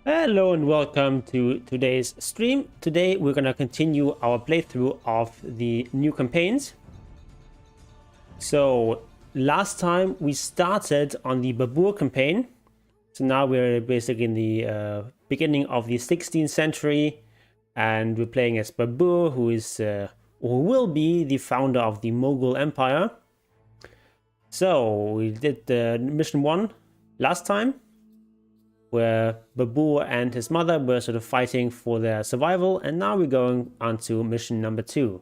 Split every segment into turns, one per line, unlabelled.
Hello and welcome to today's stream. Today we're gonna continue our playthrough of the new campaigns. So last time we started on the Babur campaign. So now we're basically in the beginning of the 16th century, and we're playing as Babur, who will be the founder of the Mughal Empire. So we did the mission 1 last time, where Babur and his mother were sort of fighting for their survival, and now we're going on to mission number 2.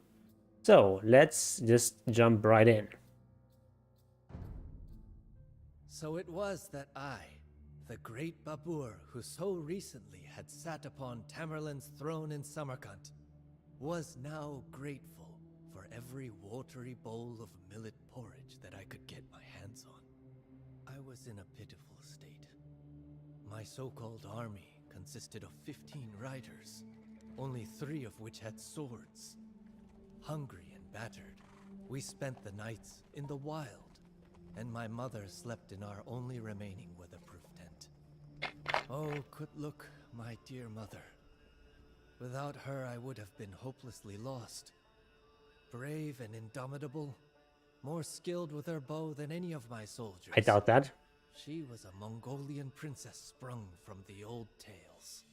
So let's just jump right in.
So it was that I, the great Babur, who so recently had sat upon Tamerlane's throne in Samarkand, was now grateful for every watery bowl of millet porridge that I could get my hands on. I was in a pitiful state. My so-called army consisted of 15 riders, only 3 of which had swords. Hungry and battered, we spent the nights in the wild, and my mother slept in our only remaining weatherproof tent. Oh, Kutluk, my dear mother. Without her, I would have been hopelessly lost. Brave and indomitable, more skilled with her bow than any of my soldiers.
I doubt that.
She was a Mongolian princess sprung from the old tales.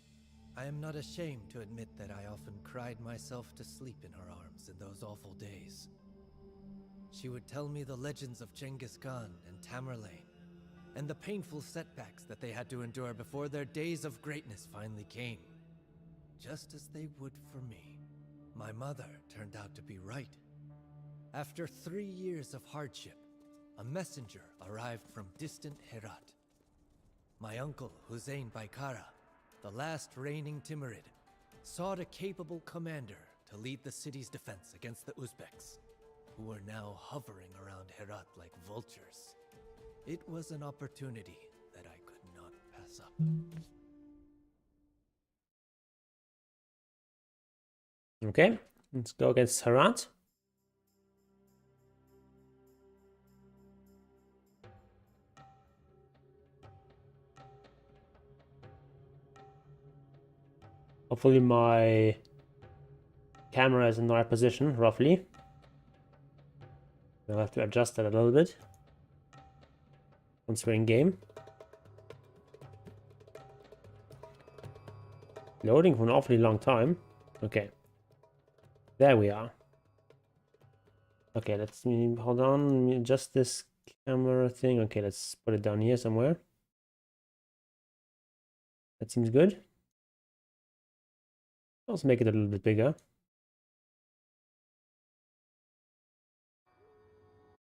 I am not ashamed to admit that I often cried myself to sleep in her arms in those awful days. She would tell me the legends of Genghis Khan and Tamerlane, and the painful setbacks that they had to endure before their days of greatness finally came. Just as they would for me. My mother turned out to be right. After 3 years of hardship, a messenger arrived from distant Herat. My uncle, Hussein Baikara, the last reigning Timurid, sought a capable commander to lead the city's defense against the Uzbeks, who were now hovering around Herat like vultures. It was an opportunity that I could not pass up.
Okay, let's go against Herat. Hopefully my camera is in the right position, roughly. I'll have to adjust that a little bit once we're in game. Loading for an awfully long time. Okay. There we are. Okay, let's hold on. Let me adjust this camera thing. Okay, let's put it down here somewhere. That seems good. Let's make it a little bit bigger.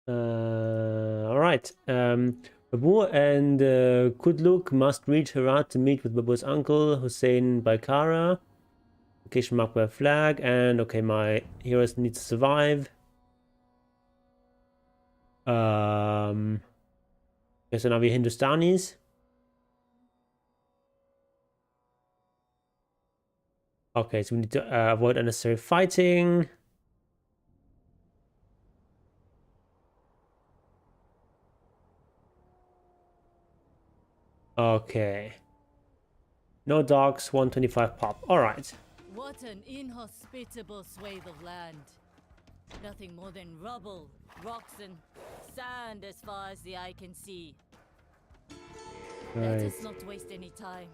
All right. Babur and Kutluk must reach Herat to meet with Babur's uncle, Hussein Baikara. Location marked by a flag. And okay, my heroes need to survive. Okay, so now we're Hindustanis. Okay, so we need to avoid unnecessary fighting. Okay. No dogs, 125 pop. Alright.
What an inhospitable swathe of land. Nothing more than rubble, rocks, and sand as far as the eye can see. Let us not waste any time,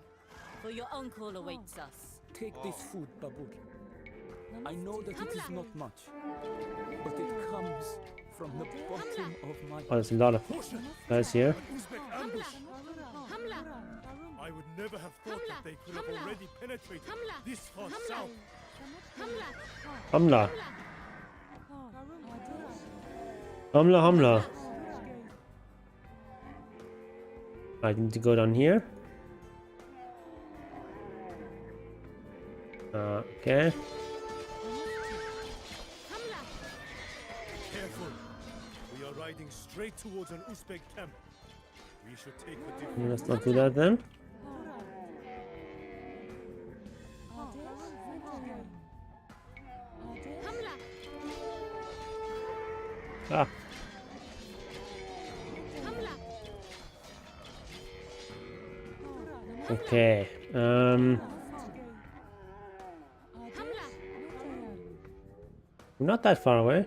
for your uncle awaits us.
Take this food, Babur. I know that it is not much, but it comes from the bottom of my...
Oh, there's a lot of guys here.
I would never have thought that they could have already penetrated this far south.
Hamla. Hamla, Hamla. I need to go down here. Okay.
Careful. We are riding straight towards an Uzbek camp. We should take a different...
Let's not do that then. Ah. Okay. We're not that far away.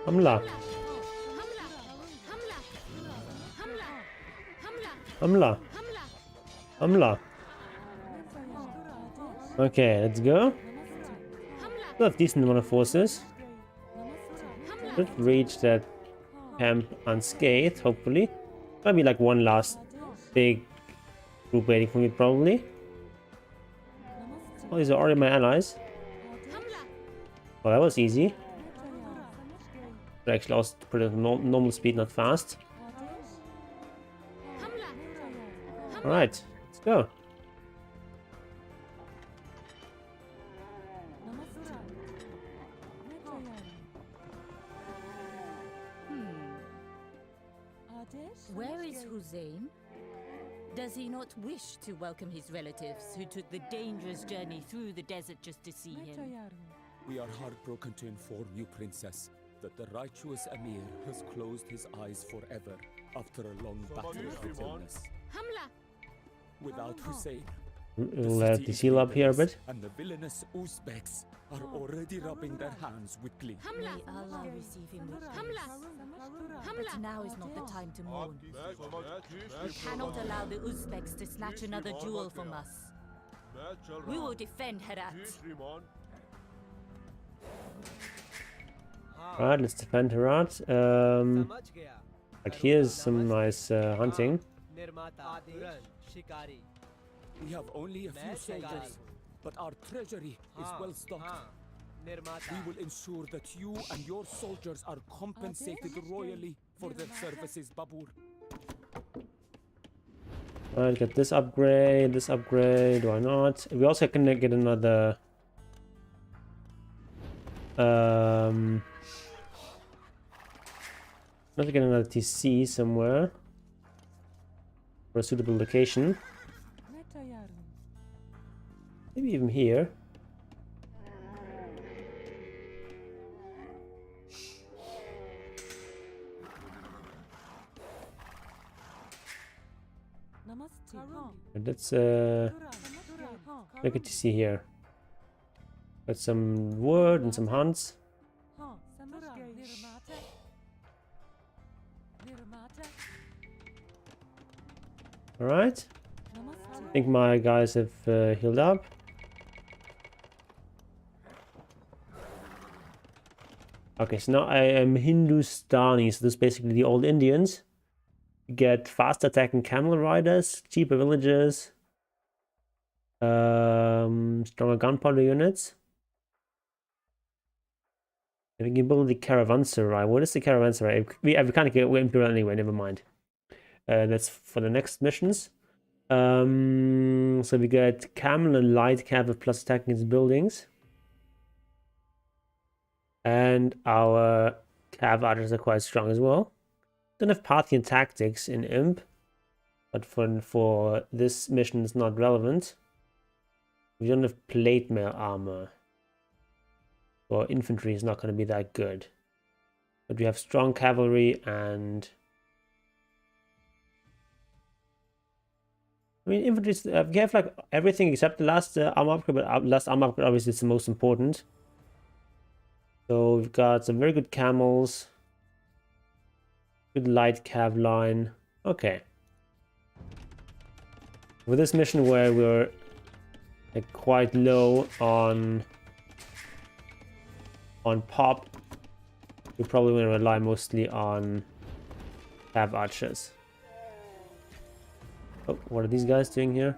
Hamla. Hamla. Hamla. Okay, let's go. Still have decent amount of forces. Should reach that camp unscathed, hopefully. Might be like one last big group waiting for me, probably. Oh, these are already my allies. Well, that was easy. I actually also put it at normal speed, not fast. Alright, let's go.
Where is Hussein? Does he not wish to welcome his relatives who took the dangerous journey through the desert just to see him?
We are heartbroken to inform you, Princess, that the righteous Emir has closed his eyes forever after a long battle with illness. Without Hussein,
We'll let the seal up here a bit.
and the villainous Uzbeks are already rubbing their hands with glee.
May Allah receive him with peace. But now is not the time to mourn. We cannot allow the Uzbeks to snatch another jewel from us. We will defend Herat.
Alright, let's defend Herat. Like here's some nice hunting.
We have only a few soldiers, but our treasury is well stocked. We will ensure that you and your soldiers are compensated royally for their services, Babur.
Alright, get this upgrade, why not? We also can get another... let's get another TC somewhere. For a suitable location. Maybe even here. And let's look at TC here. Got some wood and some hunts. Alright. I think my guys have healed up. Okay, so now I am Hindustanis. So this is basically the old Indians. You get fast attacking camel riders, cheaper villagers, stronger gunpowder units. And we can build the caravanserai. What is the caravanserai? We can't get Imperial anyway, never mind. That's for the next missions. So we get camel and light cav with plus attack against buildings. And our cav archers are quite strong as well. Don't have Parthian tactics in Imp, but for this mission it's not relevant. We don't have plate mail armor. For infantry is not going to be that good. But we have strong cavalry and... I mean, infantry, we have like everything except the last armor upgrade, but last armor upgrade obviously is the most important. So we've got some very good camels. Good light cav line. Okay. With this mission where we're like quite low on pop, we probably want to rely mostly on cav archers. Oh, what are these guys doing here?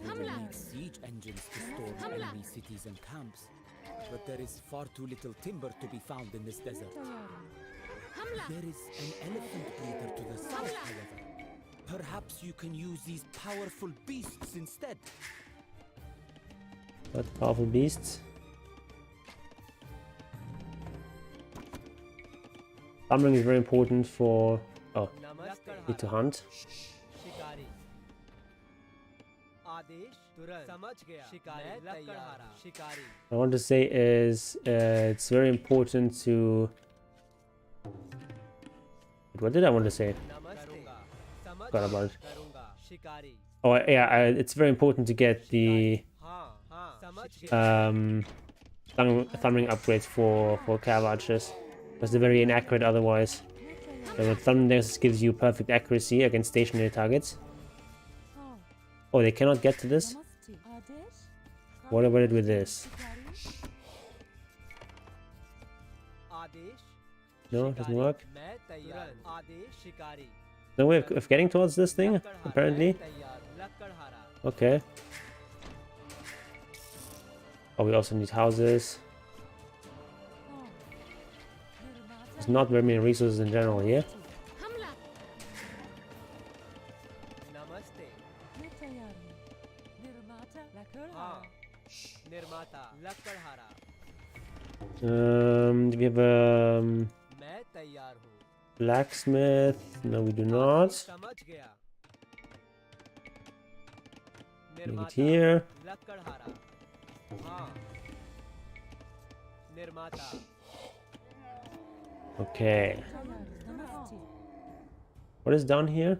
We will need siege engines to storm enemy cities and camps, but there is far too little timber to be found in this desert. There is an elephant breeder to the south, however. Perhaps you can use these powerful beasts instead.
What powerful beasts? Summoning is very important for... Oh, need to hunt. I want to say is it's very important to. What did I want to say? Forgot about it. Oh yeah, it's very important to get the thumb ring upgrades for cav archers, because they're very inaccurate otherwise. The thumb nexus gives you perfect accuracy against stationary targets. Oh, they cannot get to this? What about it with this? No, it doesn't work. No way of getting towards this thing, apparently. Okay. Oh, we also need houses. There's not very many resources in general here. Do we have a blacksmith? No, we do not. Make it here. Okay. What is down here?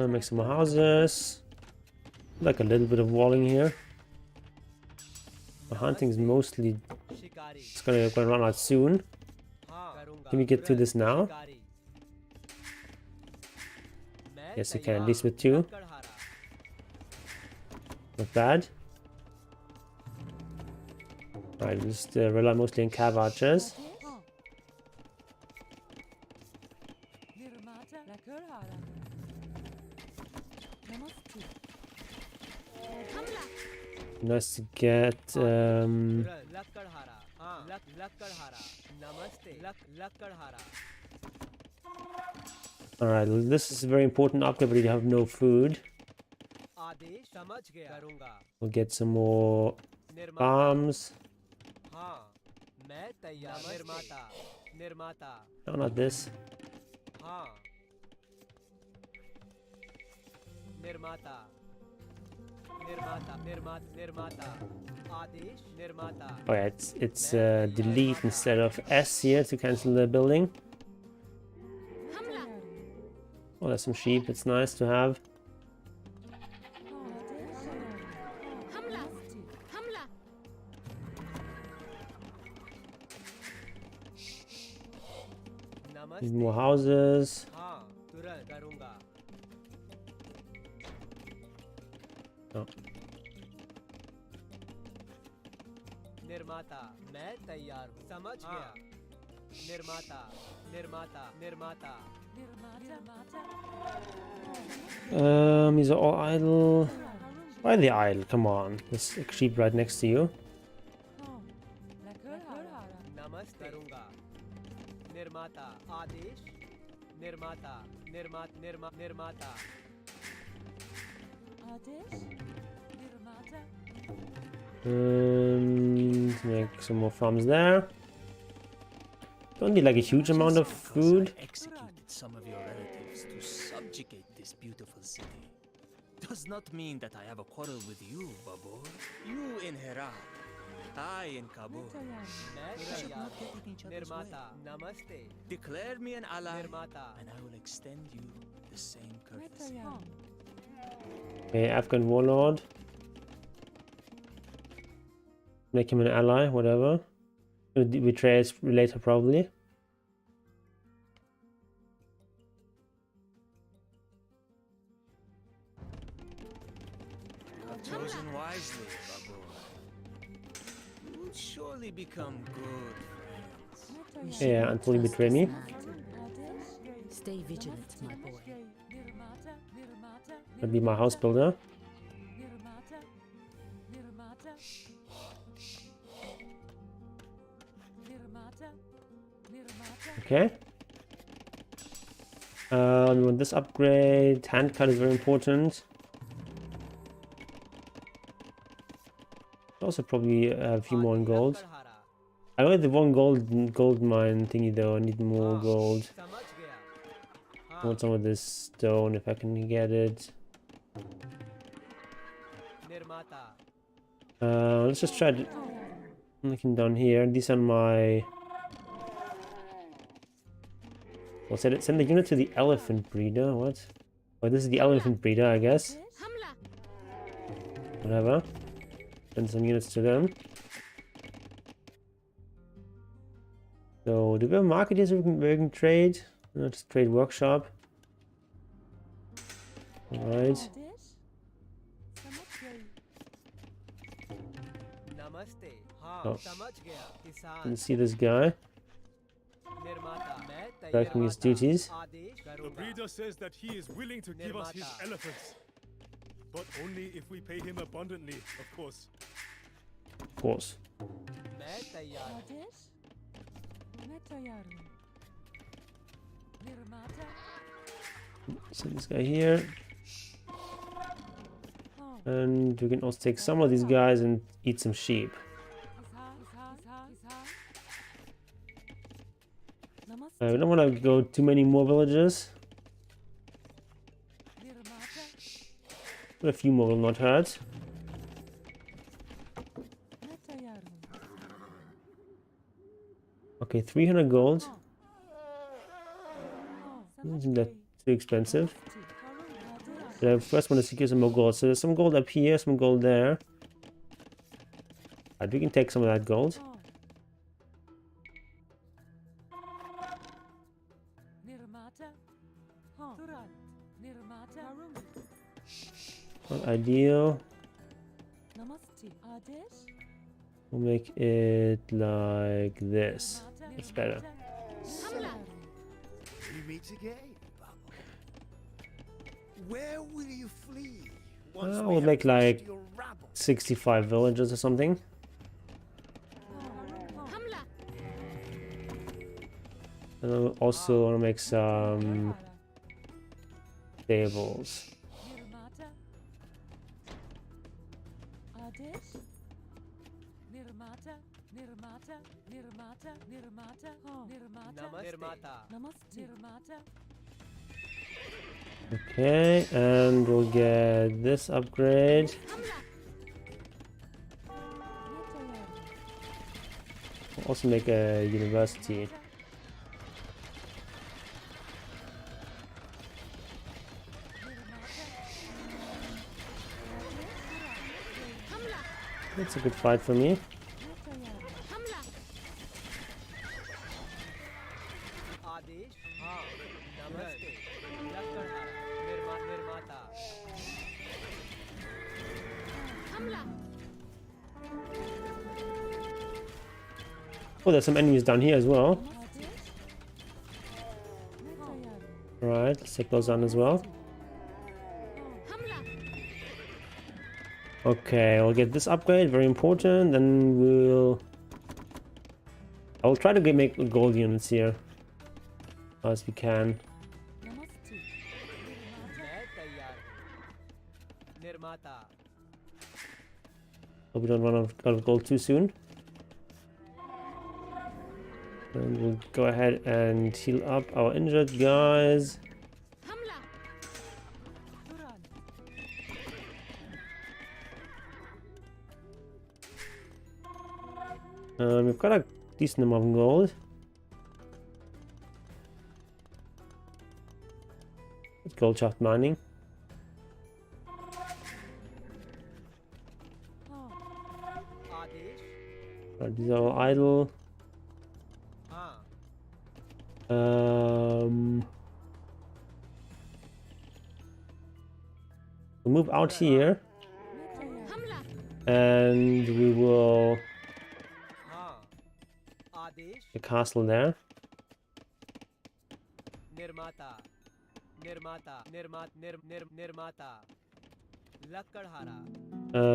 Make some more houses. Like a little bit of walling here. The hunting's mostly it's gonna run out soon. Can we get to this now? Yes, we can, at least with 2. Not bad. Alright, we'll just rely mostly on cav archers. Nice to get alright, this is a very important upgrade, but you have no food. We'll get some more farms. No, not this. Oh yeah, it's delete instead of S here to cancel the building. Oh, there's some sheep. It's nice to have. Need more houses. Oh. These are all idle. Why are they idle? Come on, there's a sheep right next to you. Make some more farms there. Don't need like a huge amount of food.
Executed some of your relatives to subjugate this beautiful city. Does not mean that I have a quarrel with you, Babur. You in Herat, I in Kabul. We should not get in each other's way. Declare me an ally, and I will extend you the same courtesy.
Okay, Afghan warlord. Make him an ally, whatever. We'll betray us later, probably.
You have chosen wisely, Babur. You will surely become good friends.
Yeah, until you betray me.
Stay vigilant, my boy.
That'd be my house builder. Okay. We want this upgrade. Hand cut is very important. Also probably a few more in gold. I only the one gold mine thingy though. I need more gold. I want some of this stone if I can get it. Let's just try to looking down here. These are my. Well, send the unit to the elephant breeder. What? Oh, this is the elephant breeder, I guess. Whatever. Send some units to them. So, do we have a market here so we can trade? No, just trade workshop. Alright. Oh. Let's see this guy. Tracking his duties.
The breeder says that he is willing to give us his elephants. But only if we pay him abundantly, of course.
Of course. So this guy here. And we can also take some of these guys and eat some sheep. We don't want to go too many more villages. But a few more will not hurt. Okay, 300 gold. Isn't that too expensive? I first want to secure some more gold. So there's some gold up here, some gold there. Right, we can take some of that gold. Not ideal. We'll make it like this. It's better.
We meet again, Babur. Where will you flee?
We'll make like 65 villages or something. And I also want to make some stables. Okay, and we'll get this upgrade. We'll also make a university. That's a good fight for me. Oh, there's some enemies down here as well. Alright, let's take those on as well. Okay, we'll get this upgrade, very important. Then I'll try to make gold units here as we can. Hope we don't run out of gold too soon. And we'll go ahead and heal up our injured guys. We've got a decent amount of gold. It's gold shaft mining. Right, these are all idle. We'll move out here, and we will the castle there.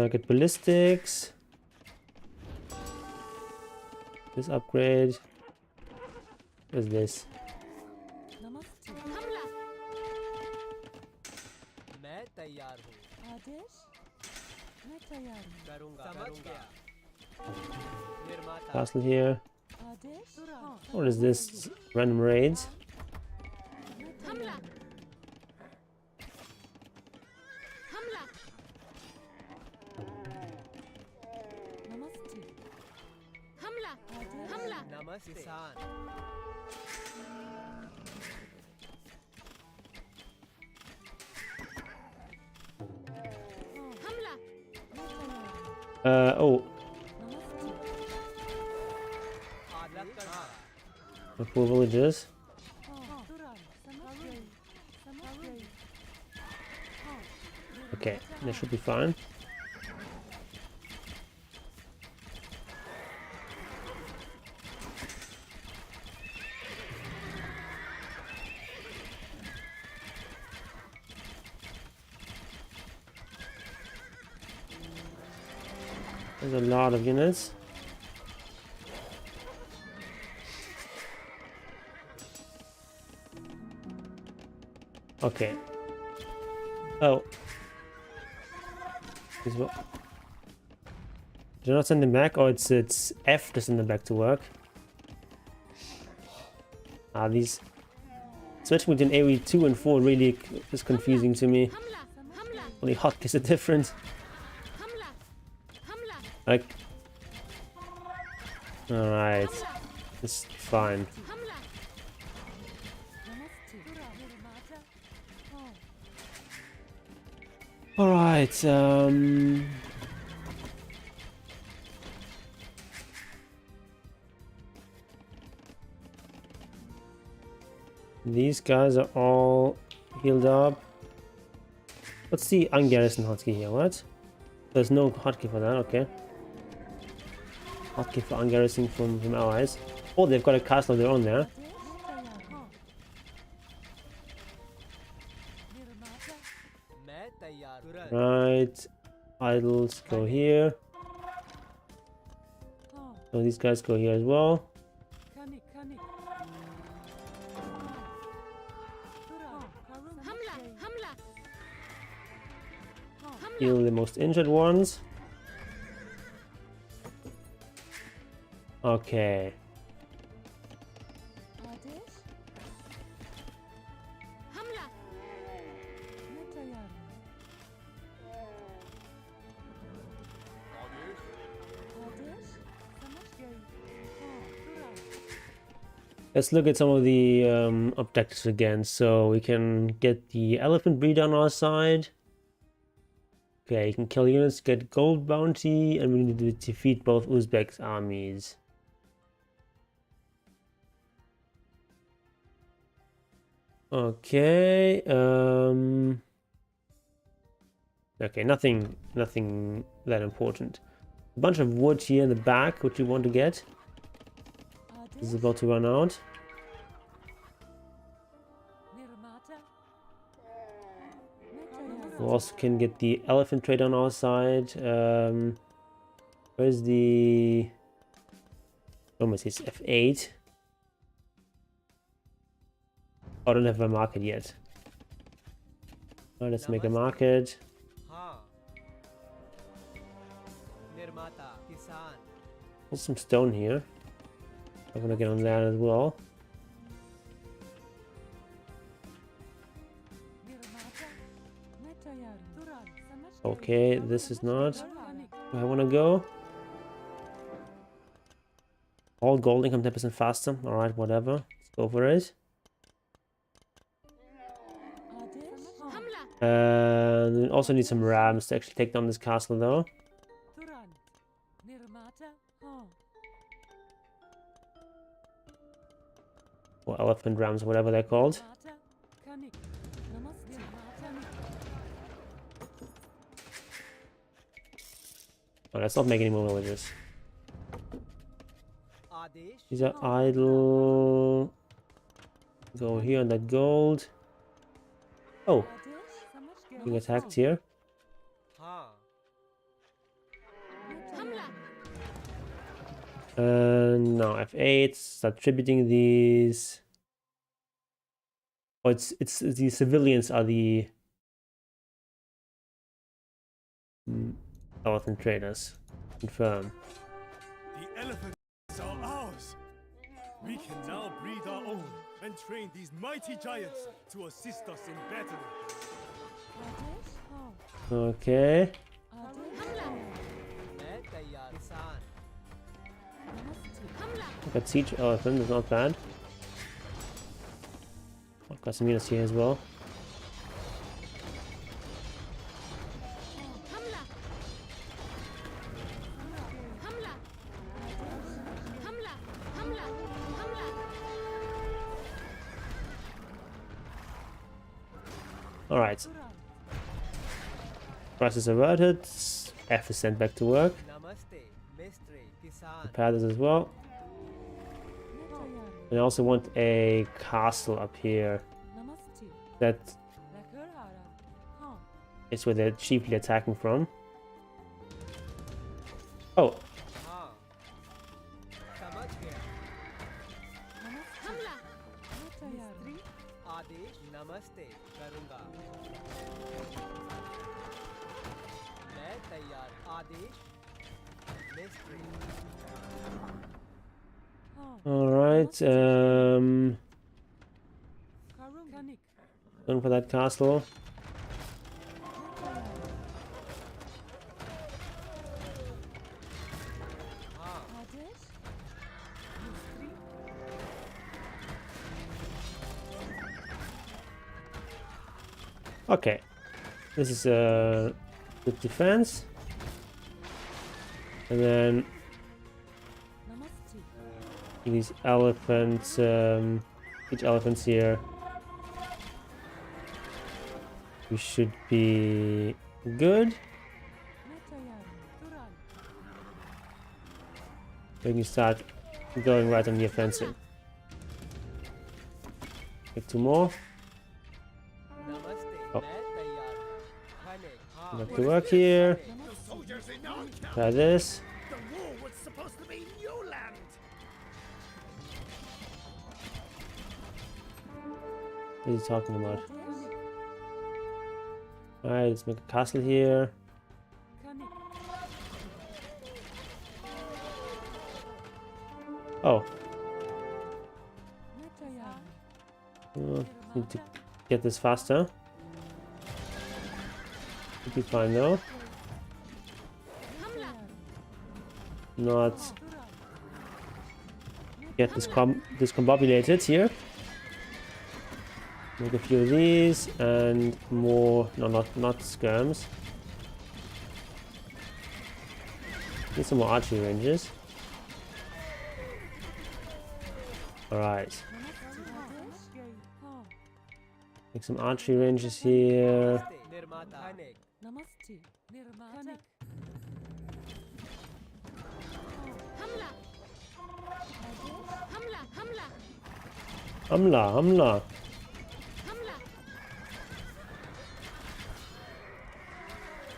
Get ballistics. This upgrade. What is this? Castle here. What is this? Random raids?
Hamla. Hamla. Hamla. Hamla.
Namaste.
Hamla.
Oh. The poor villagers. Okay, that should be fine. There's a lot of units. Okay. Oh. Did you not send them back? Oh, it's F to send them back to work. Ah, these switching between AoE 2 and 4 really is confusing to me. Only hotkeys are different. Like, alright, it's fine. Alright, these guys are all healed up. What's the ungarrison hotkey here? What? There's no hotkey for that, okay. Hotkey for ungarrison from allies. Oh, they've got a castle of their own there. Right, idols go here. So these guys go here as well. Heal the most injured ones. Okay. Let's look at some of the objectives again. So we can get the elephant breed on our side. Okay, you can kill units, get gold bounty, and we need to defeat both Uzbek armies. Okay, okay, nothing that important. A bunch of wood here in the back, which you want to get. This is about to run out. We also can get the elephant trade on our side. Where's the... Almost it's F8. Oh, I don't have a market yet. Alright, let's make a market. There's some stone here. I'm gonna get on that as well. Okay, this is not where I want to go. All gold income 10% faster. Alright, whatever. Let's go for it. And we also need some rams to actually take down this castle though. Or elephant rams, whatever they're called. Oh, let's not make any more villages. These are idle. Go here on that gold. Oh, being attacked here. And now F8. Start tributing these. Oh, it's the civilians are the elephant traders. Confirm.
The elephants are ours. We can now breed our own and train these mighty giants to assist us in battle.
Okay. Got siege elephant, is not bad. I've got some units here as well. Alright. Crisis averted. F is sent back to work. Prepare this as well. And I also want a castle up here. That is where they're cheaply attacking from. Oh. Alright, going for that castle. Okay, this is good defense, and then these elephants, each elephants here. We should be good. We can start going right on the offensive. Get two more. Oh. Back to work here. Try this.
The war was supposed to be new land.
What is he talking about? Alright, let's make a castle here. Oh. Need to get this faster. Should be fine though. Not get this discombobulated here. Make a few of these and more. No, not skirms. Need some more archery ranges. Alright. Make some archery ranges here. Hamla.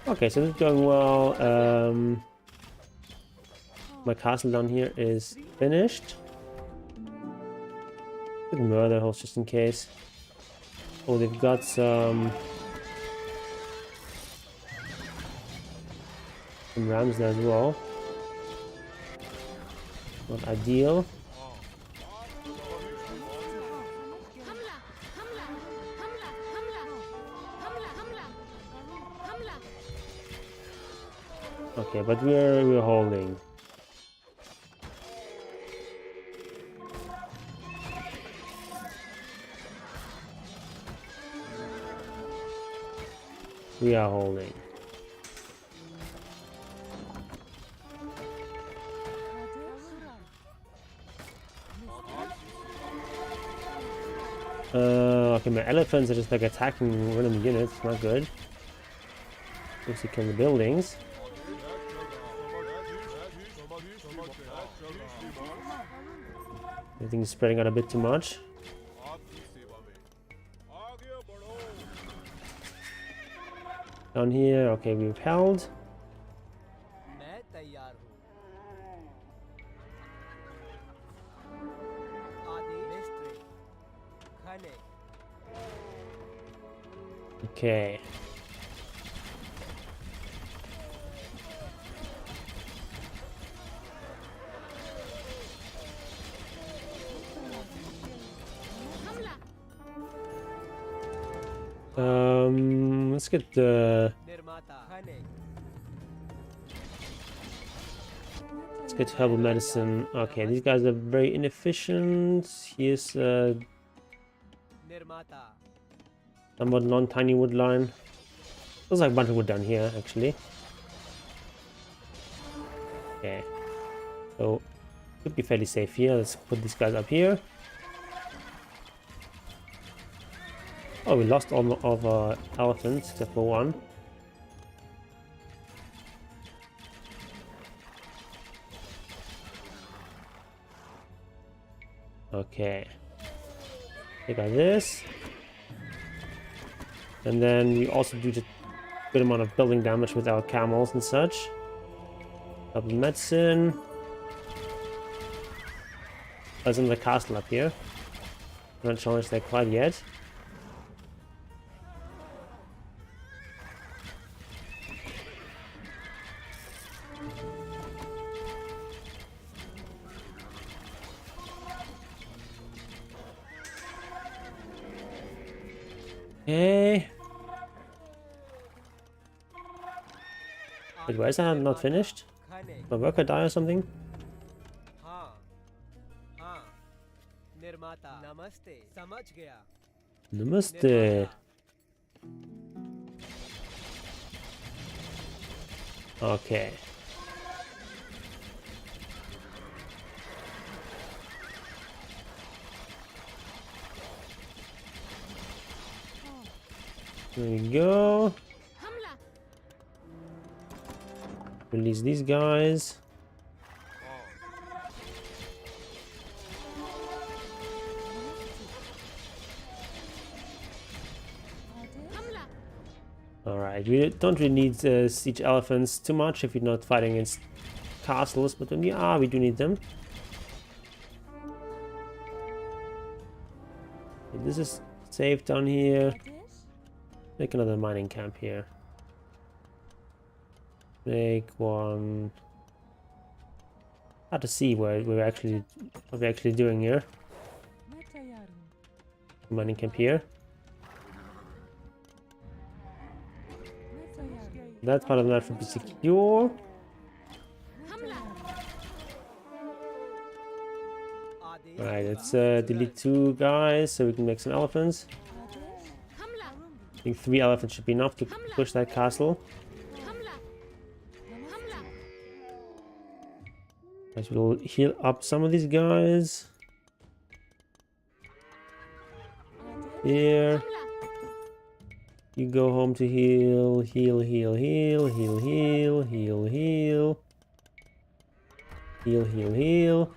Okay, so this is going well. My castle down here is finished. Good murder holes just in case. Oh, they've got some rams there as well. Not ideal. Okay, but we're holding. We are holding. Okay, my elephants are just like attacking random units. Not good. Supposed to kill the buildings. Everything is spreading out a bit too much. Down here, okay, we repelled. Okay. Let's get the. Let's get herbal medicine. Okay, these guys are very inefficient. Here's somewhat non-tiny wood line. Looks like a bunch of wood down here, actually. Okay, so should be fairly safe here. Let's put these guys up here. Oh, we lost all of our elephants except for one. Okay, take out this, and then we also do a good amount of building damage with our camels and such. Double medicine. There's another castle up here. Not challenged that quite yet. Okay. Wait, why is that not finished? Did my worker die or something? Namaste. Okay. There we go. Release these guys. Alright, we don't really need siege elephants too much if you're not fighting against castles, but when we are, we do need them. Okay, this is safe down here. Make another mining camp here. Make one. Hard to see what we're actually doing here. Mining camp here. That part of the map should be secure. Alright, let's delete 2 guys so we can make some elephants. I think 3 elephants should be enough to push that castle. Guys, we'll heal up some of these guys. Here. You go home to heal, heal, heal, heal, heal, heal, heal, heal. Heal, heal, heal.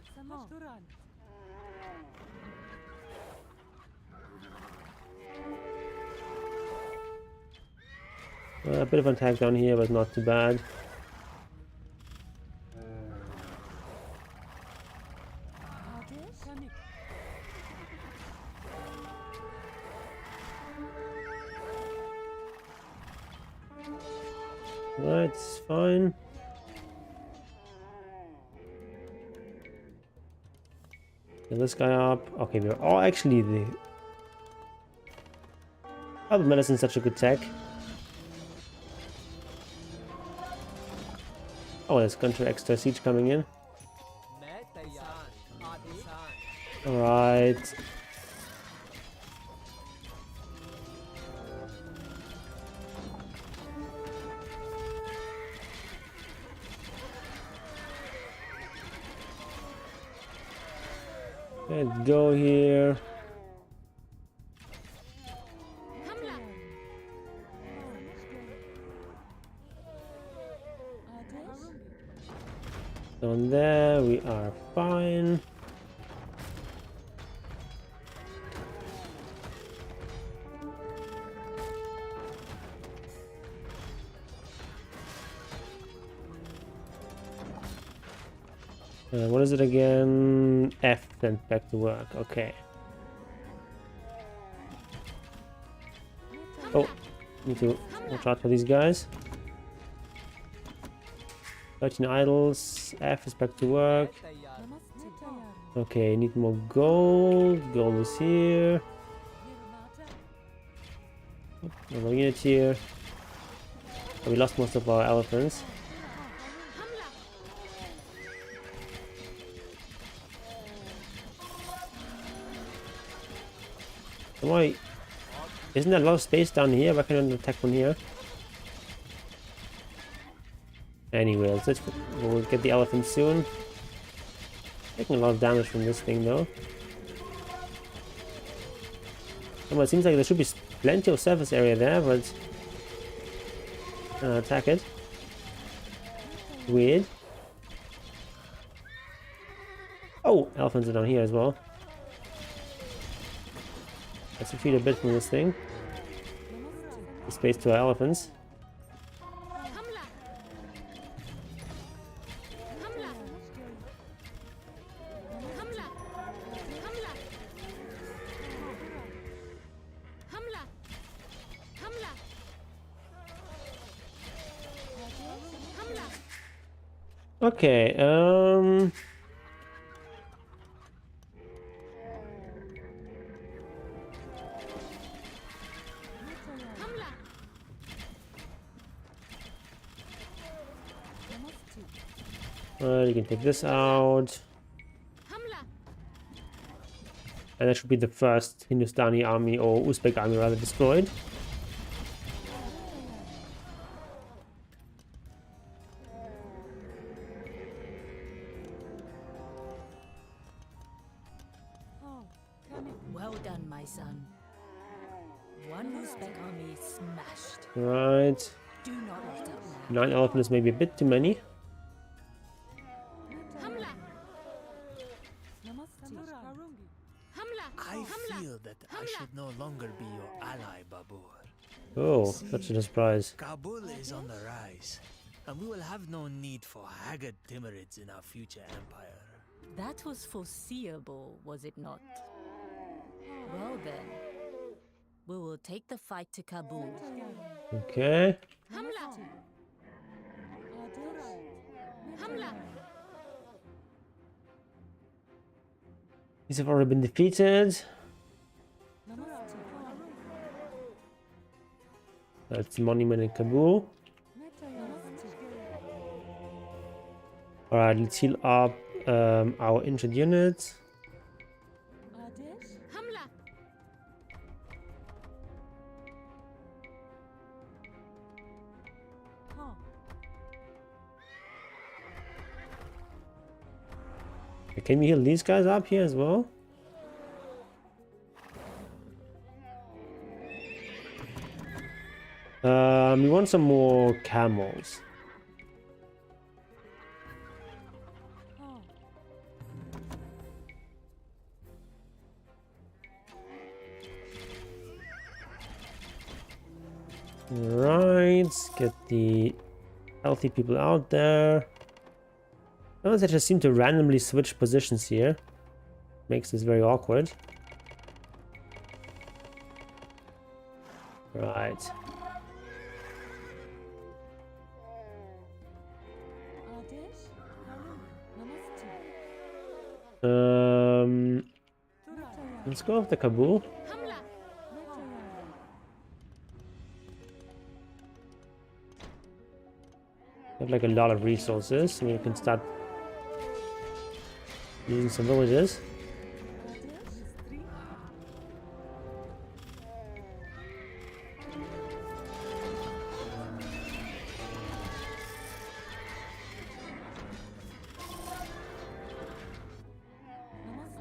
A bit of an attack down here, but not too bad. Right, it's fine. Get this guy up. Okay, we're all actually the. Herbal medicine is such a good tech. Oh, there's country extra siege coming in. Alright. Let's go here. On there, we are fine. What is it again? F, then back to work. Okay. Oh, need to watch out for these guys. 13 idols. F is back to work. Okay, need more gold. Gold is here. Another unit here. Oh, we lost most of our elephants. Why? Isn't there a lot of space down here? Why can't I attack one here? Anyways, we'll get the elephant soon. Taking a lot of damage from this thing though. Well, it seems like there should be plenty of surface area there, but attack it. Weird. Oh, elephants are down here as well. Let's retreat a bit from this thing. Space to our elephants. Okay, you can take this out. And that should be the first Hindustani army, or Uzbek army rather, destroyed.
Well done, my son. One Uzbek army is smashed.
Right.
Do not let up now.
9 elephants may be a bit too many.
I feel that I should no longer be your ally, Babur.
Oh, such a surprise.
Kabul is on the rise, and we will have no need for haggard Timurids in our future empire.
That was foreseeable, was it not? Well then, we will take the fight to Kabul.
Okay. These have already been defeated. That's the monument in Kabul. Alright, let's heal up our injured units. Can we heal these guys up here as well? We want some more camels. Right, get the healthy people out there. Notice I just seem to randomly switch positions here. Makes this very awkward. Right. Let's go after Kabul. We have like a lot of resources, so we can start using some villages.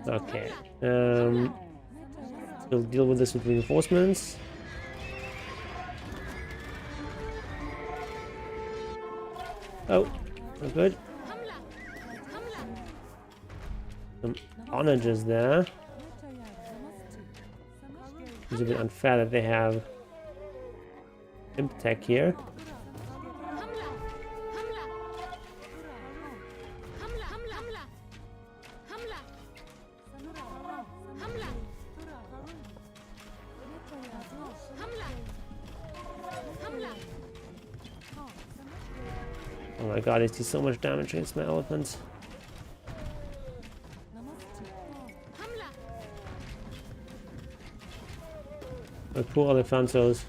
Okay. We'll deal with this with reinforcements. Oh, that's good. Some onagers there. It's a bit unfair that they have imp tech here. Oh my god, I see so much damage against my elephants. My poor elephantos.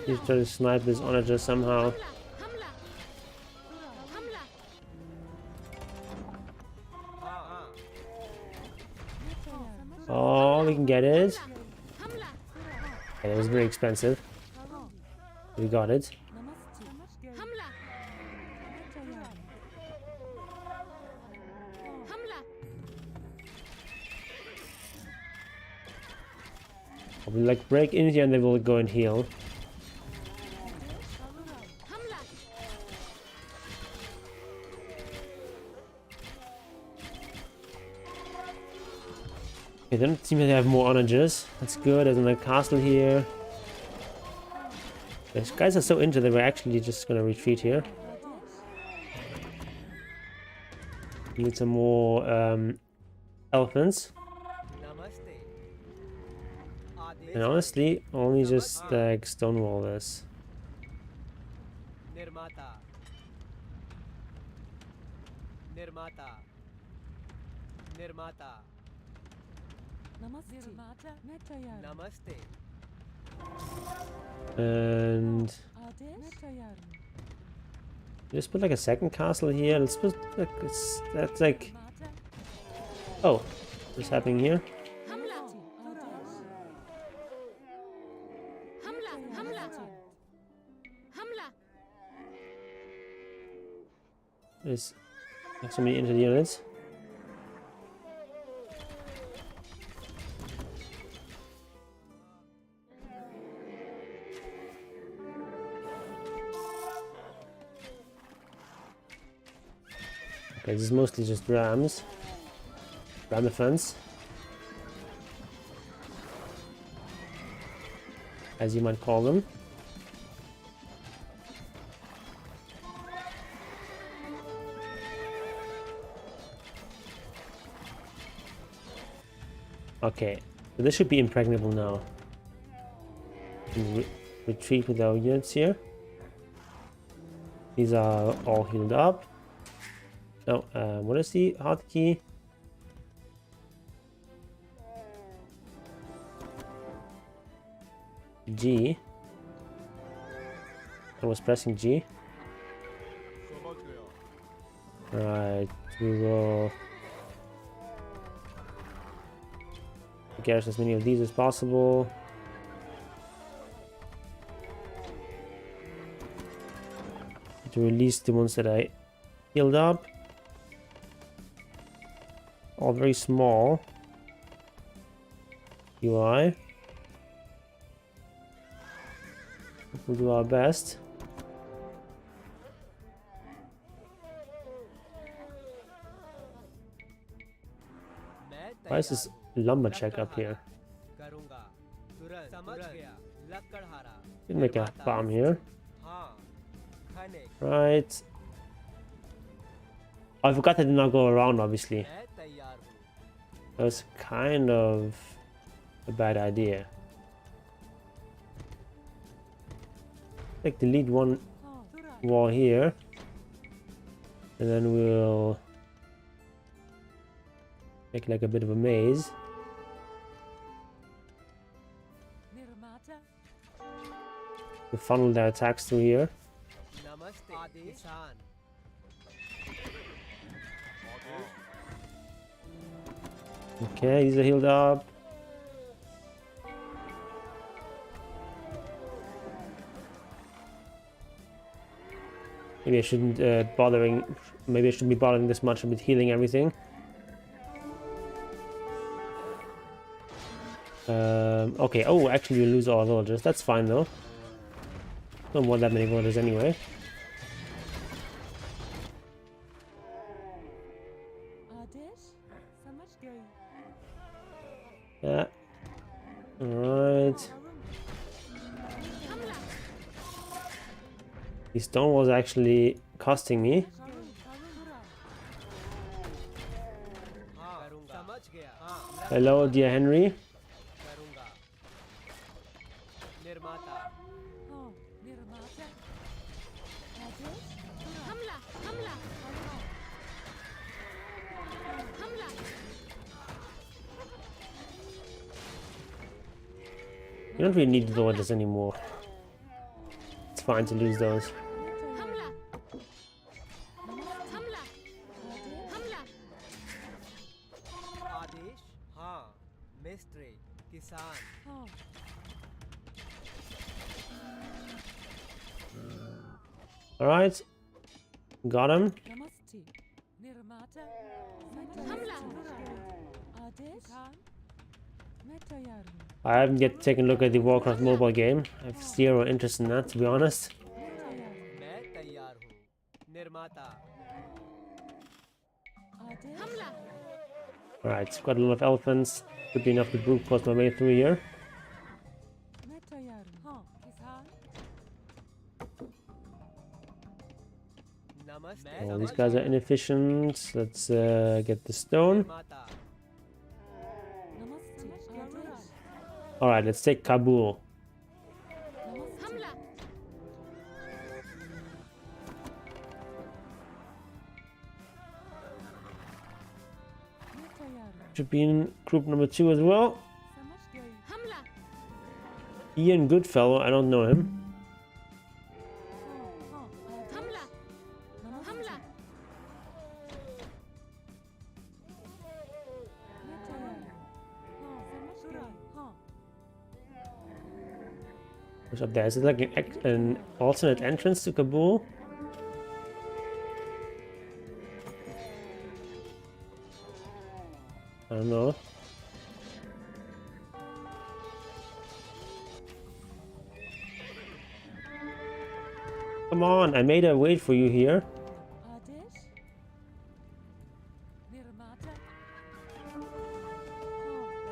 He's trying to snipe this onager somehow. Oh, we can get it. Okay, that was very expensive. We got it. We'll like break in here and then we'll go and heal. Okay, they don't seem to have more onagers. That's good. There's another castle here. These guys are so injured that we're actually just gonna retreat here. Need some more elephants. And honestly, only just like stonewall this. And just put like a second castle here. Let's put like that's like. Oh, what's happening here? There's so many injured units. Okay, this is mostly just rams. Ram defense. As you might call them. Okay, so this should be impregnable now. Retreat with our units here. These are all healed up. Now, what is the hotkey? G. I was pressing G. Right, we will get as many of these as possible. To release the ones that I healed up. All very small. UI. We'll do our best. Why is this lumberjack up here? Can make a bomb here. Right. Oh, I forgot that did not go around, obviously. That was kind of a bad idea. Like delete one wall here. And then we'll make like a bit of a maze. We funnel their attacks through here. Okay, these are healed up. Maybe I shouldn't maybe I shouldn't be bothering this much with healing everything. Okay, oh, actually we lose all our villagers. That's fine though. Don't want that many villagers anyway. Yeah. Alright. The stone was actually costing me. Hello, dear Henry. You don't really need villagers anymore. fine to lose those.
Hamla. Hamla. Hamla.
आदेश हाँ मिस्त्री किसान
Alright. Got him.
Hamla.
I haven't yet taken a look at the Warcraft mobile game. I have zero interest in that, to be honest.
मैं तैयार हूँ निर्माता
Hamla.
Alright, got a lot of elephants. Could be enough to brute force my way through here.
नमस्ते
Oh, these guys are inefficient. Let's get the stone.
निर्माता
Alright, let's take Kabul.
Hamla.
Should be in group number 2 as well.
Hamla.
Ian Goodfellow, I don't know him.
Hamla. Hamla.
What's up there? Is it like an alternate entrance to Kabul? I don't know. Come on, I made a wait for you here.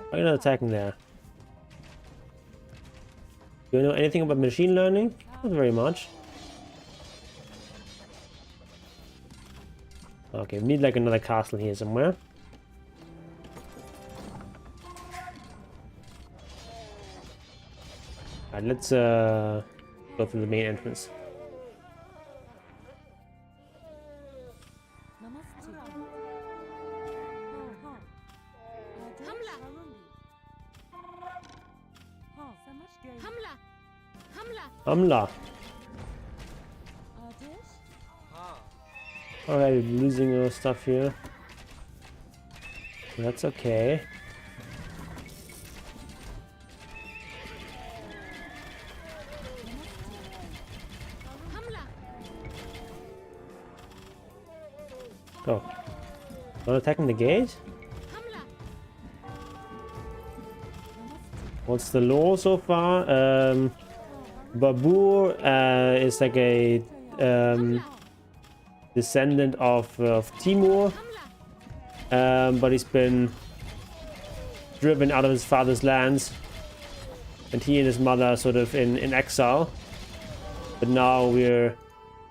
Why are you not attacking there? Do you know anything about machine learning? Not very much. Okay, we need like another castle here somewhere. Alright, let's go through the main entrance.
Hamla. Hamla. Hamla.
Amla.
हाँ
Alright, losing our stuff here. That's okay.
Hamla.
Go. Not attacking the gate?
Hamla.
What's the law so far? Babur is like a descendant of Timur, but he's been driven out of his father's lands, and he and his mother are sort of in exile. But now we're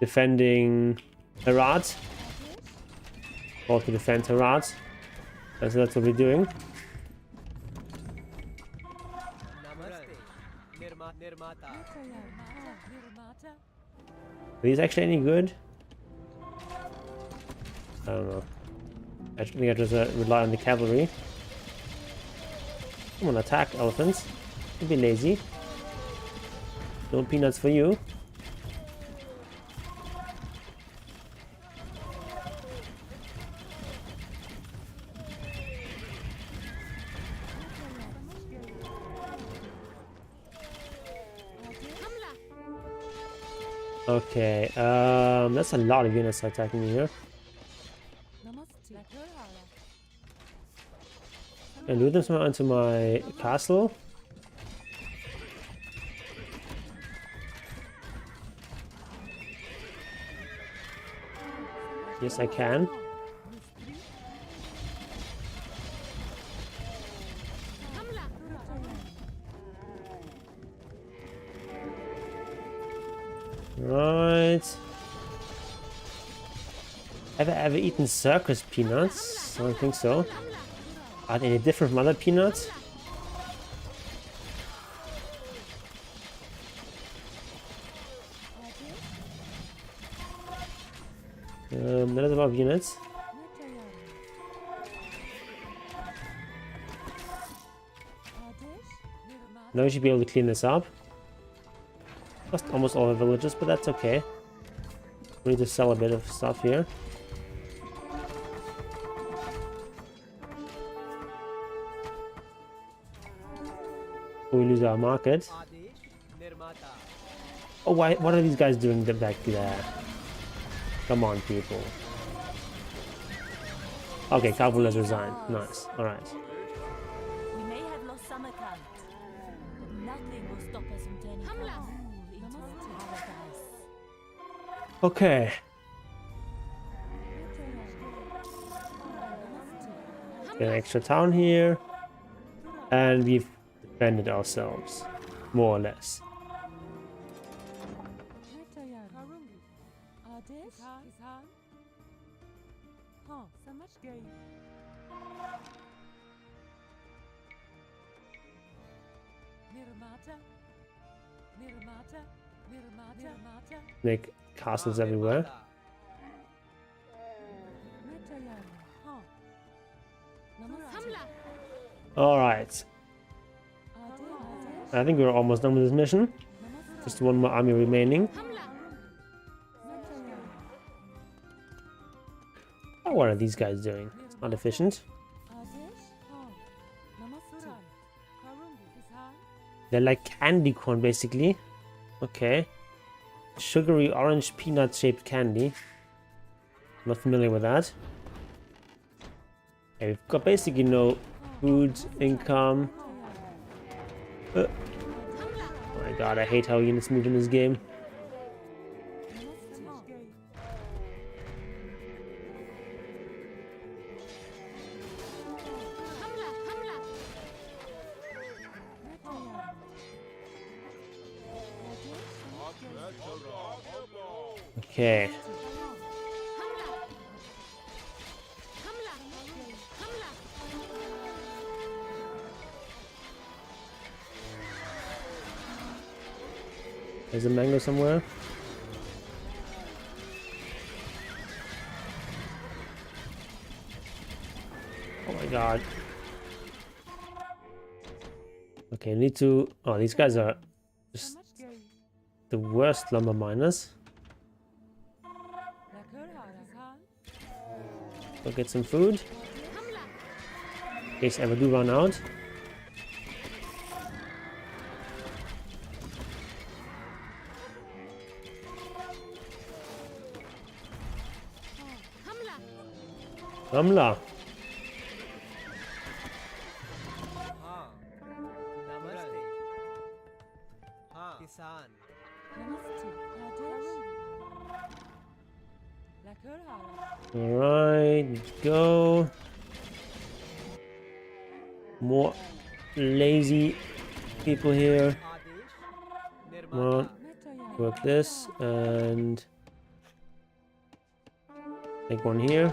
defending Herat, or to defend Herat. So that's what we're doing.
नमस्ते निर्माता
Are these actually any good? I don't know. I think I just rely on the cavalry. Come on, attack, elephants. Don't be lazy. No peanuts for you. Okay, that's a lot of units attacking me here. And lure them somewhere onto my castle. Yes, I can.
Hamla.
Right. Ever eaten circus peanuts? I don't think so. Are they any different from other peanuts? That is a lot of units. Now we should be able to clean this up. Lost almost all the villages, but that's okay. We need to sell a bit of stuff here. We lose our market. Oh, why? What are these guys doing back there? Come on, people. Okay, Kabul has resigned. Nice. All right.
We may have lost Samarkand, but nothing will stop us from turning Kabul into a paradise.
Okay. Get an extra town here, and we've defended ourselves, more or less. Make castles everywhere. All right. I think we're almost done with this mission. Just one more army remaining. Oh, what are these guys doing? It's not efficient. They're like candy corn, basically. Okay. Sugary orange peanut shaped candy. Not familiar with that. Okay, we've got basically no food, income. Oh my god, I hate how units move in this game. Okay. There's a mango somewhere. Oh my god. Okay, need to... Oh, these guys are just the worst lumber miners. Go get some food. In case I ever do run out. Ramla. Alright, go. More lazy people here. Come on. Work this and take one here.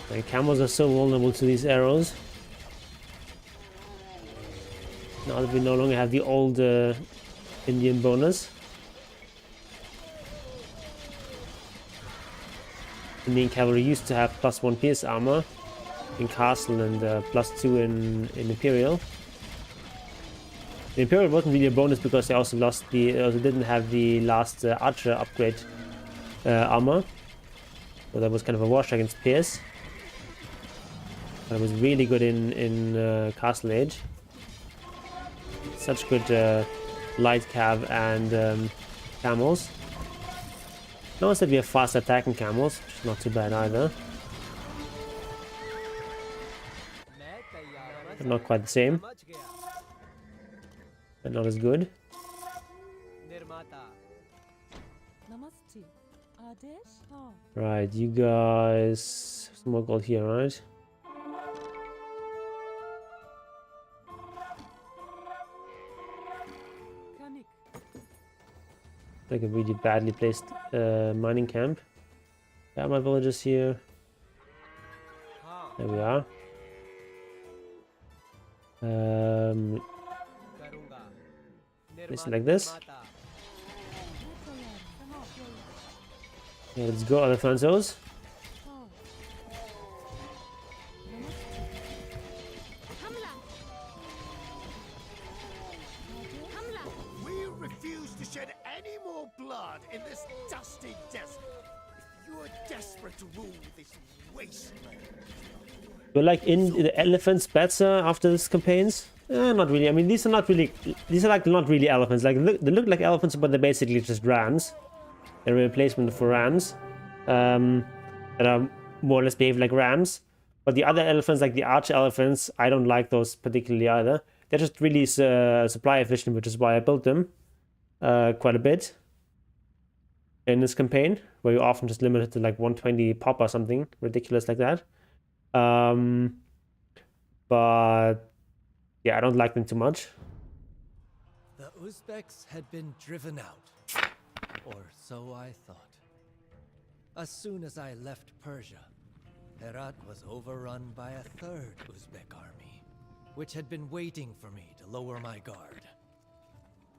And camels are so vulnerable to these arrows. Now that we no longer have the old Indian bonus. Indian cavalry used to have +1 pierce armor in castle and +2 in Imperial. The Imperial wasn't really a bonus because they also didn't have the last archer upgrade armor. So that was kind of a wash against pierce. But it was really good in Castle Age. Such good light cav and camels. Notice that we have fast attacking camels, which is not too bad either. But not quite the same. But not as good. Right, you guys... Some more gold here, right? Like a really badly placed mining camp. Got my villagers here. There we are. Place it like this. Yeah, let's go, Alfonso's.
We refuse to shed any more blood in this dusty desert. If you are desperate to rule this wasteland.
You're like in the elephants better after these campaigns? Not really. I mean, these are not really. These are like not really elephants. Like they look like elephants, but they're basically just rams. They're a replacement for rams, that are more or less behave like rams. But the other elephants, like the archer elephants, I don't like those particularly either. They're just really supply efficient, which is why I built them quite a bit in this campaign, where you're often just limited to like 120 pop or something ridiculous like that. But yeah, I don't like them too much.
The Uzbeks had been driven out. Or so I thought. As soon as I left Persia, Herat was overrun by a third Uzbek army, which had been waiting for me to lower my guard.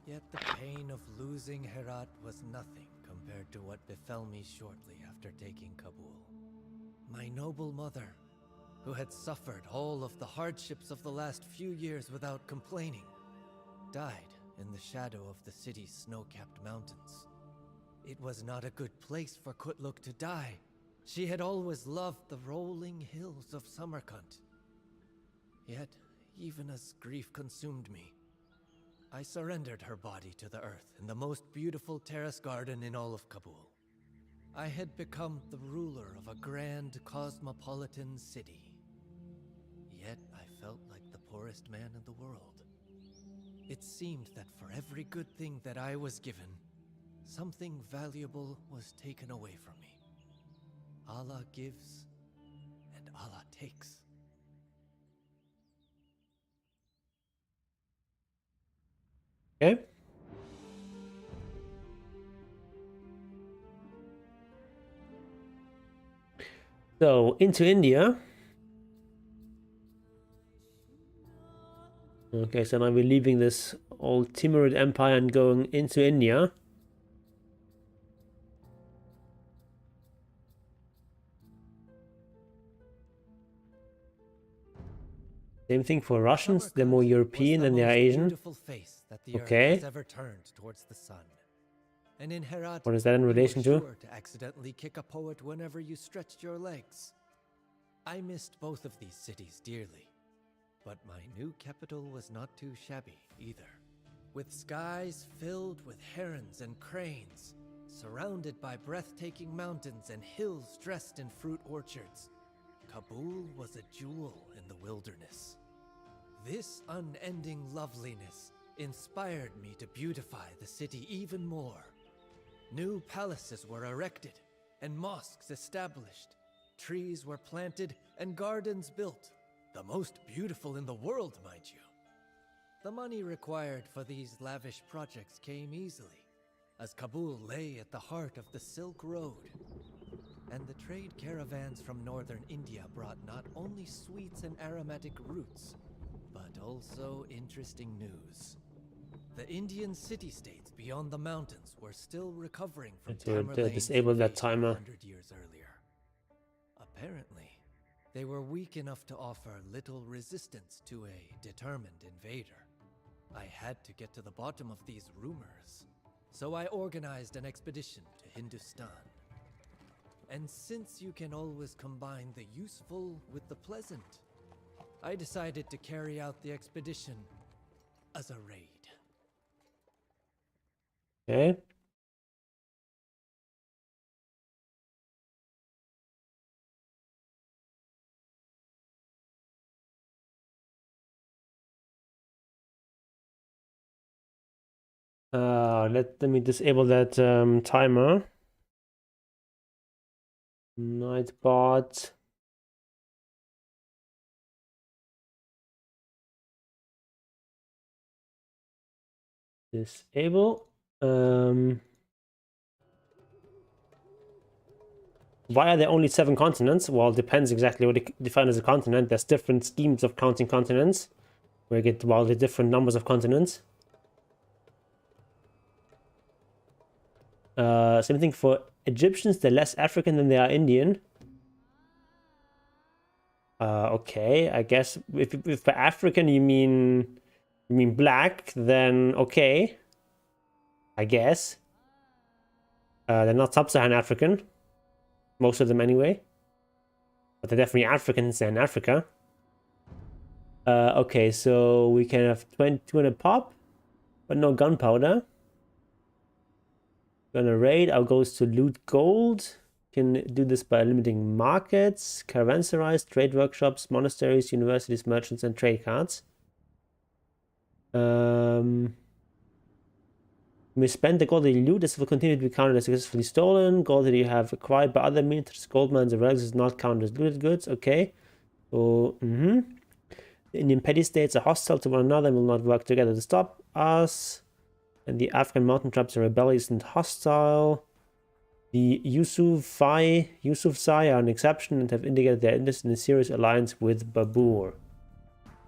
Yet the pain of losing Herat was nothing compared to what befell me shortly after taking Kabul. My noble mother, who had suffered all of the hardships of the last few years without complaining, died in the shadow of the city's snow-capped mountains. It was not a good place for Kutluk to die. She had always loved the rolling hills of Samarkand. Yet, even as grief consumed me, I surrendered her body to the earth in the most beautiful terrace garden in all of Kabul. I had become the ruler of a grand cosmopolitan city. Yet I felt like the poorest man in the world. It seemed that for every good thing that I was given, something valuable was taken away from me. Allah gives, and Allah takes.
Okay. So, into India. Okay, so now we're leaving this old Timurid Empire and going into India. Same thing for Russians. They're more European and they're Asian. Okay.
Ever turned towards the sun. And in Herat,
What is that in relation
you were
to?
sure to accidentally kick a poet whenever you stretched your legs. I missed both of these cities dearly, but my new capital was not too shabby either. With skies filled with herons and cranes, surrounded by breathtaking mountains and hills dressed in fruit orchards, Kabul was a jewel in the wilderness. This unending loveliness inspired me to beautify the city even more. New palaces were erected and mosques established. Trees were planted and gardens built, the most beautiful in the world, mind you. The money required for these lavish projects came easily, as Kabul lay at the heart of the Silk Road. And the trade caravans from northern India brought not only sweets and aromatic roots, but also interesting news. The Indian city-states beyond the mountains were still recovering from Tamerlane's
disable that
invasion
timer.
100 years earlier. Apparently, they were weak enough to offer little resistance to a determined invader. I had to get to the bottom of these rumors, so I organized an expedition to Hindustan. And since you can always combine the useful with the pleasant, I decided to carry out the expedition as a raid.
Okay. Let me disable that timer. Nightbot. Disable. Why are there only 7 continents? Well, it depends exactly what you define as a continent. There's different schemes of counting continents, where you get wildly different numbers of continents. Same thing for Egyptians. They're less African than they are Indian. Okay, I guess if by African you mean black, then okay. I guess. They're not sub-Saharan African. Most of them anyway. But they're definitely Africans in Africa. Okay, so we can have 200 pop, but no gunpowder. Gonna raid. Our goal is to loot gold. Can do this by limiting markets, caravanserais, trade workshops, monasteries, universities, merchants, and trade cards. We spend the gold that you loot. This will continue to be counted as successfully stolen. Gold that you have acquired by other means, such as gold mines or relics, is not counted as looted goods. Okay. So, The Indian petty states are hostile to one another and will not work together to stop us. And the Afghan mountain tribes are rebellious and hostile. The Yusufzai are an exception and have indicated their interest in a serious alliance with Babur.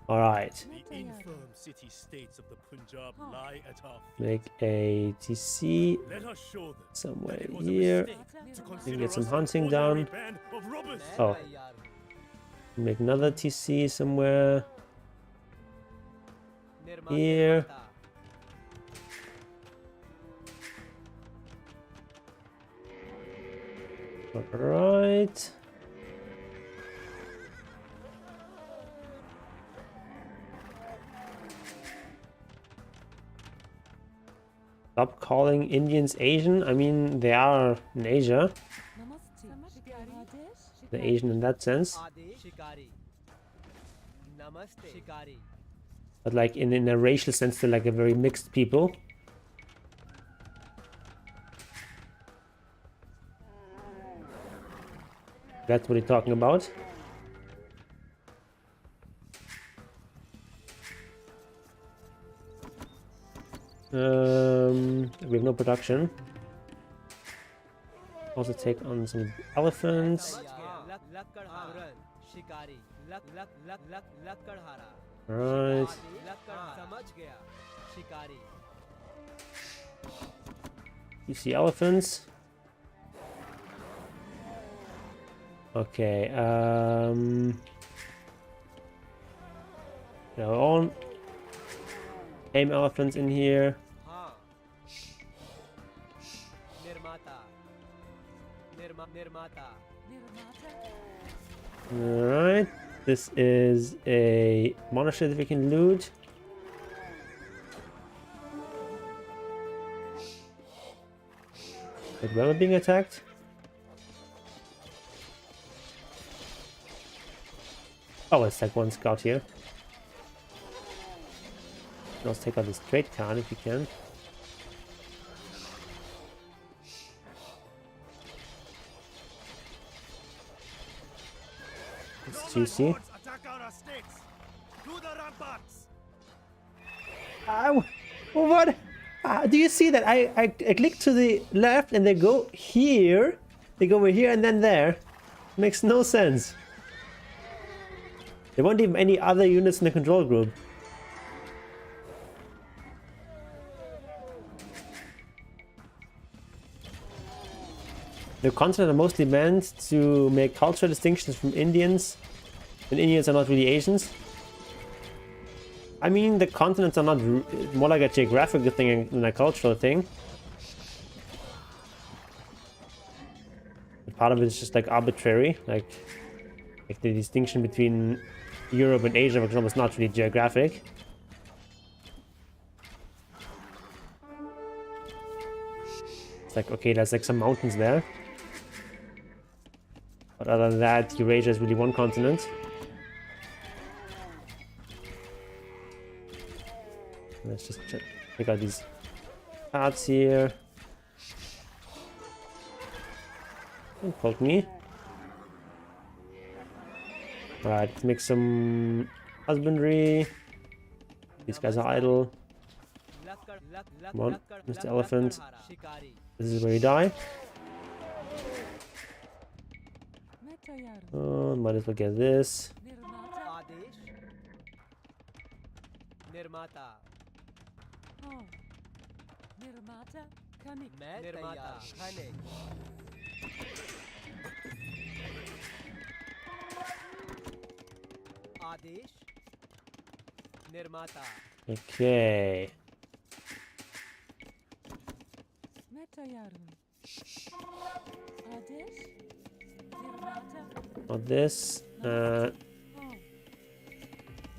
Alright.
The infirm city-states of the Punjab lie at our feet.
Make a TC
Let us show them
somewhere
that it was a
here.
mistake to
We can
consider
get some
us an
hunting
ordinary
done.
band of robbers.
Oh. Make another TC somewhere here. Alright. Stop calling Indians Asian. I mean, they are in Asia. They're Asian in that sense. But like in a racial sense, they're like a very mixed people. That's what you're talking about. We have no production. Also take on some elephants. Right. You see elephants? Okay, our own tame elephants in here. Alright, this is a monastery that we can loot. But where are we being attacked? Oh, let's take one scout here. Let's take out this trade card if we can. It's juicy. What? Do you see that? I click to the left and they go here. They go over here and then there. Makes no sense. There weren't even any other units in the control group. The continent are mostly meant to make cultural distinctions from Indians, and Indians are not really Asians. I mean, the continents are not more like a geographical thing than a cultural thing. Part of it is just like arbitrary, like the distinction between Europe and Asia, for example, is not really geographic. It's like, okay, there's like some mountains there. But other than that, Eurasia is really one continent. Let's just check out these cards here. Don't poke me. Right, let's make some husbandry. These guys are idle. Come on, Mr. Elephant. This is where you die. Oh, might as well get this.
मैं निर्माता खाने आदेश निर्माता
Okay.
मैं तैयार हूँ आदेश निर्माता
Not this.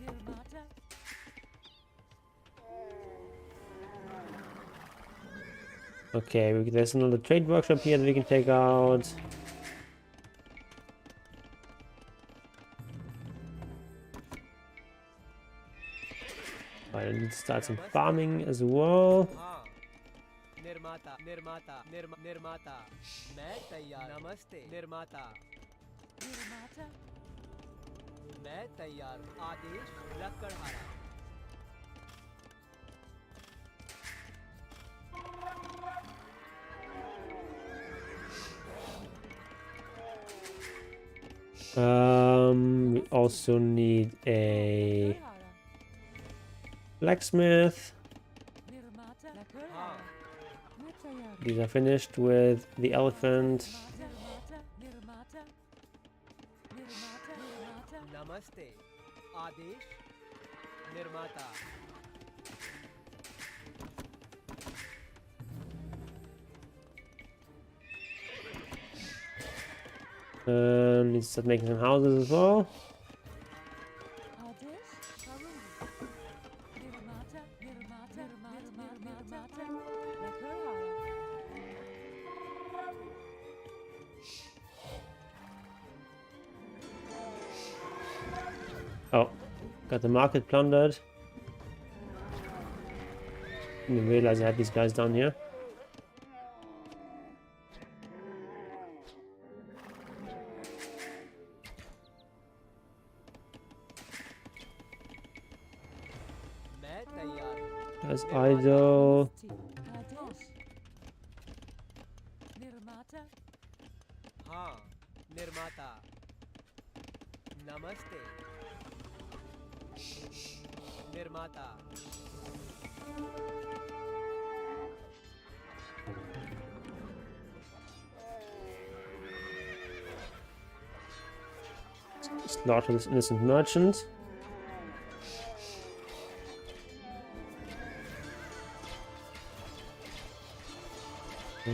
निर्माता
Okay, there's another trade workshop here that we can take out. I need to start some farming as well.
हाँ निर्माता निर्माता निर्माता मैं तैयार नमस्ते निर्माता
निर्माता
मैं तैयार आदेश लकड़हारा
We also need a blacksmith.
निर्माता
हाँ
मैं तैयार
These are finished with the elephant.
निर्माता निर्माता निर्माता निर्माता
नमस्ते आदेश निर्माता
Need to start making some houses as well.
आदेश करूँगी निर्माता निर्माता निर्माता लकड़हारा
Oh, got the market plundered. Didn't realize I had these guys down here.
मैं तैयार हूँ
Guys idle.
आदेश निर्माता
हाँ निर्माता नमस्ते निर्माता
Slaughter this innocent merchant.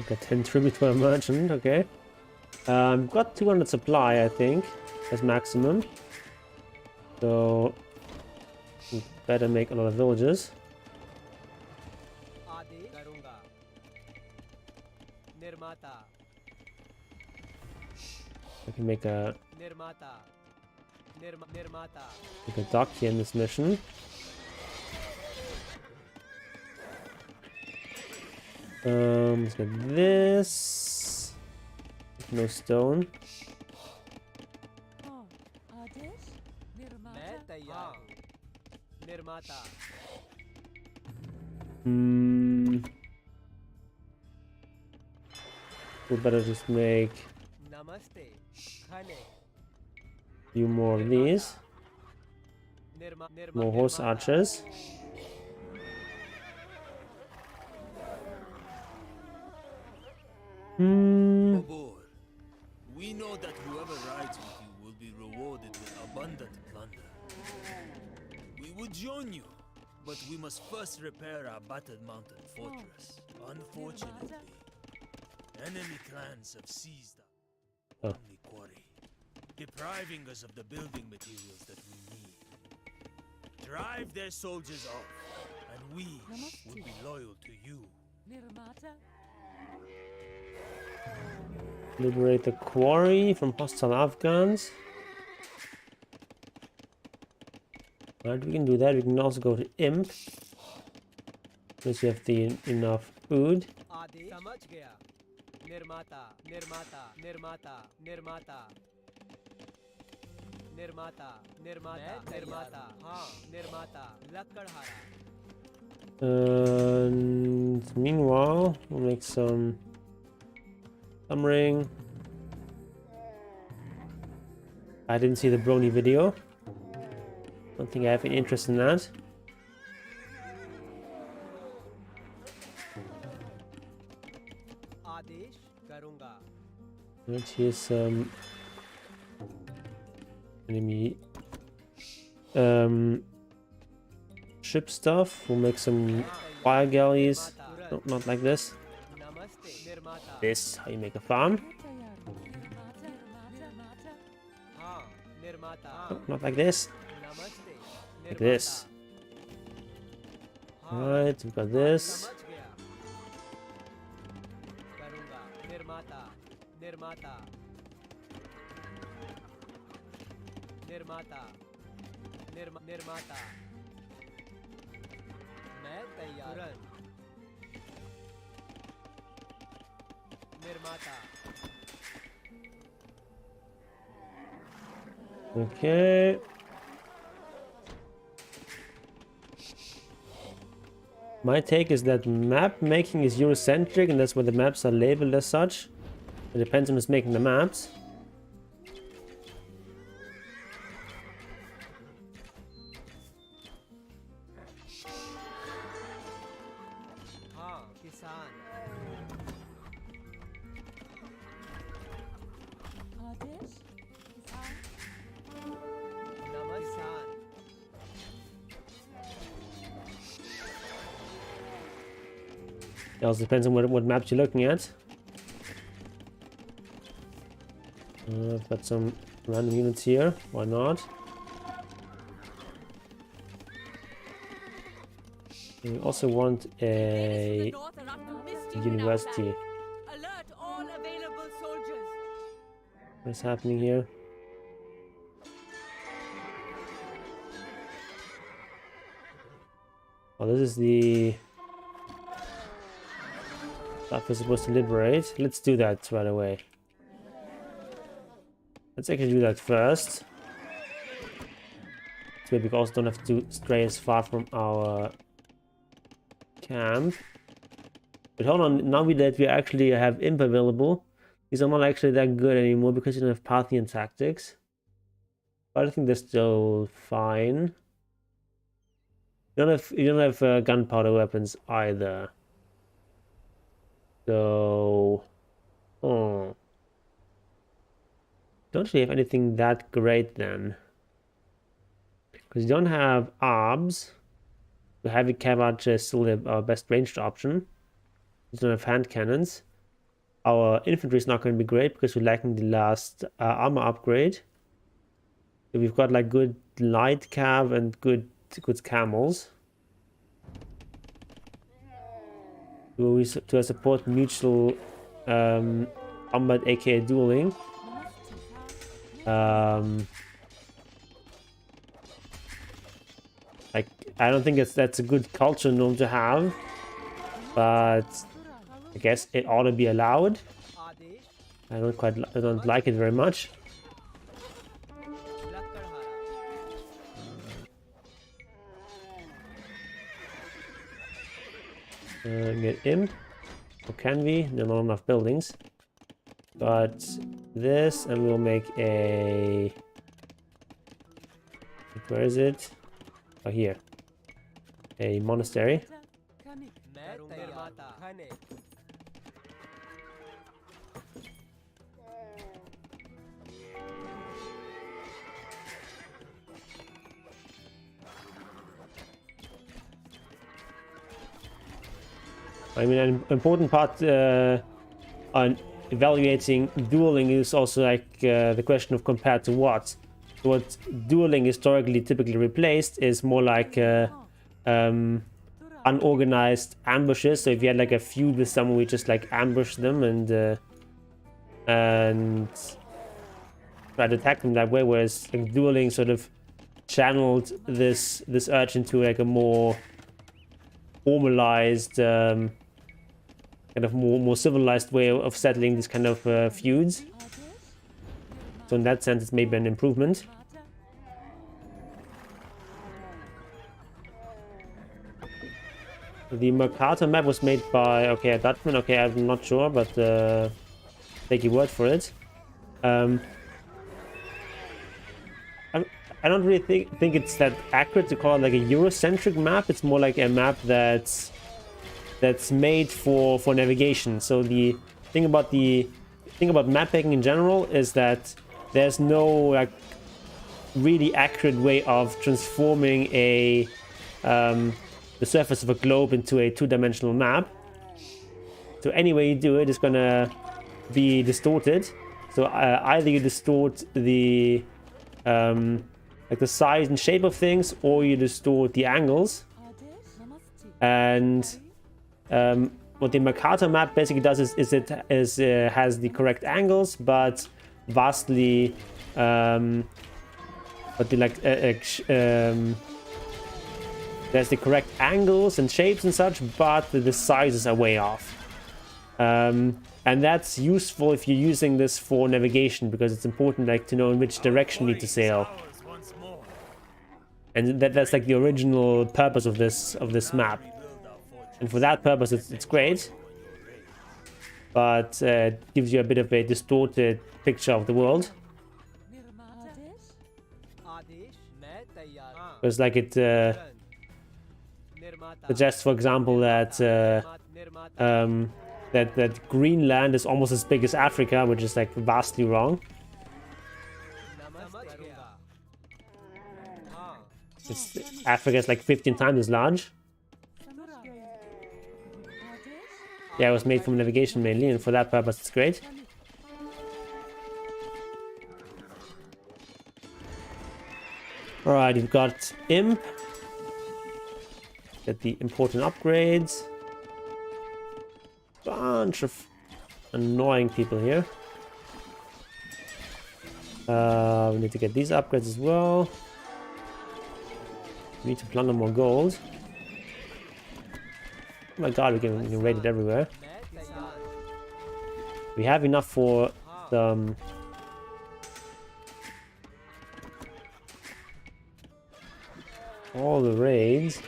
Got 10 tribute to a merchant, okay. Got 200 supply, I think, as maximum. So, we better make a lot of villages.
आदेश करूँगा निर्माता
I can make a
निर्माता निर्माता
dock here in this mission. Let's get this. No stone.
हाँ आदेश
मैं
निर्माता
तैयार हूँ निर्माता
We better just make
नमस्ते खाने
a few more of these. More horse archers.
Babur, we know that whoever rides with you will be rewarded with abundant plunder. We would join you, but we must first repair our battered mountain fortress. Unfortunately, enemy clans have seized our only quarry, depriving us of the building materials that we need. Drive their soldiers off, and we will be loyal to you.
निर्माता
Liberate the quarry from hostile Afghans. Alright, we can do that. We can also go to Imp. Unless you have enough food.
आदेश समझ गया निर्माता निर्माता निर्माता निर्माता निर्माता निर्माता निर्माता हाँ निर्माता लकड़हारा
And meanwhile, we'll make some ring. I didn't see the Brony video. Don't think I have any interest in that.
करूंगा
Right, here's some enemy ship stuff. We'll make some fire galleys. No, not like this.
नमस्ते निर्माता
This, how you make a farm.
हाँ निर्माता
No, not like this.
नमस्ते
Like this. Alright, we've got this.
समझ गया करूंगा निर्माता निर्माता निर्माता निर्माता मैं तैयार निर्माता
Okay. My take is that map making is Eurocentric, and that's why the maps are labeled as such. It depends on who's making the maps.
हाँ किसान
Ardish? Kisan?
नमस्कार
It also depends on what maps you're looking at. I've got some random units here. Why not? We also want a university.
Alert all available soldiers.
What's happening here? Oh, this is the stuff we're supposed to liberate. Let's do that right away. Let's actually do that first. So we also don't have to stray as far from our camp. But hold on, now that we actually have imp available, these are not actually that good anymore because you don't have Parthian tactics. But I think they're still fine. You don't have gunpowder weapons either. So, don't really have anything that great then, because you don't have arbs. The heavy cavalry is still our best ranged option. We don't have hand cannons. Our infantry is not going to be great because we're lacking the last armor upgrade. So we've got like good light cav and good camels. To support mutual combat, aka dueling. Like, I don't think that's a good culture norm to have, but I guess it ought to be allowed.
Adesh
I don't like it very much.
लक्कड़हारा
Get imp. Or can we? There are not enough buildings. But this, and we'll make a... Where is it? Oh, here. A monastery.
Kani?
मैं निर्माता खाने
I mean, an important part on evaluating dueling is also like the question of compared to what. What dueling historically typically replaced is more like unorganized ambushes. So if you had like a feud with someone, we just like ambush them and try to attack them that way. Whereas like dueling sort of channeled this urge into like a more formalized, kind of more civilized way of settling these kind of feuds. So in that sense, it's maybe an improvement. The Mercator map was made by, okay, a Dutchman. Okay, I'm not sure, but take your word for it. I don't really think it's that accurate to call it like a Eurocentric map. It's more like a map that's made for navigation. So the thing about map packing in general is that there's no like really accurate way of transforming the surface of a globe into a two-dimensional map. So any way you do it is gonna be distorted. So either you distort the like the size and shape of things, or you distort the angles. And what the Mercator map basically does is it has the correct angles, but vastly there's the correct angles and shapes and such, but the sizes are way off. And that's useful if you're using this for navigation, because it's important like to know in which direction you need to sail. And that's like the original purpose of this map. And for that purpose, it's great. But it gives you a bit of a distorted picture of the world. Because like it suggests, for example, that that Greenland is almost as big as Africa, which is like vastly wrong. Africa is like 15 times as large. Yeah, it was made from navigation mainly, and for that purpose it's great. Alright, you've got Imp. Get the important upgrades. Bunch of annoying people here. We need to get these upgrades as well. We need to plunder more gold. Oh my god, we can raid it everywhere. We have enough for the all the raids.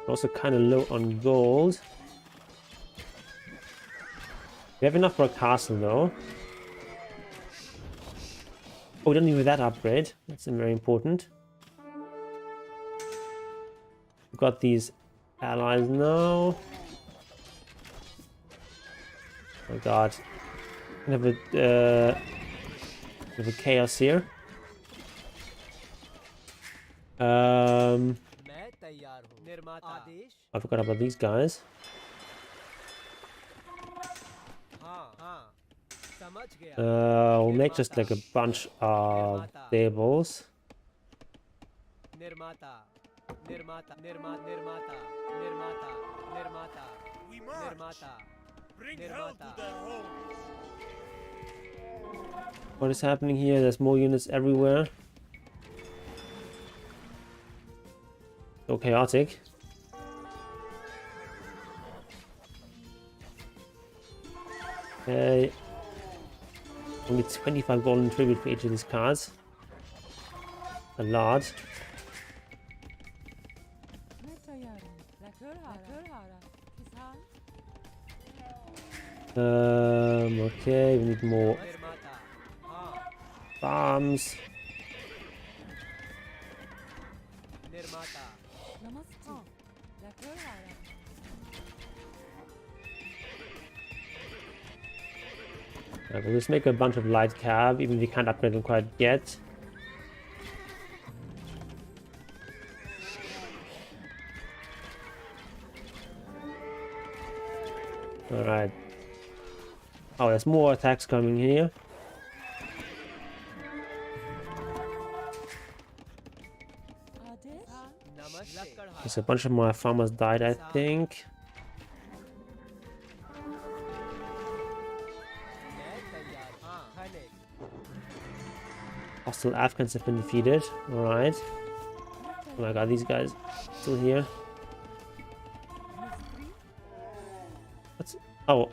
Also kind of low on gold. We have enough for a castle though. Oh, we don't need that upgrade. That's very important. We've got these allies now. Oh god. We have a chaos here. I forgot about these guys. We'll make just like a bunch of tables. What is happening here? There's more units everywhere. So chaotic. Okay. Only 25 golden tribute for each of these cards. A lot. Okay, we need more farms. We'll just make a bunch of light cab, even if we can't upgrade them quite yet. Alright. Oh, there's more attacks coming here. There's a bunch of my farmers died, I think. Hostile Afghans have been defeated. Alright. Oh my god, these guys still here. What's... Oh.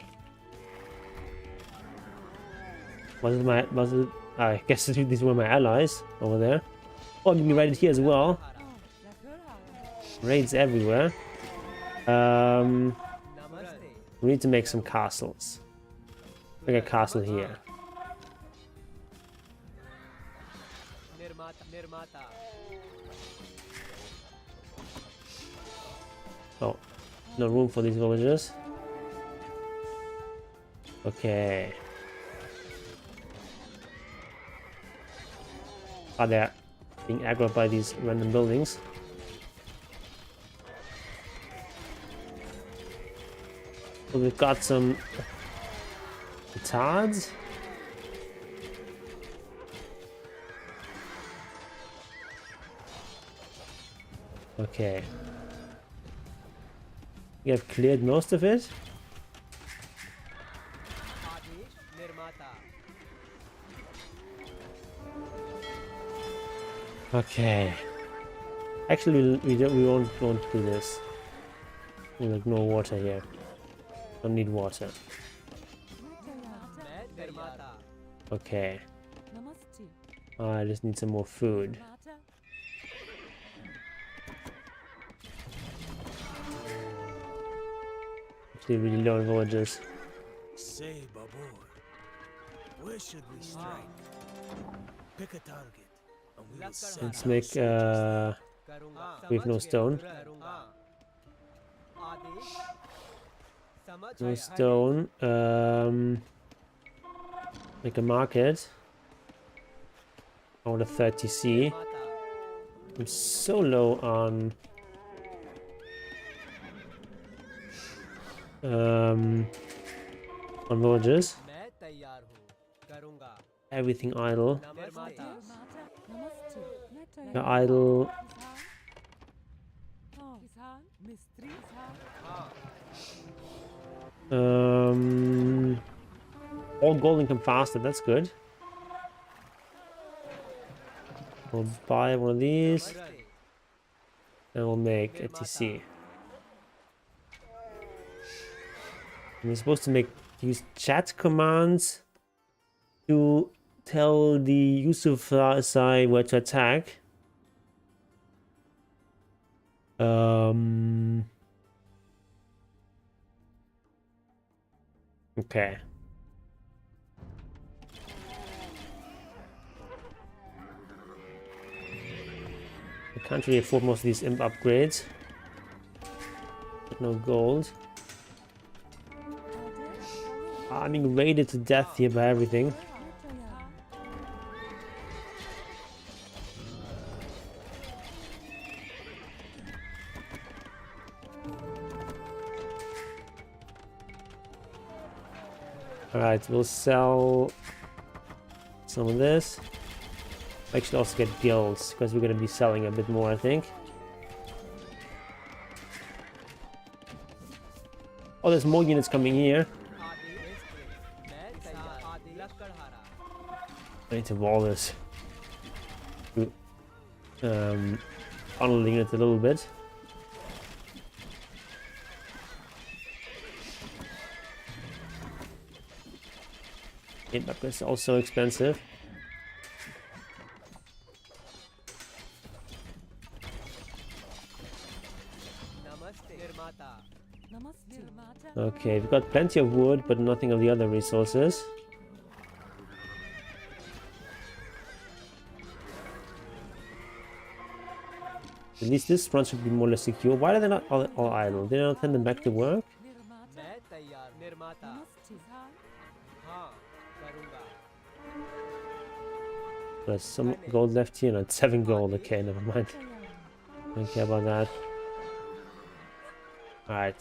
I guess these were my allies over there. Oh, I'm being raided here as well. Raids everywhere. We need to make some castles. Make a castle here. Oh. No room for these villagers. Okay. Are they being aggroed by these random buildings? So we've got some Tatars. Okay. We have cleared most of it.
आदेश निर्माता
Okay. Actually, we won't do this. We'll ignore water here. Don't need water.
मैं निर्माता
Okay.
Namaste.
I just need some more food.
Mata.
Actually, really low on villagers.
Say, Babur, where should we strike? Pick a target, and we will send
Let's
our
make
soldiers
करूंगा
we have no stone.
करूंगा आदेश समझ
No
गया
stone. Make a market. I want a 30C.
निर्माता
I'm so low on villagers.
मैं तैयार हूँ करूंगा
Everything idle.
निर्माता
Mata. Namaste. Netta.
You're idle.
Kisan. Oh. Kisan. Mistri. Kisan.
हाँ
All gold income faster. That's good. We'll buy one of these
नमस्ते
and we'll make a TC. And we're supposed to use chat commands to tell the Yusufzai where to attack. Okay. I can't really afford most of these imp upgrades. No gold. I'm being raided to death here by everything. Alright, we'll sell some of this. Actually also get guilds, because we're going to be selling a bit more, I think. Oh, there's more units coming here.
आदेश मैं तैयार आदेश लश्करहारा
I need to wall this. Funneling it a little bit. But it's also expensive.
नमस्ते निर्माता
Namaste. Mata.
Okay, we've got plenty of wood, but nothing of the other resources. At least this front should be more or less secure. Why are they not all idle? Did I not send them back to work?
Nirmata.
मैं तैयार निर्माता
Namaste. Kisan.
हाँ करूंगा
There's some gold left here. No, it's 7 gold. Okay, never mind. Don't care about that. Alright,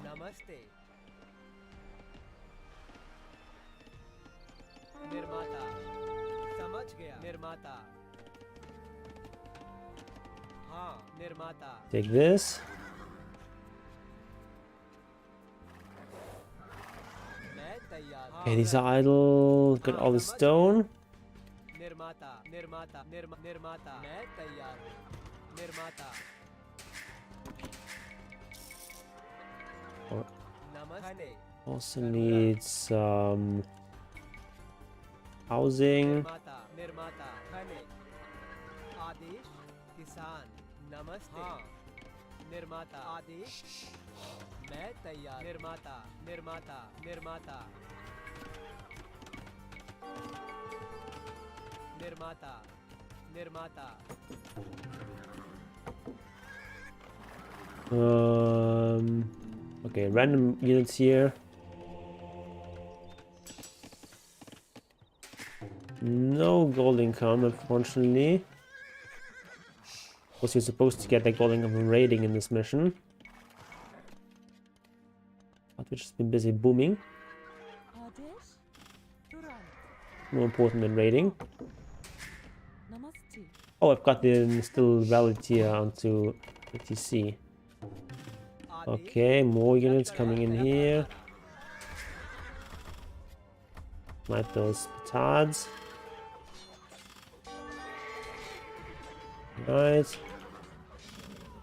नमस्ते निर्माता समझ गया निर्माता हाँ निर्माता
take this.
मैं तैयार
Okay, these are idle. Got all the stone.
निर्माता निर्माता निर्माता मैं तैयार हूँ निर्माता
Or-
नमस्ते
Also need some housing.
निर्माता निर्माता खने आदेश किसान नमस्ते हाँ निर्माता आदेश मैं तैयार निर्माता निर्माता निर्माता निर्माता निर्माता
Okay, random units here. No gold income, unfortunately. Of course, you're supposed to get the gold income from raiding in this mission. But which has been busy booming.
Adesh. Durant.
More important than raiding.
Namaste.
Oh, I've got the still valid here onto ATC. Okay, more units coming in here. Like those Tatars. Right.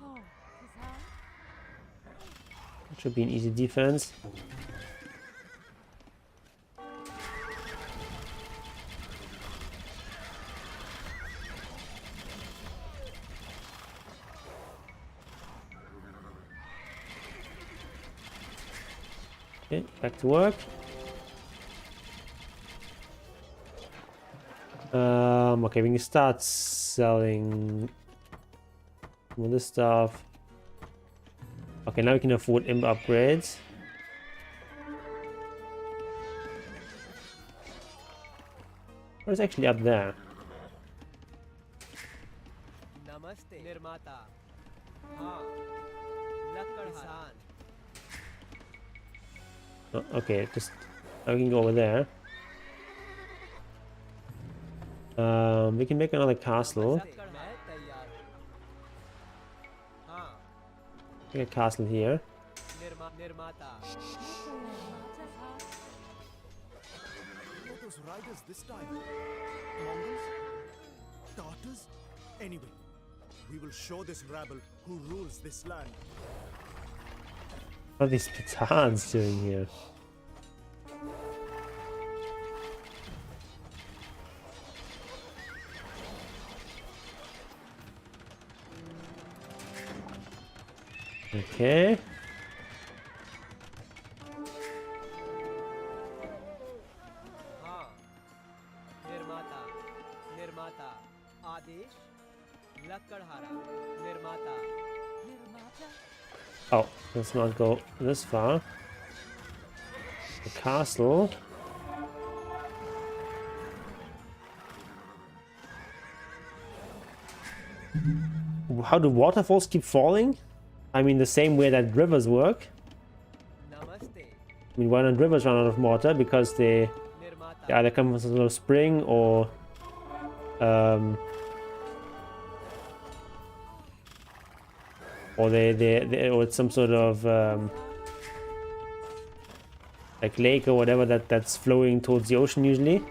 Oh, Kizan.
That should be an easy defense. Okay, back to work. Okay, we can start selling all this stuff. Okay, now we can afford imp upgrades. What is actually up there?
Namaste. Nirmata. हाँ. Lakkarhan.
Oh, okay, just we can go over there. We can make another castle.
मैं तैयार हूँ. हाँ.
Make a castle here.
निर्माता.
Who are those riders this time? Mongols? Tatars? Anyway, we will show this rabble who rules this land.
What are these Tatars doing here? Okay.
हाँ. निर्माता. आदेश. लक्कड़हारा. निर्माता.
Oh, let's not go this far. The castle. How do waterfalls keep falling? I mean, the same way that rivers work.
Namaste.
I mean, why don't rivers run out of water? Because they
निर्माता.
either come from some sort of spring or or it's some sort of like lake or whatever that's flowing towards the ocean usually.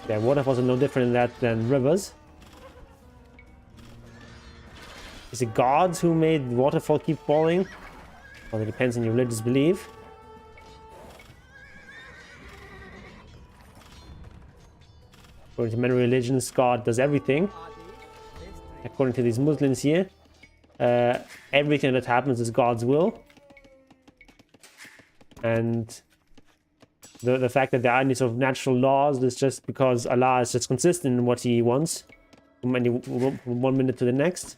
Yeah, waterfalls are no different than rivers. Is it gods who made waterfall keep falling? Well, it depends on your religious belief. According to many religions, God does everything. According to these Muslims here, everything that happens is God's will. And the fact that there are any sort of natural laws is just because Allah is just consistent in what He wants from one minute to the next.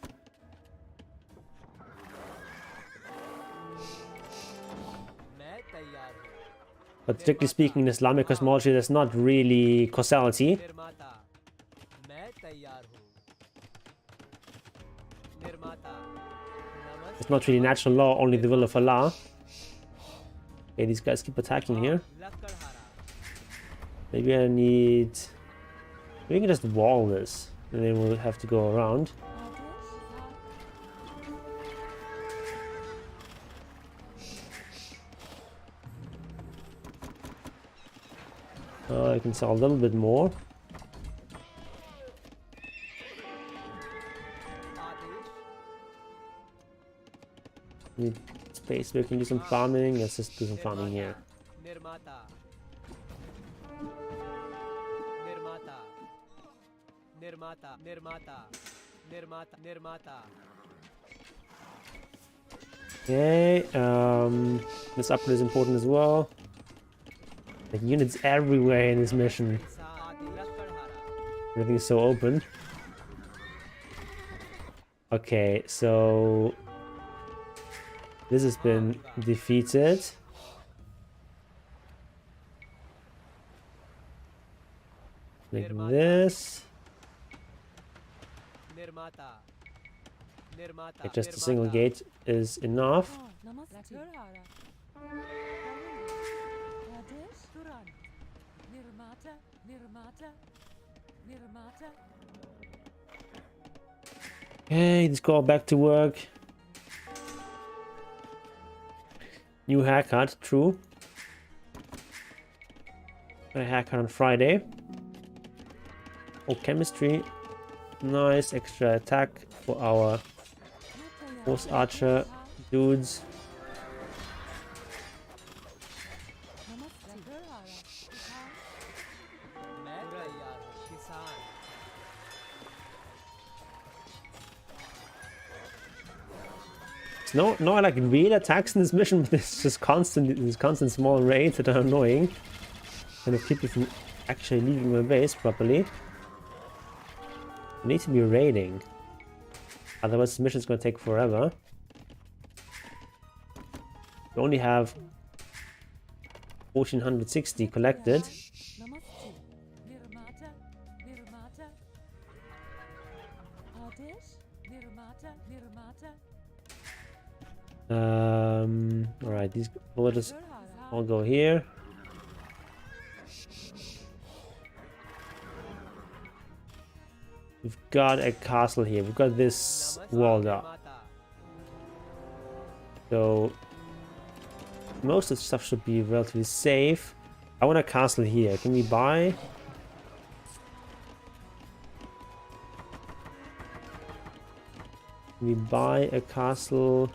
मैं तैयार हूँ.
But strictly speaking, in Islamic cosmology, there's not really causality.
निर्माता. मैं तैयार हूँ. निर्माता. नमस्ते.
It's not really natural law, only the will of Allah. Okay, these guys keep attacking here.
लक्कड़हारा.
Maybe I need... We can just wall this, and then we'll have to go around. I can sell a little bit more.
Adesh.
Need space where we can do some farming. Let's just do some farming here.
निर्माता. निर्माता. निर्माता. निर्माता. निर्माता. निर्माता.
Okay, this upgrade is important as well. Like units everywhere in this mission.
लक्कड़हारा.
Everything is so open. Okay, so this has been defeated. Like this. Okay, just a single gate is enough. Okay, let's go back to work. New haircut, true. A haircut on Friday. Oh, chemistry. Nice extra attack for our horse archer dudes. No, like real attacks in this mission, but it's just constant small raids that are annoying. And if keep you from actually leaving my base properly. You need to be raiding. Otherwise this mission is going to take forever. We only have 1460 collected. Alright, these villagers all go here. We've got a castle here. We've got this walled up. So most of the stuff should be relatively safe. I want a castle here. Can we buy? Can we buy a castle?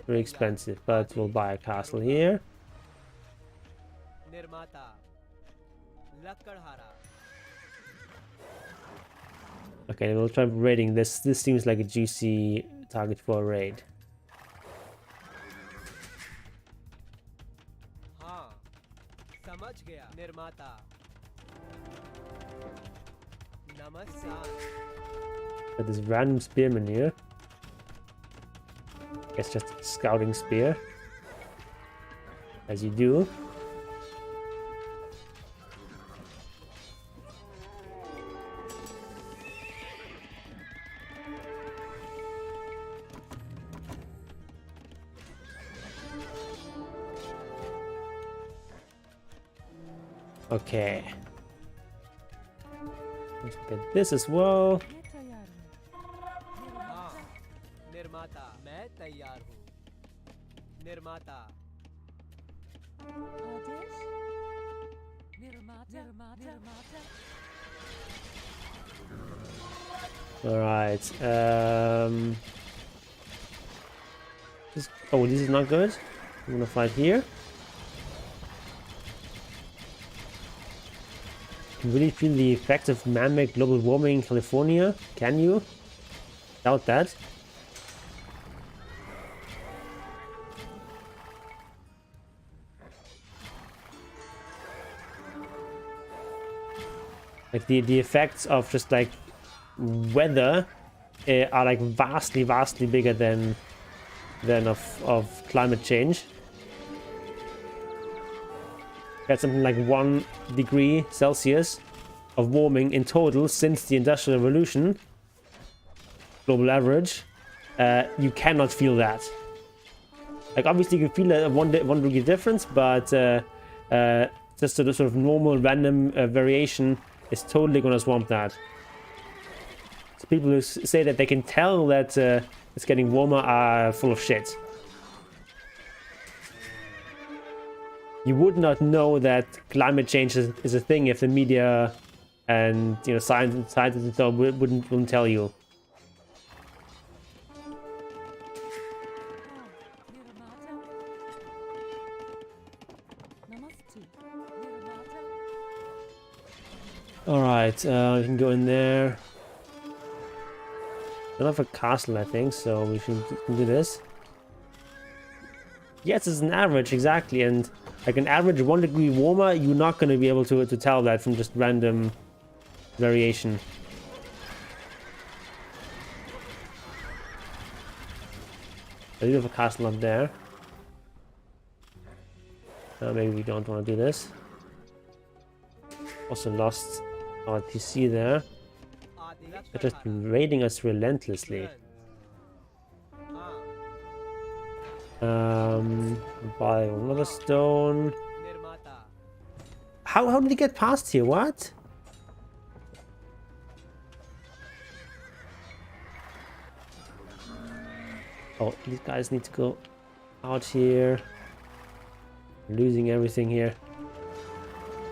Very expensive, but we'll buy a castle here. Okay, we'll try raiding this. This seems like a juicy target for a raid. Got this random spearman here. It's just a scouting spear, as you do. Okay. Let's get this as well. All right. Oh, this is not good. I'm gonna fight here. You really feel the effects of man-made global warming in California? Can you? Doubt that. Like the effects of just like weather are like vastly bigger than of climate change. Got something like 1 degree Celsius of warming in total since the Industrial Revolution. Global average. You cannot feel that. Like obviously you can feel a 1 degree difference, but just a sort of normal random variation is totally gonna swamp that. So people who say that they can tell that it's getting warmer are full of shit. You would not know that climate change is a thing if the media and scientists and so wouldn't tell you. All right, we can go in there. I don't have a castle, I think, so we can do this. Yes, it's an average, exactly, and like an average 1 degree warmer, you're not going to be able to tell that from just random variation. I do have a castle up there. Maybe we don't want to do this. Also lost our TC there. They're just raiding us relentlessly. Buy another stone. How did he get past here? What? Oh, these guys need to go out here. Losing everything here.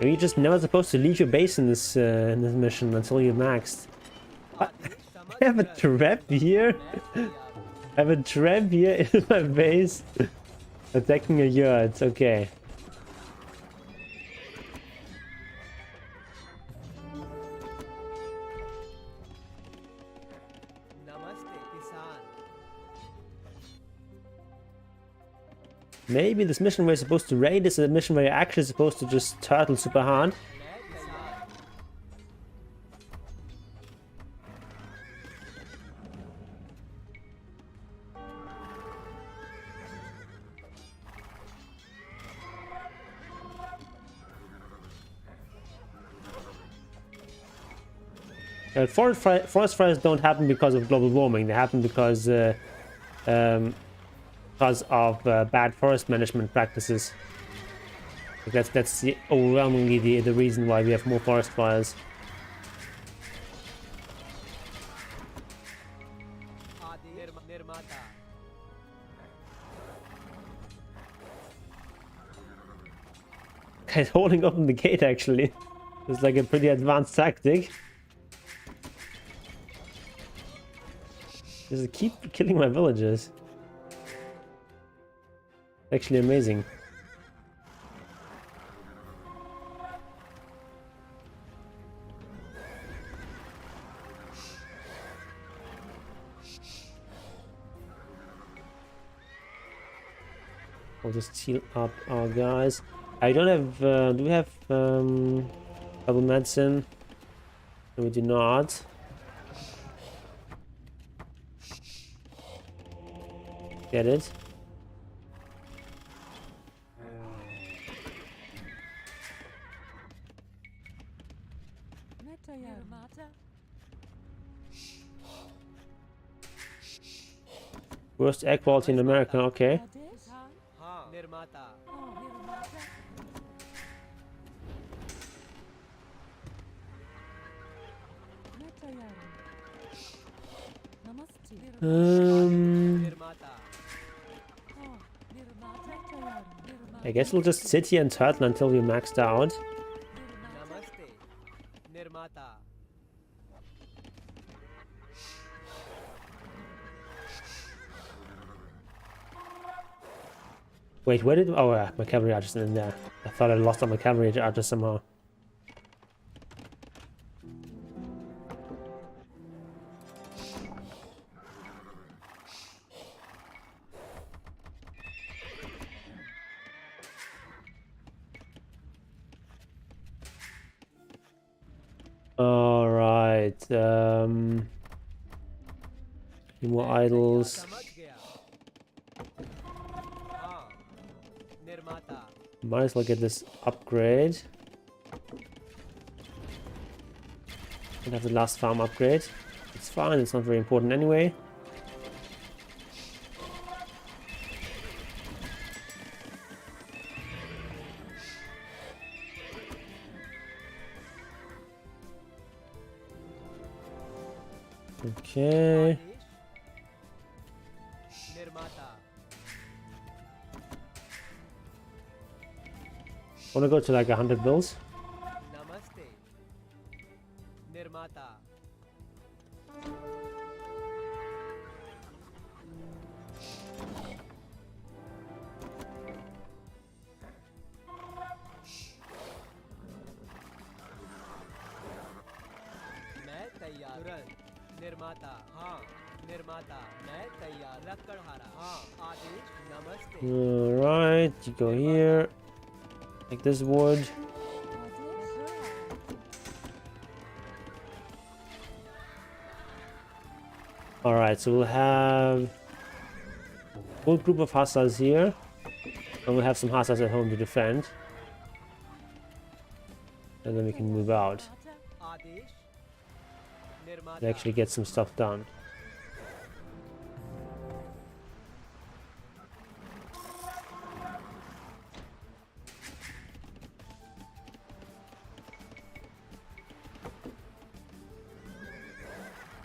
You're just never supposed to leave your base in this mission until you're maxed. What? I have a trap here. I have a trap here in my base. Attacking a yurt. Okay. Maybe this mission where you're supposed to raid is a mission where you're actually supposed to just turtle super hard. Forest fires don't happen because of global warming. They happen because of bad forest management practices. That's overwhelmingly the reason why we have more forest fires. Guys holding open the gate actually. It's like a pretty advanced tactic. Just keep killing my villagers. Actually amazing. I'll just heal up our guys. I don't have do we have double medicine? No, we do not. Get it? Worst air quality in America, okay. I guess we'll just sit here and turtle until we're maxed out. Wait, where did... Oh, my cavalry archers in there. I thought I lost all my cavalry archers somehow. Alright, few more idols. Might as well get this upgrade. And have the last farm upgrade. It's fine, it's not very important anyway. Okay. I want to go to like 100 bills. Alright, you go here. Like this wood. Alright, so we'll have Full group of Hussars here. And we'll have some Hussars at home to defend. And then we can move out.
Adesh.
And
Nirmata.
actually get some stuff done.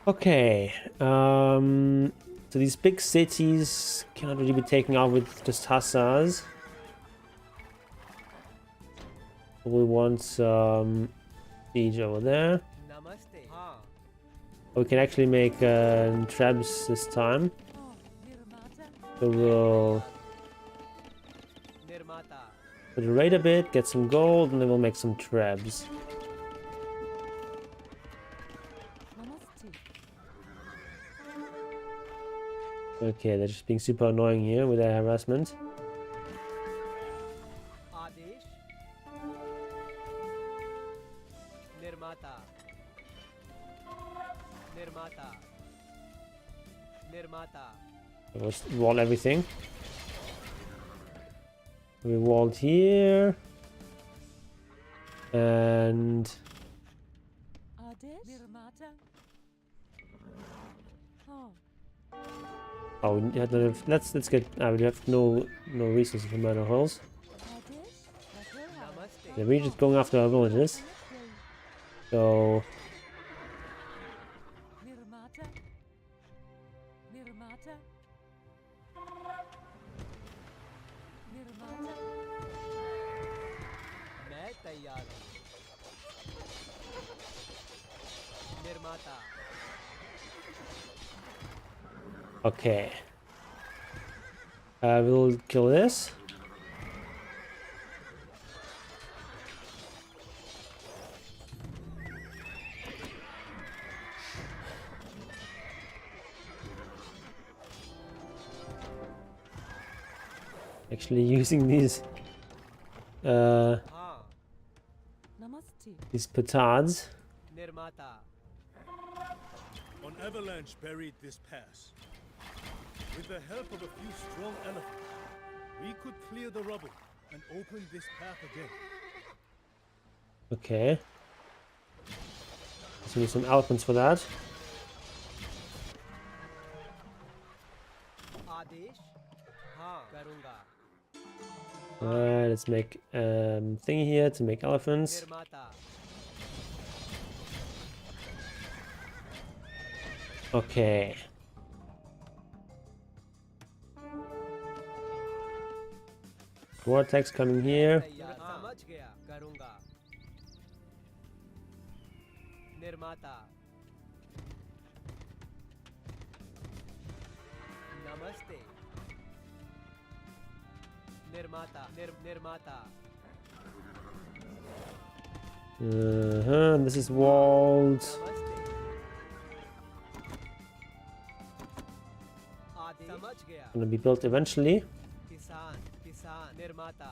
Okay, so these big cities cannot really be taken out with just Hussars. We want some siege over there.
Namaste. Ha.
We can actually make traps this time.
Oh, Nirmata.
So we'll
Nirmata.
put the rate a bit, get some gold, and then we'll make some traps.
Namaste.
Okay, they're just being super annoying here with their harassment.
Adesh. Nirmata. Nirmata. Nirmata.
We'll wall everything. We walled here. And
Adesh. Nirmata. Oh.
oh, we had to have, let's get. We have no resources for minor holes.
Adesh. Babur.
Namaste.
Yeah, we're just going after our villages. So
Nirmata. Nirmata. Nirmata.
मैं तैयार हूँ. Nirmata.
okay. We'll kill this. Actually using these
Ha.
Namaste.
petards.
Nirmata.
An avalanche buried this pass. With the help of a few strong elephants, we could clear the rubble and open this path again.
Okay. So we need some elephants for that.
आदेश. हाँ. करूँगा.
Alright, let's make thingy here to make elephants.
Nirmata.
Okay. Vortex coming here.
तैयार. समझ गया. करूँगा. Nirmata. Namaste. Nirmata. Nirmata.
This is walled.
Namaste. आदेश. समझ गया.
Gonna be built eventually.
किसान. किसान. निर्माता.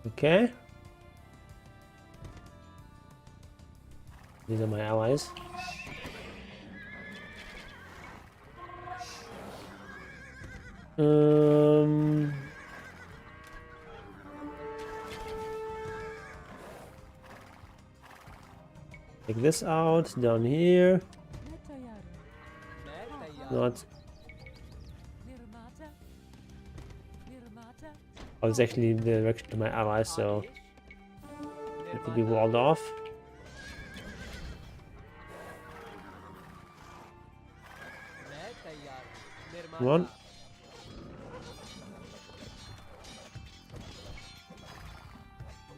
Okay. These are my allies. Take this out down here.
Netayaru.
मैं तैयार.
Not.
Nirmata. Nirmata.
Oh, it's actually the direction to my allies, so
Adesh.
it will be walled off.
मैं तैयार. निर्माता.
Come on.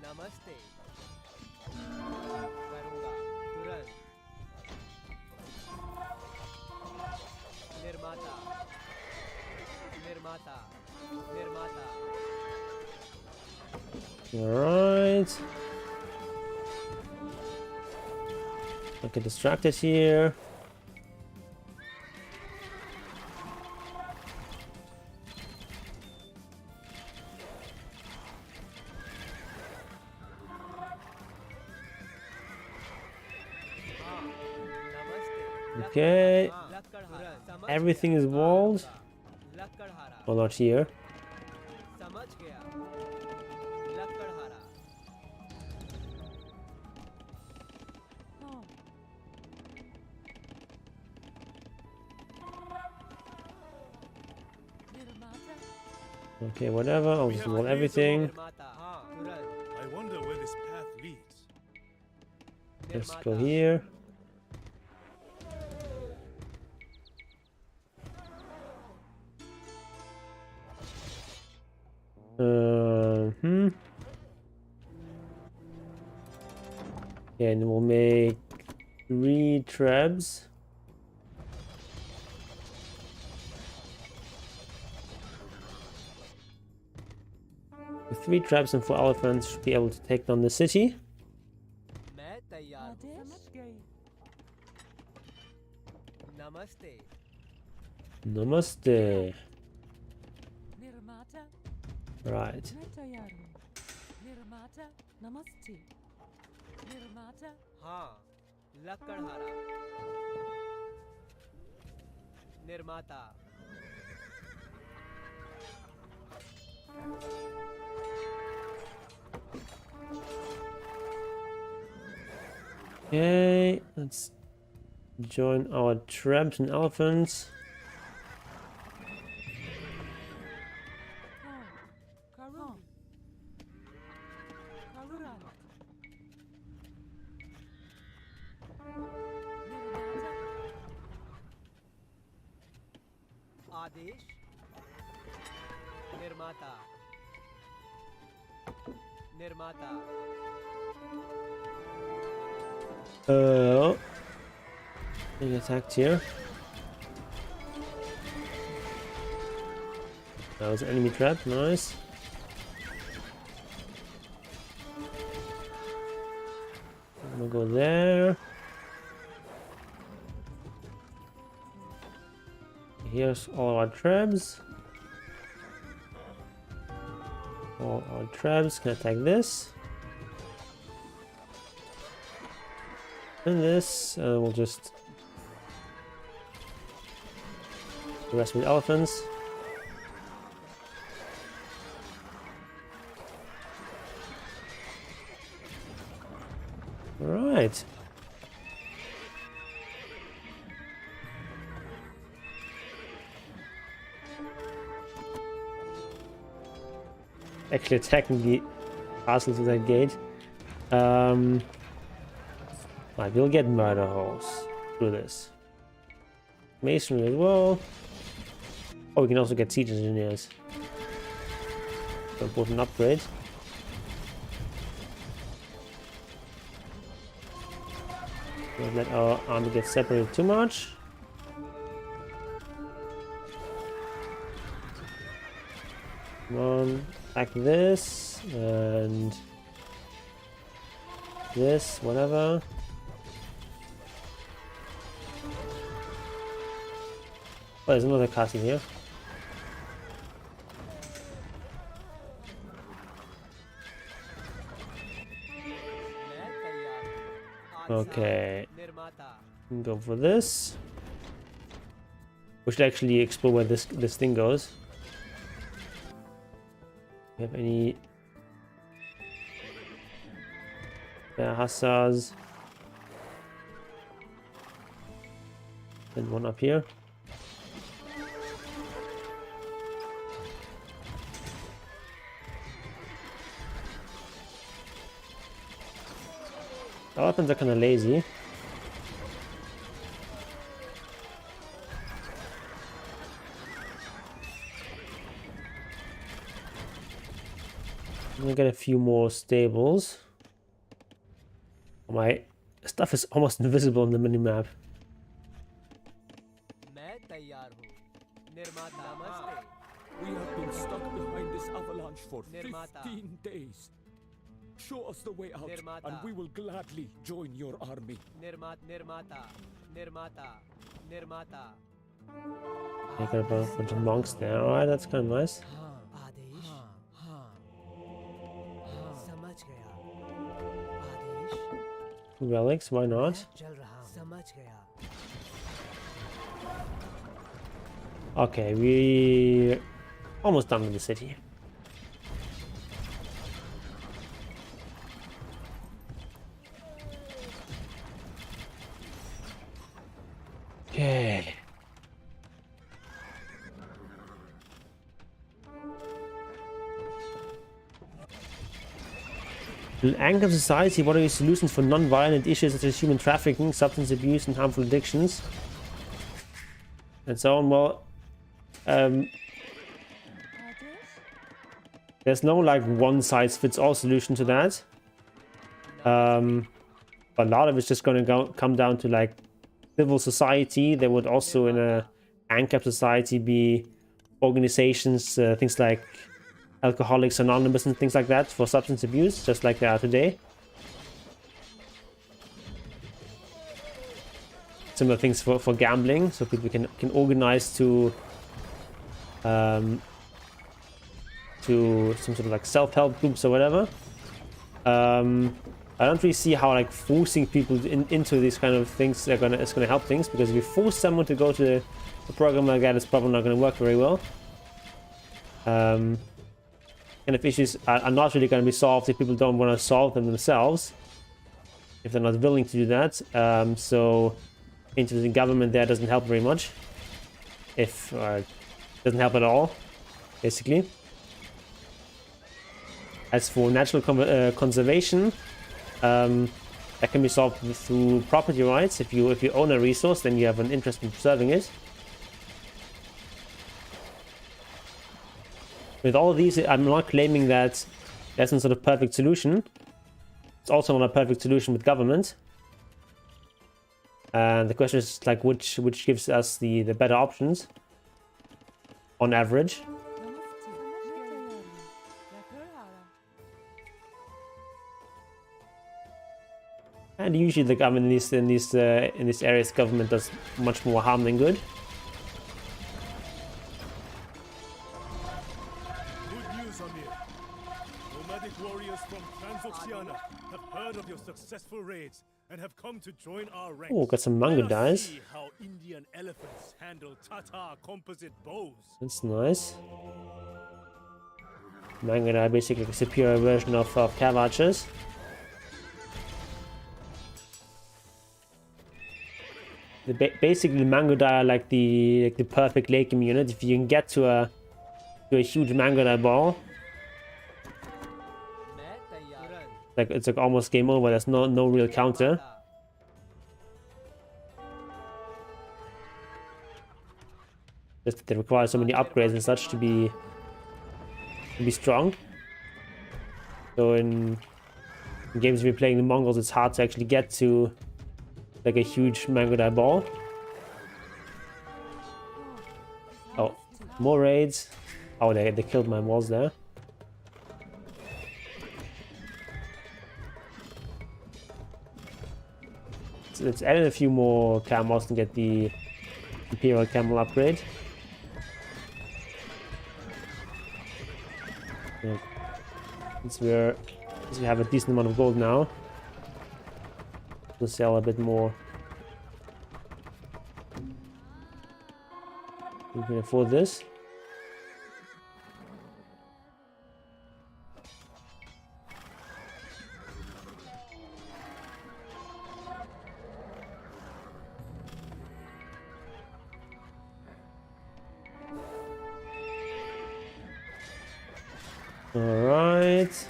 नमस्ते. करूँगा. तुरंत. निर्माता. निर्माता. निर्माता.
Alright. Don't get distracted here. Okay,
समझ
everything is walled.
लक्कड़हारा
Well, not here.
समझ गया लक्कड़हारा
Oh. Nirmata.
Okay, whatever. I'll just wall everything.
निर्माता हाँ तुरंत
I wonder where this path leads.
Let's go here. Okay, and we'll make 3 traps. With 3 traps and 4 elephants, should be able to take down the city.
मैं तैयार हूँ
Adesh. समझ गई.
नमस्ते
Namaste.
Nirmata.
Right.
मैं तैयार हूँ. Nirmata. Namaste. Nirmata.
हाँ लक्कड़हारा निर्माता
Okay, let's join our traps and elephants.
Oh. Karun. Karuran. Nirmata.
आदेश निर्माता निर्माता
Being attacked here. That was an enemy trap, nice. We'll go there. Here's all our traps. All our traps can attack this. And this, we'll just the rest with elephants. All right. Actually attacking the castle to that gate. Right, we'll get murder holes through this. Masonry as well. Oh, we can also get siege engineers. So important upgrade. Don't let our army get separated too much. Come on, attack this and this, whatever. Oh, there's another castle here.
मैं तैयार हूँ
Okay,
निर्माता
go for this. We should actually explore where this thing goes. We have any hussars? And one up here. The weapons are kind of lazy. I'm gonna get a few more stables. My stuff is almost invisible on the minimap.
मैं तैयार हूँ निर्माता नमस्ते
We have been stuck behind this avalanche for
Nirmata.
15 days. Show us the way out,
Nirmata.
and we will gladly join your army.
निर्माता निर्माता निर्माता
I got a bunch of monks there. Alright, that's kind of nice.
आदेश समझ गया आदेश
Relics, why not?
चल रहा समझ गया
Okay, we almost done with the city. Okay. In Anchor society, what are your solutions for non-violent issues such as human trafficking, substance abuse, and harmful addictions? And so on. Well, there's no like one-size-fits-all solution to that. But a lot of it's just going to come down to like civil society. There would also in a ANCAP society be organizations, things like Alcoholics Anonymous and things like that for substance abuse, just like they are today. Similar things for gambling, so people can organize to some sort of like self-help groups or whatever. I don't really see how like forcing people into these kind of things is gonna help things, because if you force someone to go to a program like that, it's probably not gonna work very well. And if issues are not really going to be solved if people don't want to solve them themselves, if they're not willing to do that. So introducing government there doesn't help very much, if doesn't help at all, basically. As for natural conservation, that can be solved through property rights. If you own a resource, then you have an interest in preserving it. With all of these, I'm not claiming that there's some sort of perfect solution. It's also not a perfect solution with government. And the question is like which gives us the better options on average. And usually the government in these areas, government does much more harm than good.
Successful raids and have come to join our ranks.
Oh, got some manga dice.
See how Indian elephants handle Tatar composite bows.
That's nice. Manga die, basically a superior version of cav archers. Basically, the mango die are like the perfect lake unit. If you can get to a huge mango die ball, like it's like almost game over. There's no real counter. Just they require so many upgrades and such to be strong. So in games we're playing the Mongols, it's hard to actually get to like a huge mango die ball. Oh, more raids. Oh, they killed my walls there. Let's add in a few more camels and get the Imperial Camel upgrade. Yeah. Since we have a decent amount of gold now, we'll sell a bit more. We can afford this. Alright.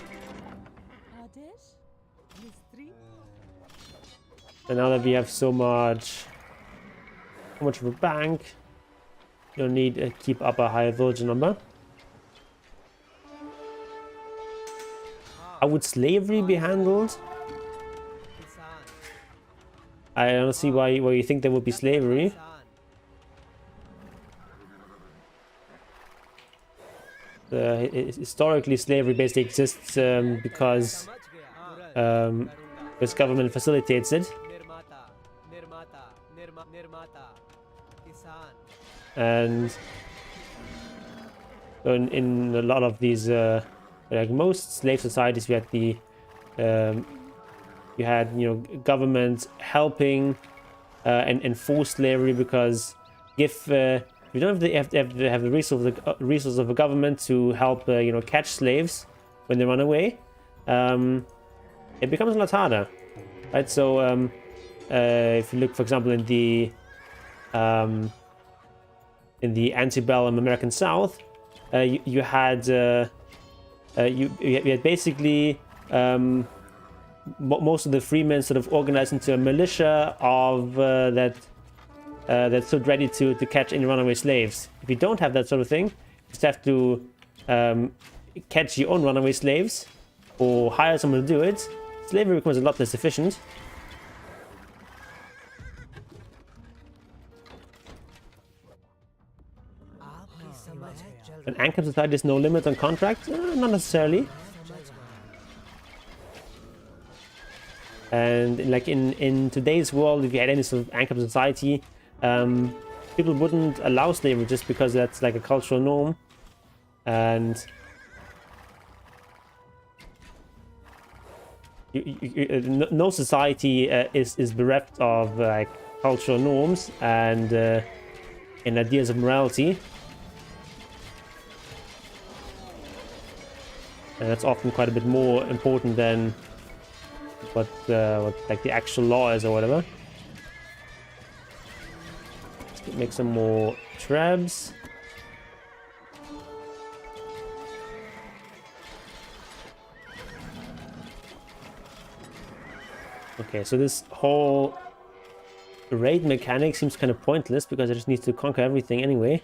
And now that we have so much of a bank, you'll need to keep up a higher villager number. How would slavery be handled? I don't see why you think there would be slavery. Historically, slavery basically exists because this government facilitates it. And so in a lot of these, like most slave societies, you had government helping and enforce slavery because give you don't have to have the resource of the government to help you know, catch slaves when they run away. It becomes a lot harder, right? So if you look, for example, in the antebellum American South, you had basically most of the freemen sort of organized into a militia of that stood ready to catch any runaway slaves. If you don't have that sort of thing, you just have to catch your own runaway slaves or hire someone to do it. Slavery becomes a lot less efficient. An Ankam society, there's no limit on contract? Not necessarily. And like in today's world, if you had any sort of Ankam society, people wouldn't allow slavery just because that's like a cultural norm. And no society is bereft of like cultural norms and ideas of morality. And that's often quite a bit more important than what like the actual law is or whatever. Let's make some more trebs. Okay, so this whole raid mechanic seems kind of pointless because I just need to conquer everything anyway.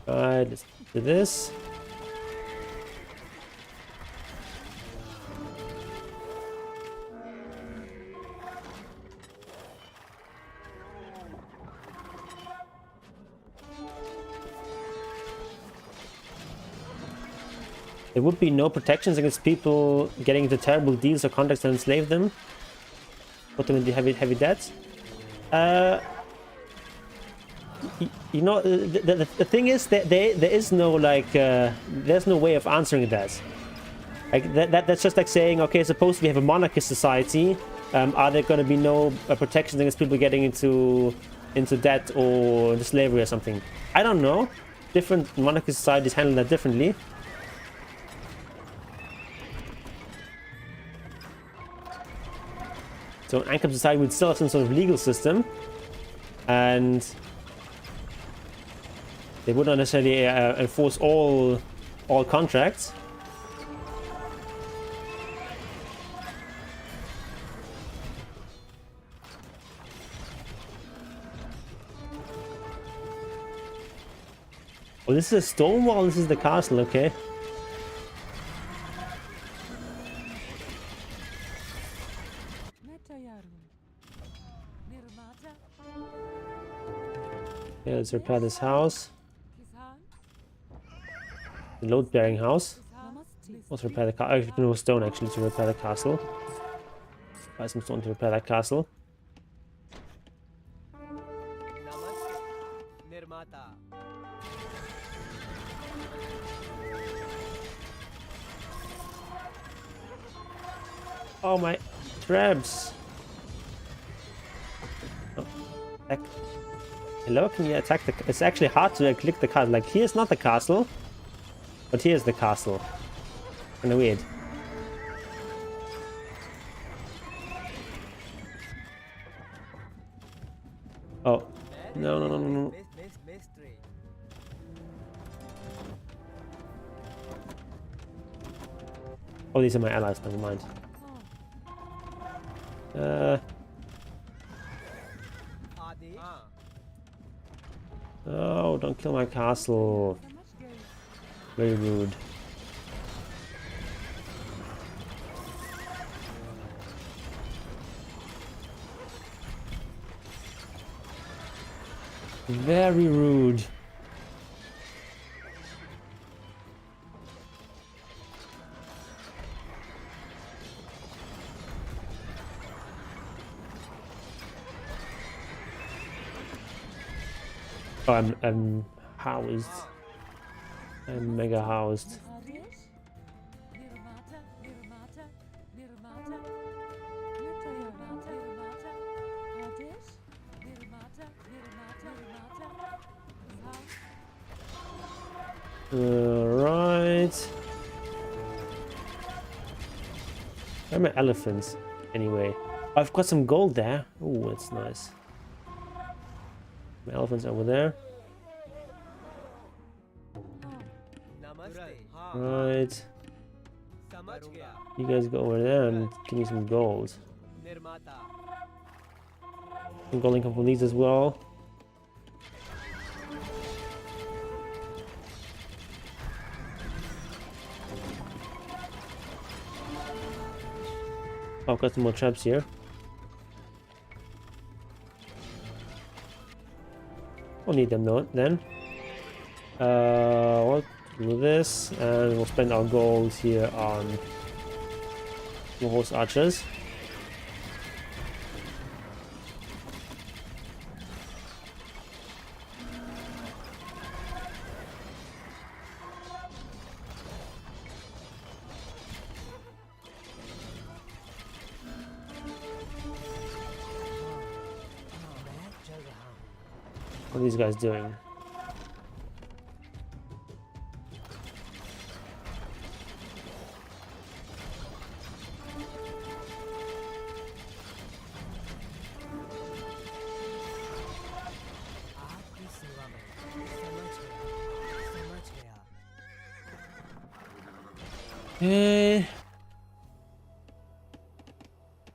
Alright, let's do this. There would be no protections against people getting into terrible deals or contracts and enslave them. Put them into heavy debts. You know, the thing is that there is no like there's no way of answering that. Like that's just like saying, okay, suppose we have a monarchist society, are there going to be no protections against people getting into debt or into slavery or something? I don't know. Different monarchist societies handle that differently. So an Ankam society would still have some sort of legal system, and they would not necessarily enforce all contracts. Oh, this is a stone wall. This is the castle. Okay. Okay, let's repair this house. The load-bearing house. Let's repair the castle. Oh, no stone actually to repair the castle. Buy some stone to repair that castle. Oh my trebs! Oh, heck. Hello, can you attack the... It's actually hard to click the castle. Like, here's not the castle, but here's the castle. Kinda weird. Oh. No. Oh, these are my allies, never mind. Oh, don't kill my castle. Very rude. Very rude. Oh, I'm housed. I'm mega housed.
Adesh? Nirmata, Nirmata, Nirmata, Nirmata, Nirmata, Adesh? Nirmata, Nirmata, Nirmata,
Alright. Where are my elephants? Anyway. I've got some gold there. Oh, that's nice. My elephant's over there. Right. You guys go over there and give me some gold. Some gold income from these as well. Oh, I've got some more traps here. I'll need them though, then. We'll do this, and we'll spend our gold here on the horse archers. What are these guys doing?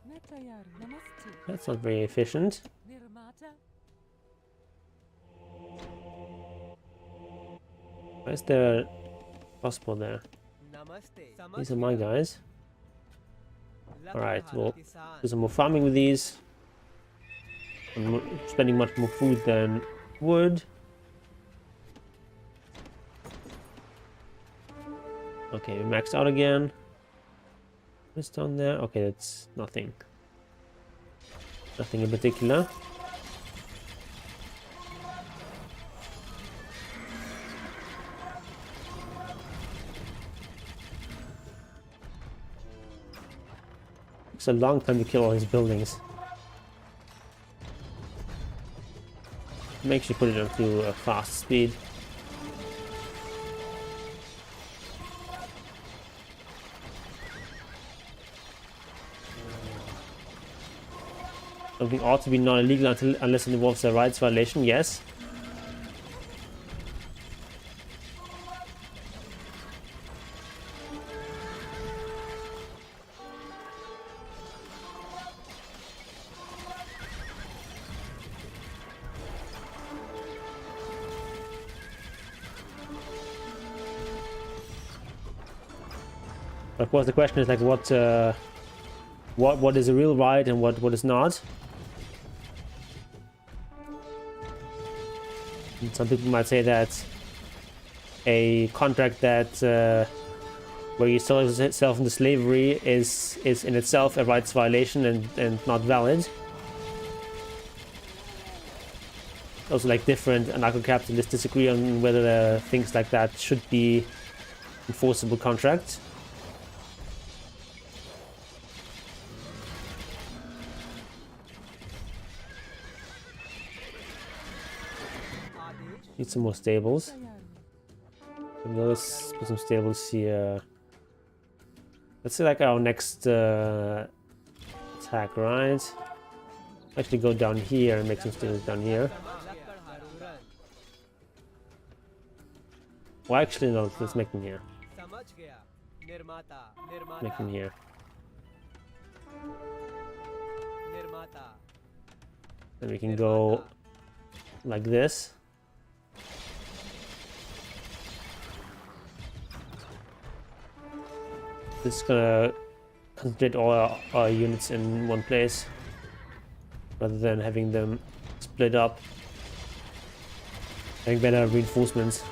Netayar, Namaste.
That's not very efficient.
Nirmata,
Why is there a crossbow there? These are my guys. Alright, we'll do some more farming with these. I'm spending much more food than wood. Okay, we maxed out again. What's down there? Okay, that's nothing. Nothing in particular. It's a long time to kill all his buildings. Make sure you put it onto a fast speed. Something ought to be not illegal unless it involves a rights violation, yes. But of course, the question is like, what is a real right and what is not. And some people might say that a contract that where you sell yourself into slavery is in itself a rights violation and not valid. Also, like different anarcho-capitalists disagree on whether things like that should be enforceable contracts. Need some more stables. Let's put some stables here. Let's say like our next attack, right? Actually go down here and make some stables down here. Well, actually no, let's make them here. Make them here. Then we can go like this. This is gonna concentrate all our units in one place rather than having them split up, having better reinforcements.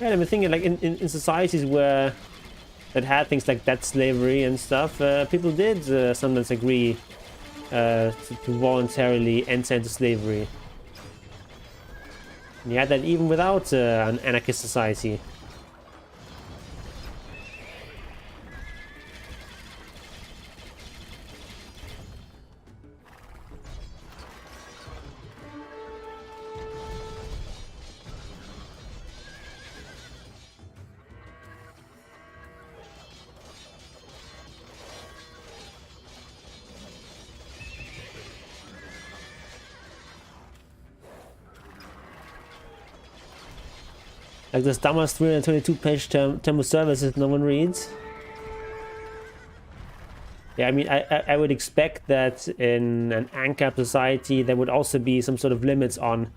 Yeah, I'm thinking like in societies where that had things like debt slavery and stuff, people did sometimes agree to voluntarily enter into slavery. And you had that even without an anarchist society. Like this dumbest 322-page term of service that no one reads. Yeah, I mean, I would expect that in an ANCAP society there would also be some sort of limits on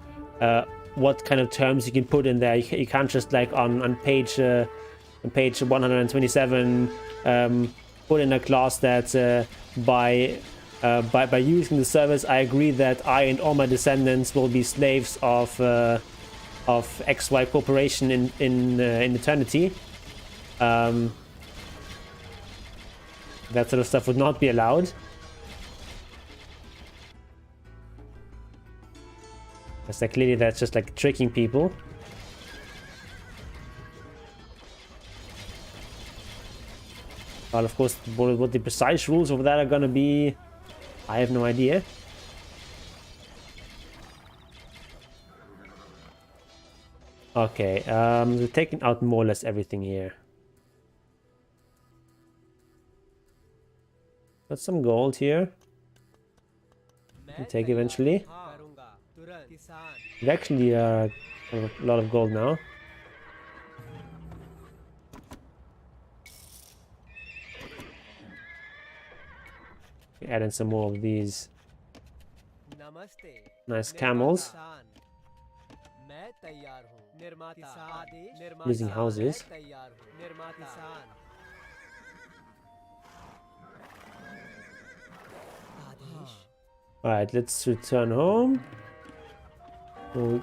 what kind of terms you can put in there. You can't just like on page 127 put in a clause that by using the service, I agree that I and all my descendants will be slaves of XY corporation in eternity. That sort of stuff would not be allowed. Because clearly that's just like tricking people. Well, of course, what the precise rules of that are gonna be, I have no idea. Okay, we're taking out more or less everything here. Got some gold here. We'll take eventually. We actually have a lot of gold now. Add in some more of these nice camels. Losing houses. Alright, let's return home. We'll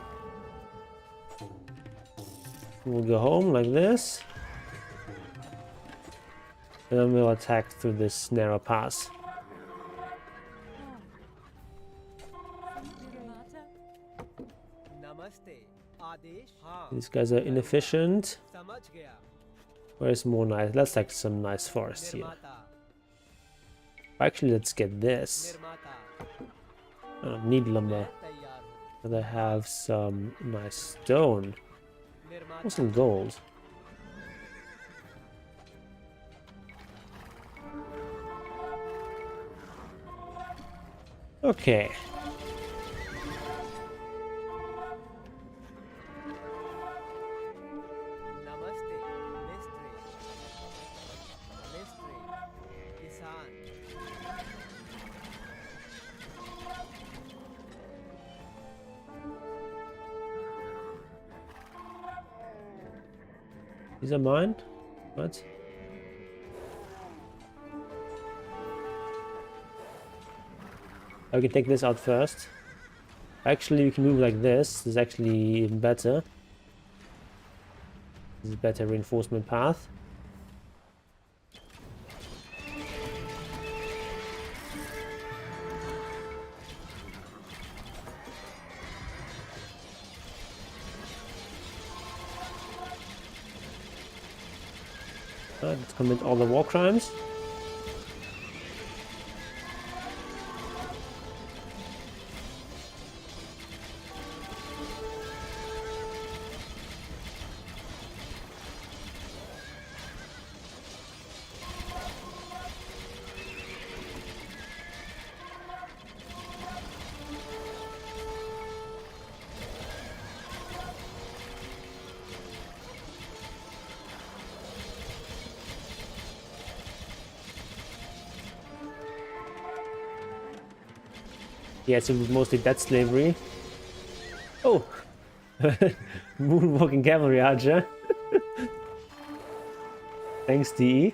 go home like this. And then we'll attack through this narrow pass. These guys are inefficient. Where's more nice? Let's like some nice forest here. Actually, let's get this. I don't need lumber. But I have some nice stone. Or some gold. Okay. These are mine? What? I can take this out first. Actually, we can move like this. This is actually even better. This is a better reinforcement path. Let's commit all the war crimes. Yeah, so mostly debt slavery. Oh! Moonwalking cavalry archer. Thanks, DE.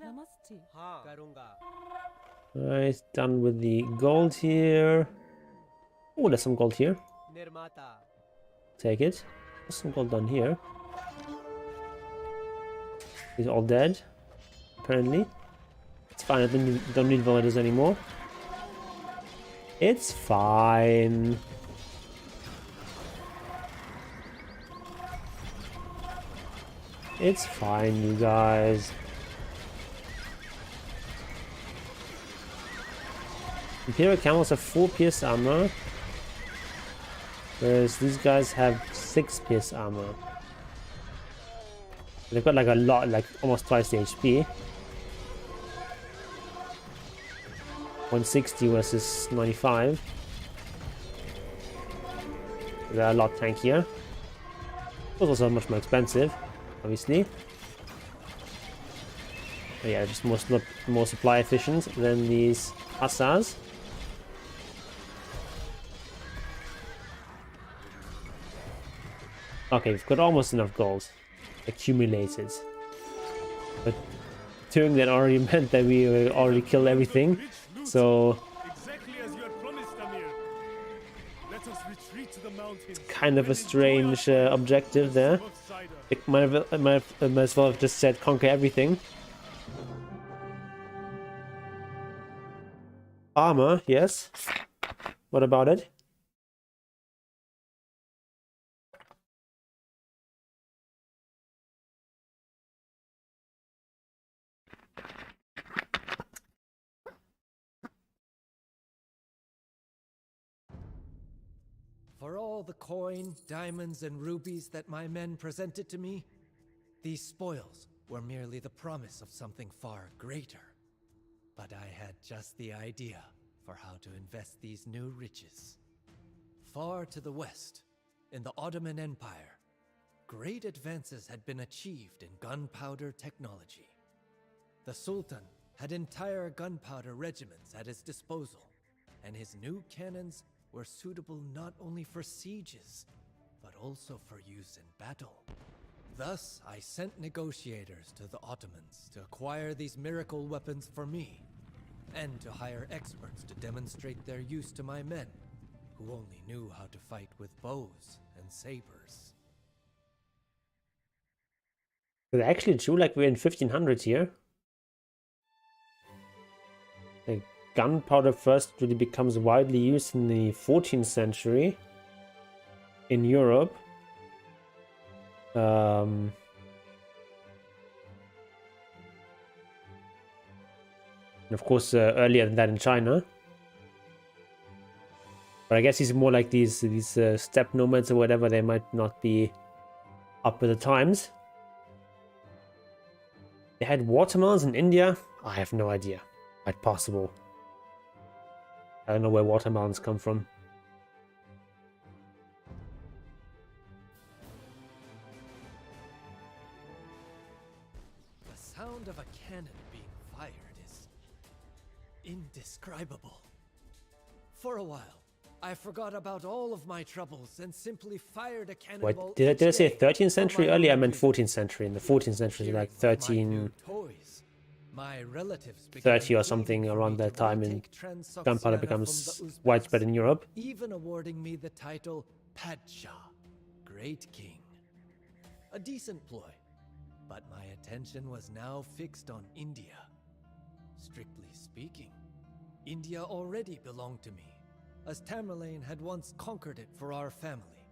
Namaste.
हाँ करूँगा.
Alright, done with the gold here. Oh, there's some gold here.
निर्माता.
Take it. There's some gold down here. He's all dead, apparently. It's fine, I don't need villagers anymore. It's fine. It's fine, you guys. Imperial camels have 4 pierce armor, whereas these guys have 6 pierce armor. They've got like a lot, like almost twice the HP. 160 versus 95. They're a lot tankier. But also much more expensive, obviously. But yeah, just more supply efficient than these Tatars. Okay, we've got almost enough gold accumulated. But doing that already meant that we already killed everything. So
Exactly as you had promised, Amir. Let us retreat to the mountains.
kind of a strange objective there. It might as well have just said conquer everything. Armor, yes. What about it?
For all the coin, diamonds, and rubies that my men presented to me, these spoils were merely the promise of something far greater. But I had just the idea for how to invest these new riches. Far to the west, in the Ottoman Empire, great advances had been achieved in gunpowder technology. The Sultan had entire gunpowder regiments at his disposal, and his new cannons were suitable not only for sieges, but also for use in battle. Thus, I sent negotiators to the Ottomans to acquire these miracle weapons for me, and to hire experts to demonstrate their use to my men, who only knew how to fight with bows and sabers.
Is it actually true, like we're in 1500 here? Like, gunpowder first really becomes widely used in the 14th century in Europe. And of course, earlier than that in China. But I guess it's more like these steppe nomads or whatever. They might not be up with the times. They had watermelons in India? I have no idea. Quite possible. I don't know where watermelons come from.
The sound of a cannon being fired is indescribable. For a while, I forgot about all of my troubles and simply fired a cannonball.
What did I say?
each day
13th century?
for my
Earlier, I
own
meant
amusement.
14th century. In the 14th century, like
Cheering for my
13.
new toys, my relatives
30
began
or
pleading
something
for
around
me
that
to
time in
retake Transoxiana
gunpowder
from
becomes
the Uzbeks,
widespread in Europe.
even awarding me the title Padshah, Great King. A decent ploy, but my attention was now fixed on India. Strictly speaking, India already belonged to me, as Tamerlane had once conquered it for our family.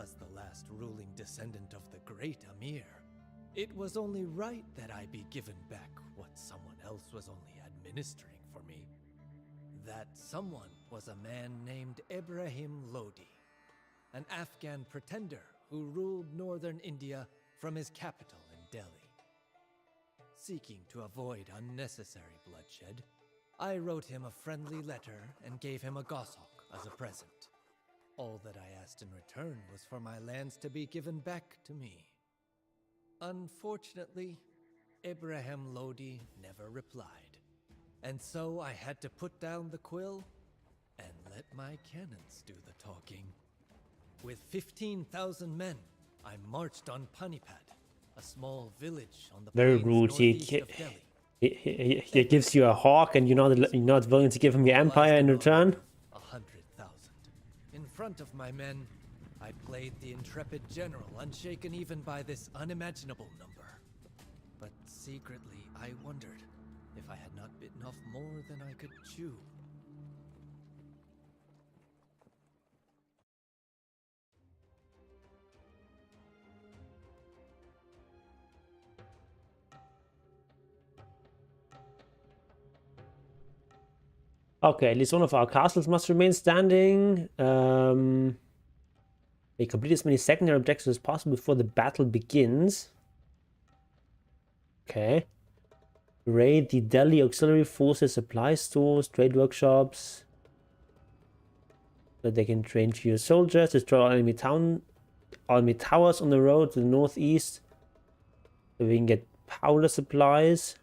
As the last ruling descendant of the great Amir, it was only right that I be given back what someone else was only administering for me. That someone was a man named Ibrahim Lodi, an Afghan pretender who ruled northern India from his capital in Delhi. Seeking to avoid unnecessary bloodshed, I wrote him a friendly letter and gave him a goshawk as a present. All that I asked in return was for my lands to be given back to me. Unfortunately, Ibrahim Lodi never replied, and so I had to put down the quill and let my cannons do the talking. With 15,000 men, I marched on Panipat, a small village on the
Very
plains
rude.
northeast of Delhi.
He gives you a hawk, and you're not willing to give him your empire in return.
100,000. In front of my men, I played the intrepid general, unshaken even by this unimaginable number. But secretly, I wondered if I had not bitten off more than I could chew.
Okay, at least one of our castles must remain standing. They complete as many secondary objectives as possible before the battle begins. Okay. Raid the Delhi auxiliary forces, supply stores, trade workshops. So they can train fewer soldiers, destroy all enemy towers on the road to the northeast. So we can get powder supplies.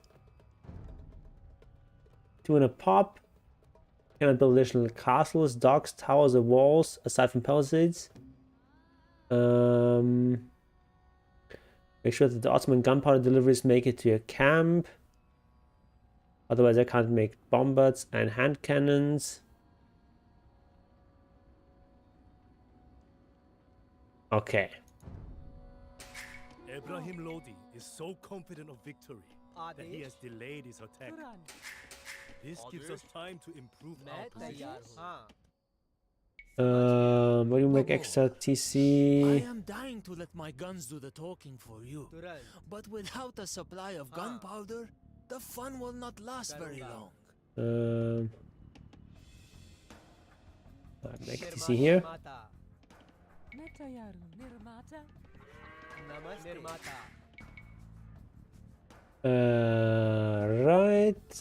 200 pop. Cannot build additional castles, docks, towers, or walls aside from palisades. Make sure that the Ottoman gunpowder deliveries make it to your camp. Otherwise, I can't make bombards and hand cannons. Okay.
Ibrahim Lodi is so confident of victory that he has delayed his attack.
तुरंत
This gives us time to improve our
मैं
position.
तैयार हूँ हाँ
What do you make extra
I
TC?
am dying to let my guns do the talking for you.
तुरंत
But without a supply of gunpowder, the fun will not last very long.
Make TC here.
निर्माता
मैं तैयार हूँ निर्माता
नमस्ते निर्माता
Right.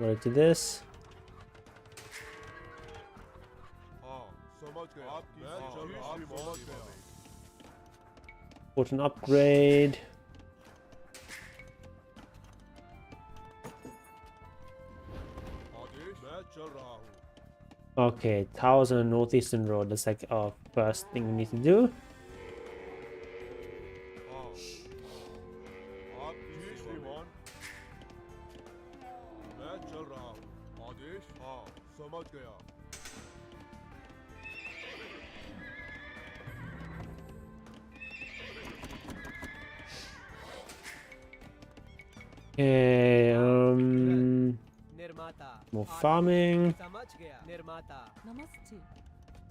Right to this. Put an upgrade. Okay, towers on the northeastern road. That's like our first thing we need to do. Okay,
निर्माता
more farming.
समझ गया निर्माता
नमस्ते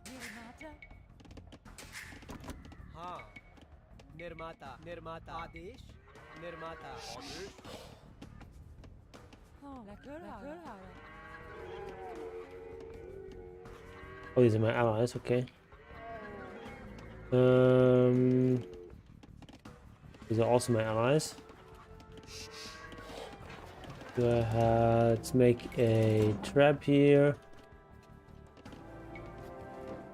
निर्माता
हाँ निर्माता निर्माता आदेश निर्माता
हाँ लेकर आया
Oh, these are my allies, okay. These are also my allies. Let's make a trap here.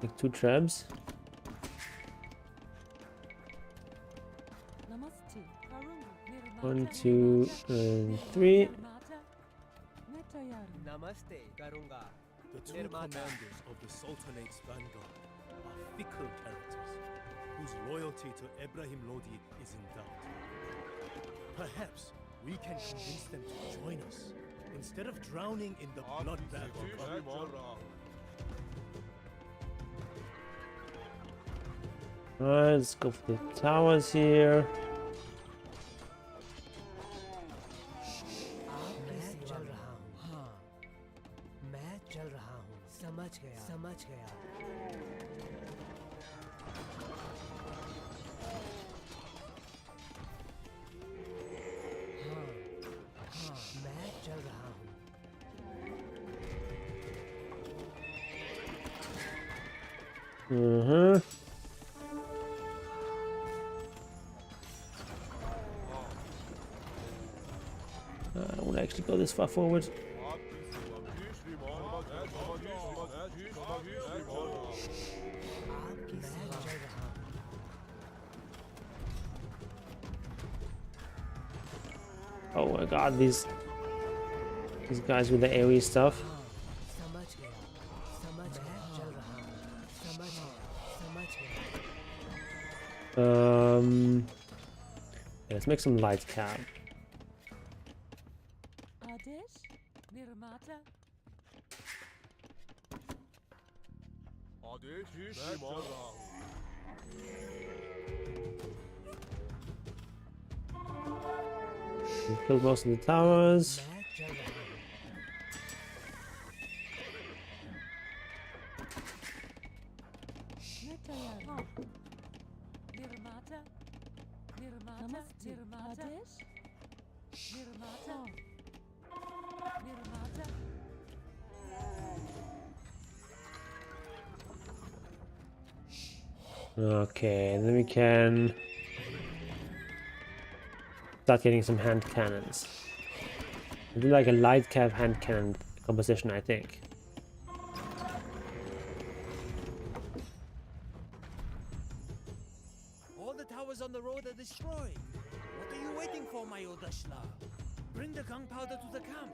Make 2 traps.
नमस्ते करूँगा
1, 2, and 3.
निर्माता मैं तैयार हूँ
नमस्ते करूँगा
The two
Nirmata.
commanders of the Sultanate's vanguard are fickle characters whose loyalty to Ibrahim Lodi is in doubt. Perhaps we can convince them to join us instead of drowning in the bloodbath of
Alright, let's go for the towers here.
मैं चल रहा हूँ हाँ मैं चल रहा हूँ समझ गया समझ गया हाँ हाँ मैं चल रहा हूँ
I won't actually go this far forward.
आपकी मैं चल रहा हूँ
Oh my god, these guys with the AoE stuff.
समझ गया समझ मैं चल रहा हूँ समझ गया समझ गया
let's make some light cab.
Adesh, Nirmata,
We killed most of the towers.
Netayar, Nirmata, Nirmata, Nirmata, Adesh, Nirmata, Nirmata.
Okay, then we can start getting some hand cannons. I do like a light cab hand cannon composition, I think.
All the towers on the road are destroyed. What are you waiting for, my Odashla? Bring the gunpowder to the camp.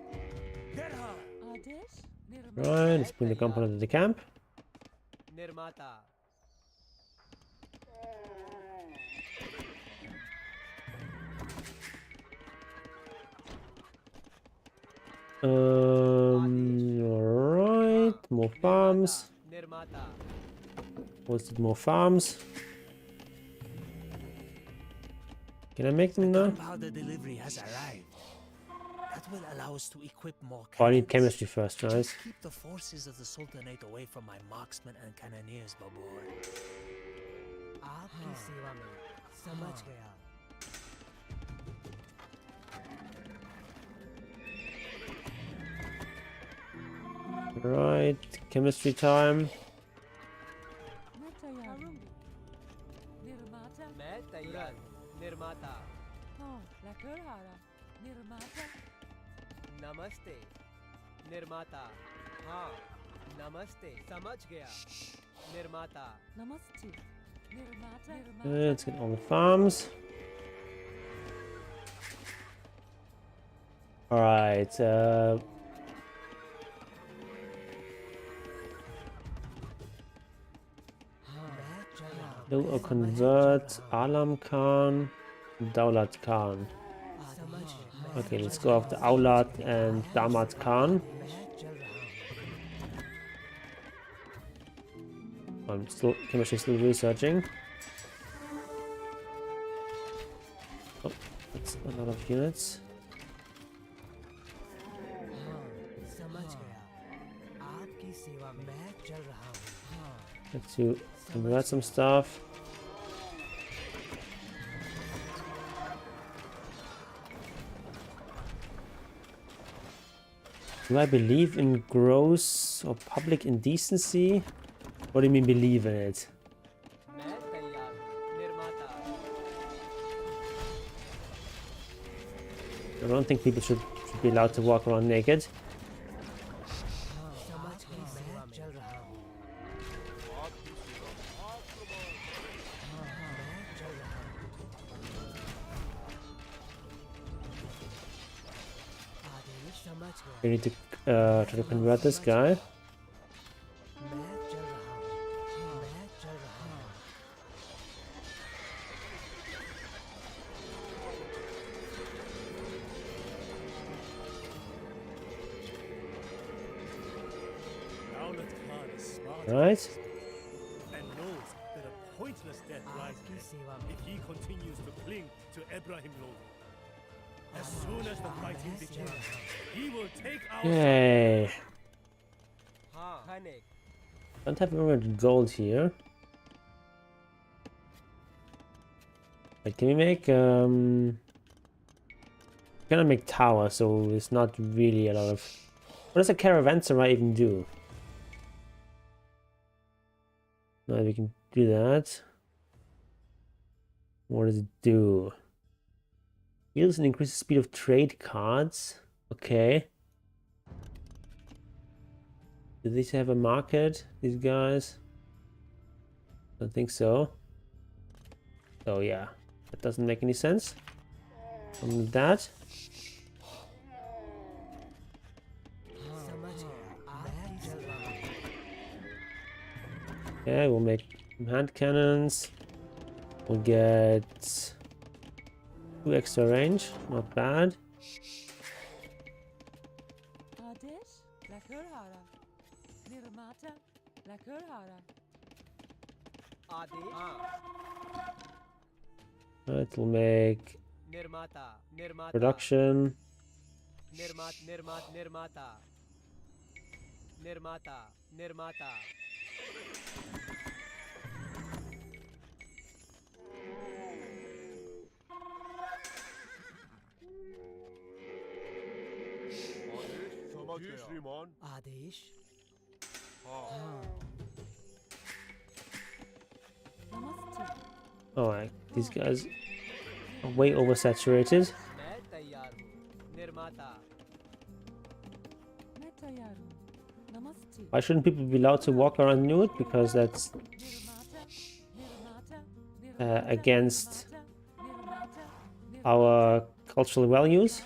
Get her.
Adesh, Nirmata,
Right, let's bring the component to the camp.
Nirmata.
Alright, more farms.
Nirmata.
What's it, more farms? Can I make them now?
Gunpowder delivery has arrived. That will allow us to equip more
Oh, I need
cannons.
chemistry first, guys.
Keep the forces of the Sultanate away from my marksmen and cannoneers, Babur.
आपकी सेवा में समझ गया.
Right, chemistry time.
Netayar, Nirmata,
मैं तैयार. निर्माता.
oh, Lakurhara, Nirmata,
नमस्ते. निर्माता. हाँ. नमस्ते. समझ गया. निर्माता.
Namaste, Nirmata,
Let's get all the farms. Alright, build or convert Alam Khan, Daulat Khan. Okay, let's go after Aulat and Damat Khan. I'm still researching. Oh, that's a lot of units.
समझ गया. आपकी सेवा में मैं चल रहा हूँ.
Let's do convert some stuff. Do I believe in gross or public indecency? What do you mean believe in it?
मैं तैयार हूँ. निर्माता.
I don't think people should be allowed to walk around naked.
समझ गया. मैं चल रहा हूँ. मैं चल रहा हूँ. आदेश समझ गया.
We need to try to convert this guy.
मैं चल रहा हूँ. मैं चल रहा हूँ.
Dowlat Khan is smart
Right?
and knows that a pointless death lies
आपकी
ahead
सेवा में.
if he continues to cling to Ibrahim Lodi. As soon as the fighting begins, he will take our
Yay.
हाँ. खाने.
Don't have very much gold here. But can we make gonna make tower, so it's not really a lot of. What does a caravanserai even do? No, we can do that. What does it do? Heals and increases speed of trade cards. Okay. Do these have a market, these guys? Don't think so. So yeah, that doesn't make any sense. That.
समझ गया. मैं चल रहा हूँ.
Okay, we'll make some hand cannons. We'll get 2 extra range, not bad.
Adesh, Lakurhara. Nirmata, Lakurhara.
It'll make
Nirmata, Nirmata.
production.
Nirmata. Nirmata. Adesh.
Namaste.
Alright, these guys are way oversaturated.
मैं तैयार हूँ. Nirmata.
मैं तैयार हूँ. Namaste.
Why shouldn't people be allowed to walk around nude? Because that's against our cultural values.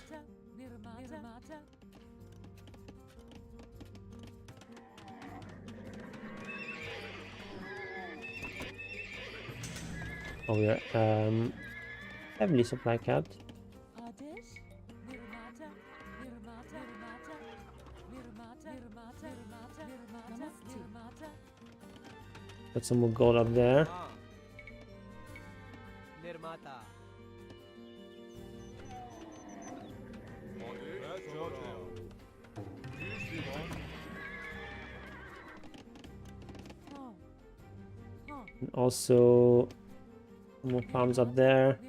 Oh, we're heavily supply capped. Got some more gold up there.
Nirmata.
And also more farms up there.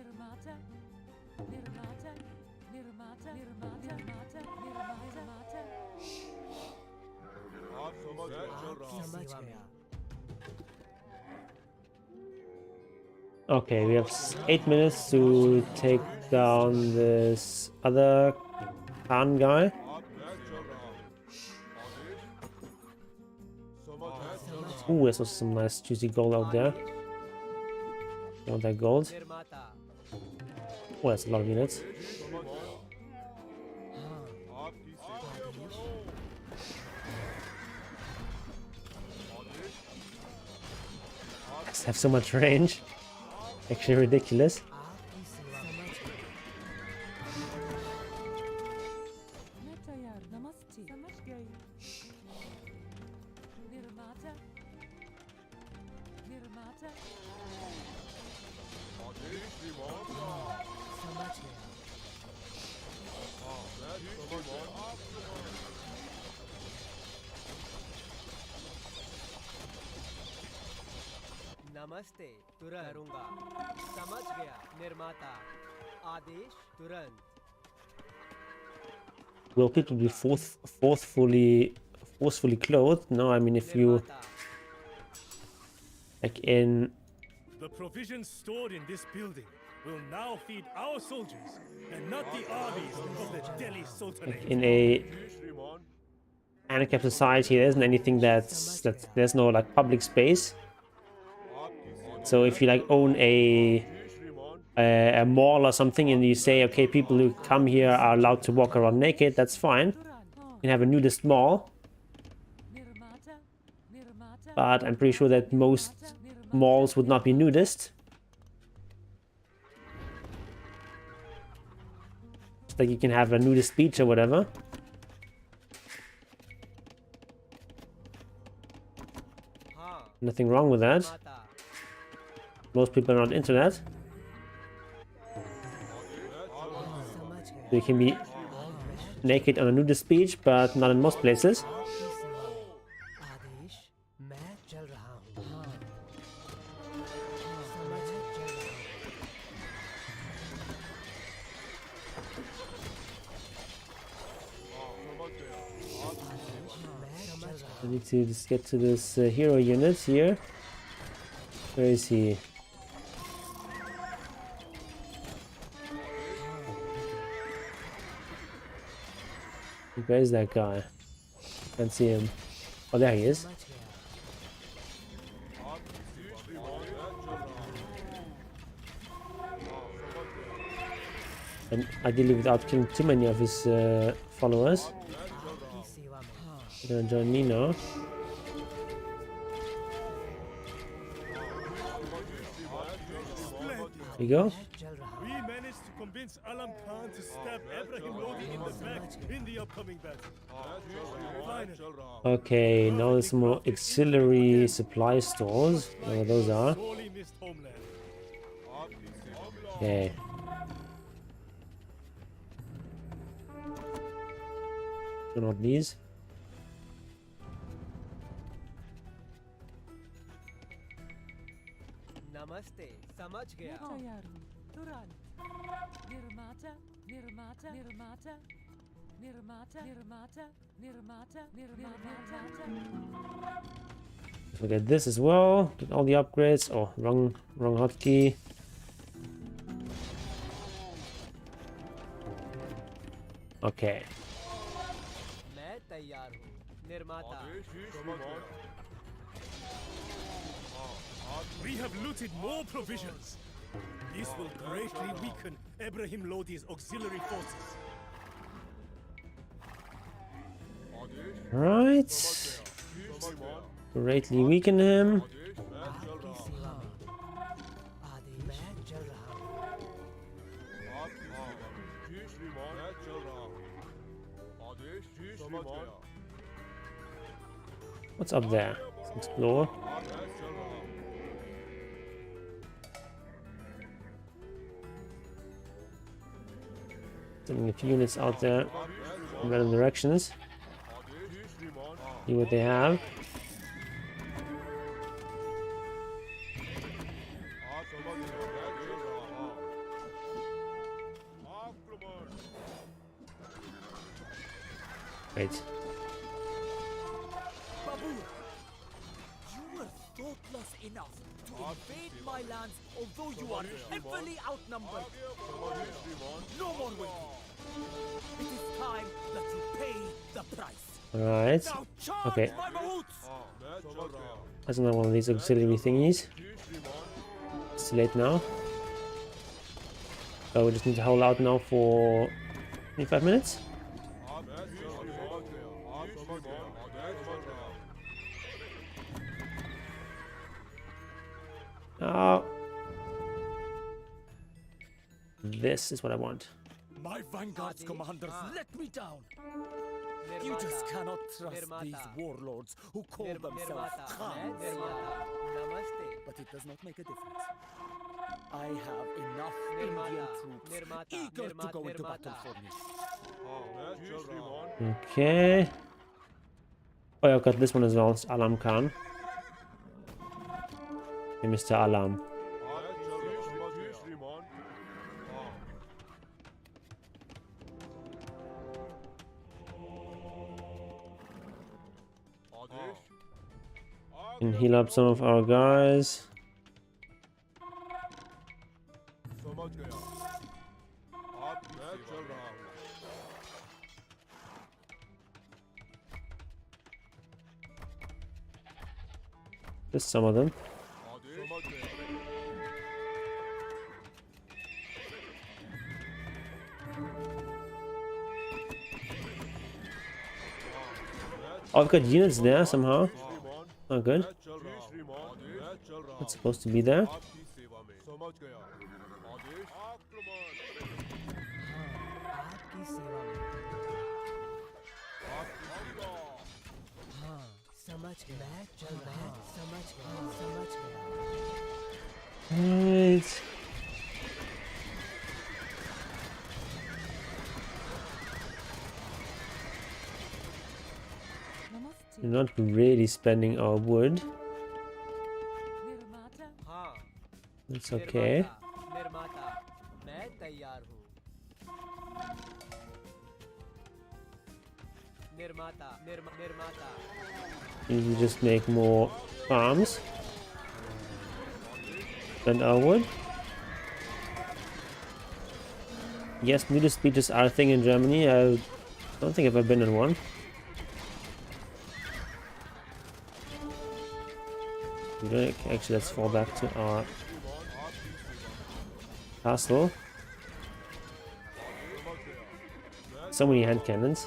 Okay, we have 8 minutes to take down this other Khan guy. Ooh, there's also some nice juicy gold out there. You want that gold? Oh, that's a lot of units. Guys have so much range. Actually ridiculous.
मैं तैयार. नमस्ते. समझ गई. Nirmata.
नमस्ते तुरंत करूंगा समझ गया निर्माता आदेश तुरंत
Will people be forcefully clothed? No, I mean if you like in
The provisions stored in this building will now feed our soldiers and not the armies of the Delhi Sultanate.
in a handicapped society, there isn't anything that there's no like public space. So if you like own a mall or something and you say, okay, people who come here are allowed to walk around naked, that's fine. You can have a nudist mall. But I'm pretty sure that most malls would not be nudist. It's like you can have a nudist beach or whatever. Nothing wrong with that. Most people are not into that. You can be naked on a nudist beach, but not in most places.
आदेश मैं चल रहा हूँ
I need to just get to this hero unit here. Where is he? Where is that guy? Can't see him. Oh, there he is. And ideally without killing too many of his followers. They're gonna join me now. There you go.
We managed to convince convince Alam Khan to stab Ibrahim Lodi in the back in the upcoming battle. Finally,
Okay, now there's more auxiliary supply stores. Whatever those are.
sorely missed homeland.
Okay. So not these.
नमस्ते समझ गया
Netayaru. Turan. Nirmata. Nirmata. Nirmata. Nirmata. Nirmata. Nirmata. Nirmata.
Forget this as well. Get all the upgrades. Oh, wrong hotkey. Okay.
मैं तैयार हूँ निर्माता
We have looted more provisions. This will greatly weaken Ibrahim Lodi's auxiliary forces.
Right. Greatly weaken him.
आपकी सेवा में आदेश मैं चल रहा हूँ
What's up there? Let's explore. Sending a few units out there in random directions. See what they have. Wait.
Babur, you were thoughtless enough to invade my lands, although you are heavily outnumbered. No more waiting. It is time that you pay the price.
Alright.
Now charge
Okay.
my mahouts!
That's another one of these auxiliary thingies. It's late now. So we just need to hold out now for 25 minutes. Oh. This is what I want.
My vanguard's commanders let me down. You just cannot trust these warlords who call themselves
निर्माता मैं
Khans.
निर्माता नमस्ते
But it does not make a difference. I have enough Indian troops eager to go into battle for me.
Okay. Oh, yeah, I've got this one as well. It's Alam Khan. Hey, Mr. Alam. Can heal up some of our guys. Just some of them. Oh, I've got units there somehow. Oh, good. It's supposed to be there.
आपकी सेवा में हाँ समझ गया मैं चल रहा हूँ समझ गया
Right.
Namaste.
We're not really spending our wood.
Nirmata.
हाँ
It's okay.
निर्माता मैं तैयार हूँ निर्माता निर्माता
We just make more farms. Spend our wood. Yes, nudist speeches are a thing in Germany. I don't think I've ever been in one. We don't, actually, let's fall back to our castle. So many hand cannons.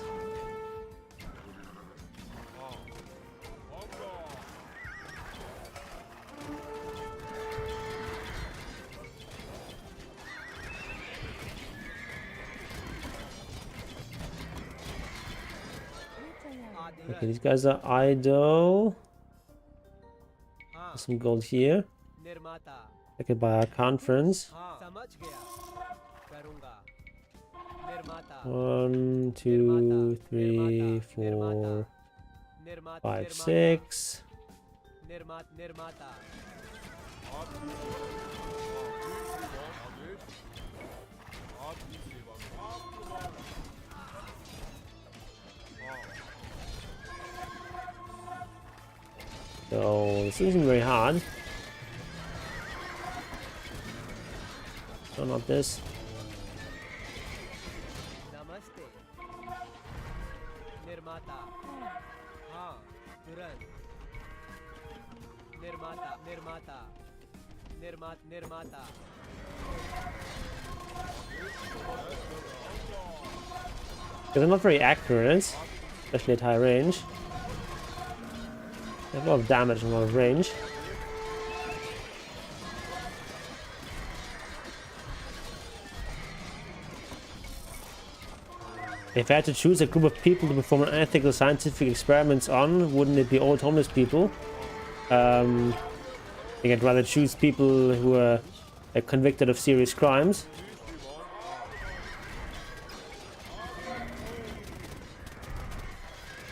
Okay, these guys are idle. Some gold here. I could buy a conference. 1, 2, 3, 4, 5, 6. So this isn't very hard. No, not this.
नमस्ते निर्माता हाँ तुरंत निर्माता निर्माता निर्माता
They're not very accurate, especially at high range. They have a lot of damage and a lot of range. If I had to choose a group of people to perform unethical scientific experiments on, wouldn't it be old homeless people? I think I'd rather choose people who are convicted of serious crimes.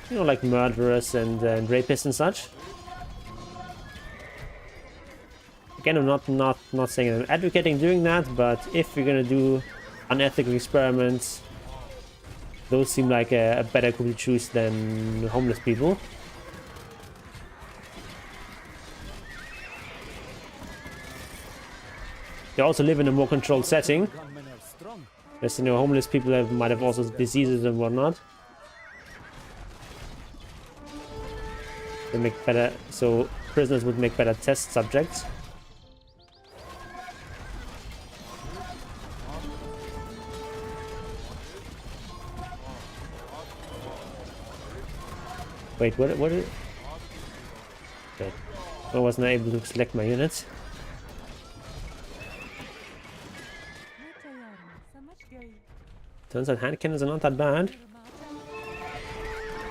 You know, like murderers and rapists and such. Again, I'm not saying I'm advocating doing that, but if you're gonna do unethical experiments, those seem like a better group to choose than homeless people. They also live in a more controlled setting. As you know, homeless people might have also diseases and whatnot. They make better, so prisoners would make better test subjects. Wait, what is... Okay. I wasn't able to select my units. Turns out hand cannons are not that bad.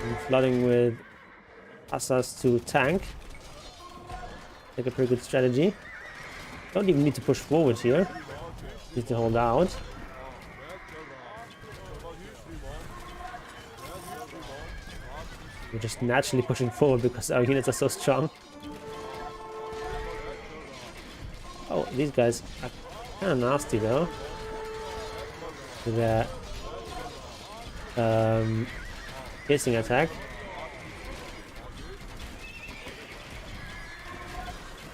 I'm flooding with Assas to tank. Like a pretty good strategy. Don't even need to push forward here. Need to hold out. We're just naturally pushing forward because our units are so strong. Oh, these guys are kind of nasty though. With their piercing attack.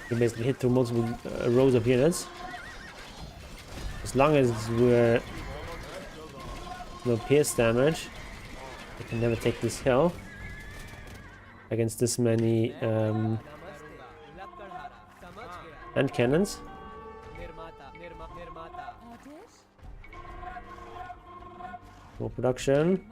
We basically hit through multiple rows of units. As long as we're no pierce damage, we can never take this hill against this many hand cannons. More production.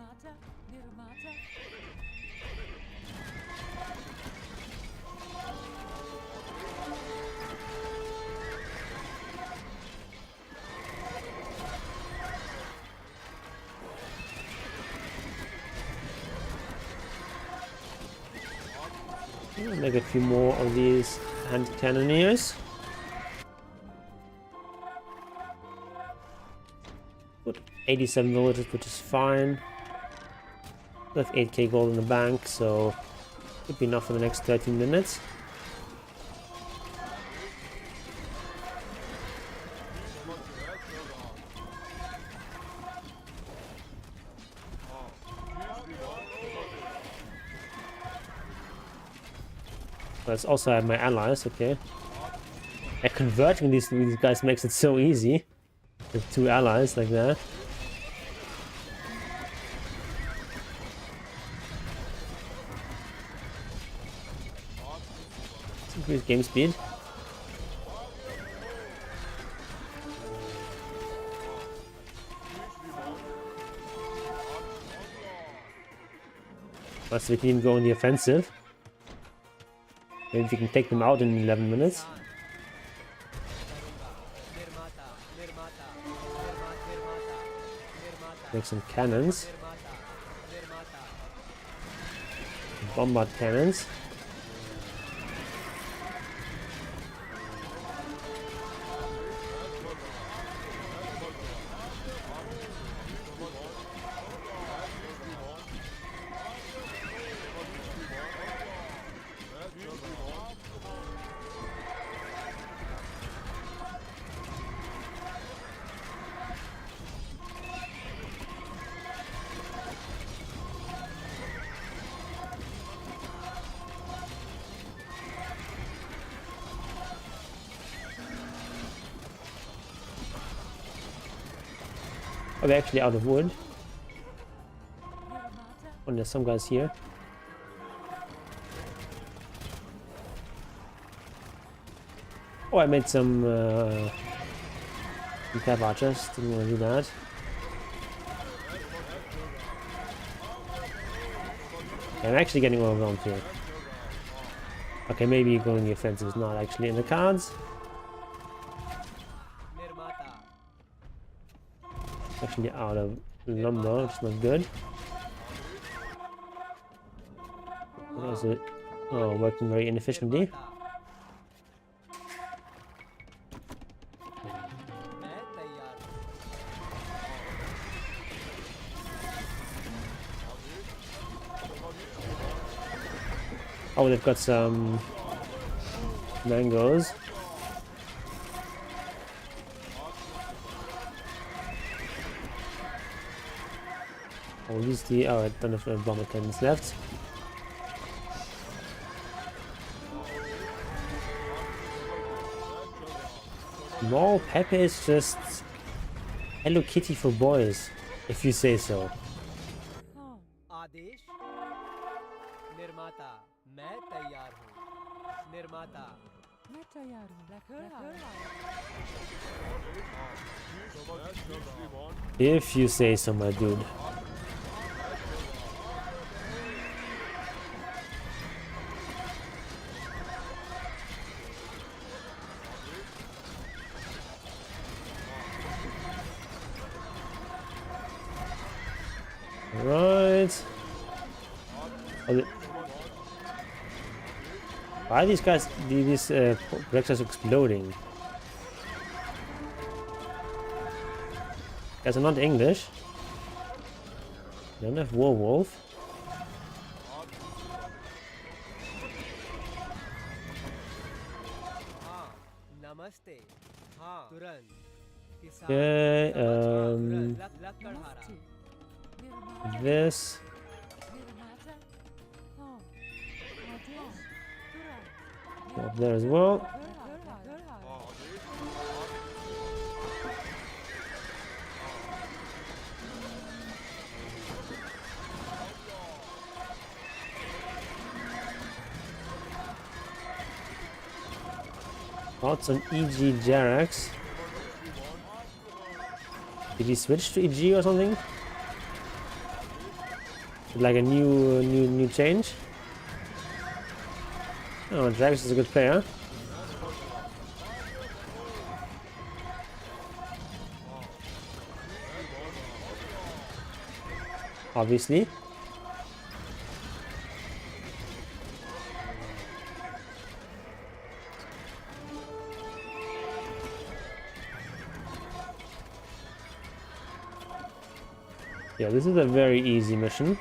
Make a few more of these hand cannoneers. Put 87 villagers, which is fine. We have 8k gold in the bank, so should be enough for the next 13 minutes. Let's also have my allies, okay. And converting these guys makes it so easy. With 2 allies like that. Let's increase game speed. Plus we can even go on the offensive. Maybe we can take them out in 11 minutes. Make some cannons. bombard cannons. Oh, they're actually out of wood. Oh, there's some guys here. Oh, I made some cav archers. Didn't want to do that. I'm actually getting overwhelmed here. Okay, maybe going the offensive is not actually in the cards. Actually out of lumber, which is not good. What is it? Oh, working very inefficiently. Oh, they've got some mangoes. I'll use the... oh, I don't have bomber cannons left. No, Pepe is just Hello Kitty for boys, if you say so.
आदेश निर्माता मैं तैयार हूँ निर्माता
मैं तैयार हूँ
If you say so, my dude. Right. Why are these guys, these projectiles exploding? Guys are not English. They don't have werewolf.
नमस्ते हाँ तुरंत
Okay, this. Up there as well. Lots on EG Jarax. Did he switch to EG or something? Like a new change? Oh, Jarax is a good player. Obviously. Yeah, this is a very easy mission.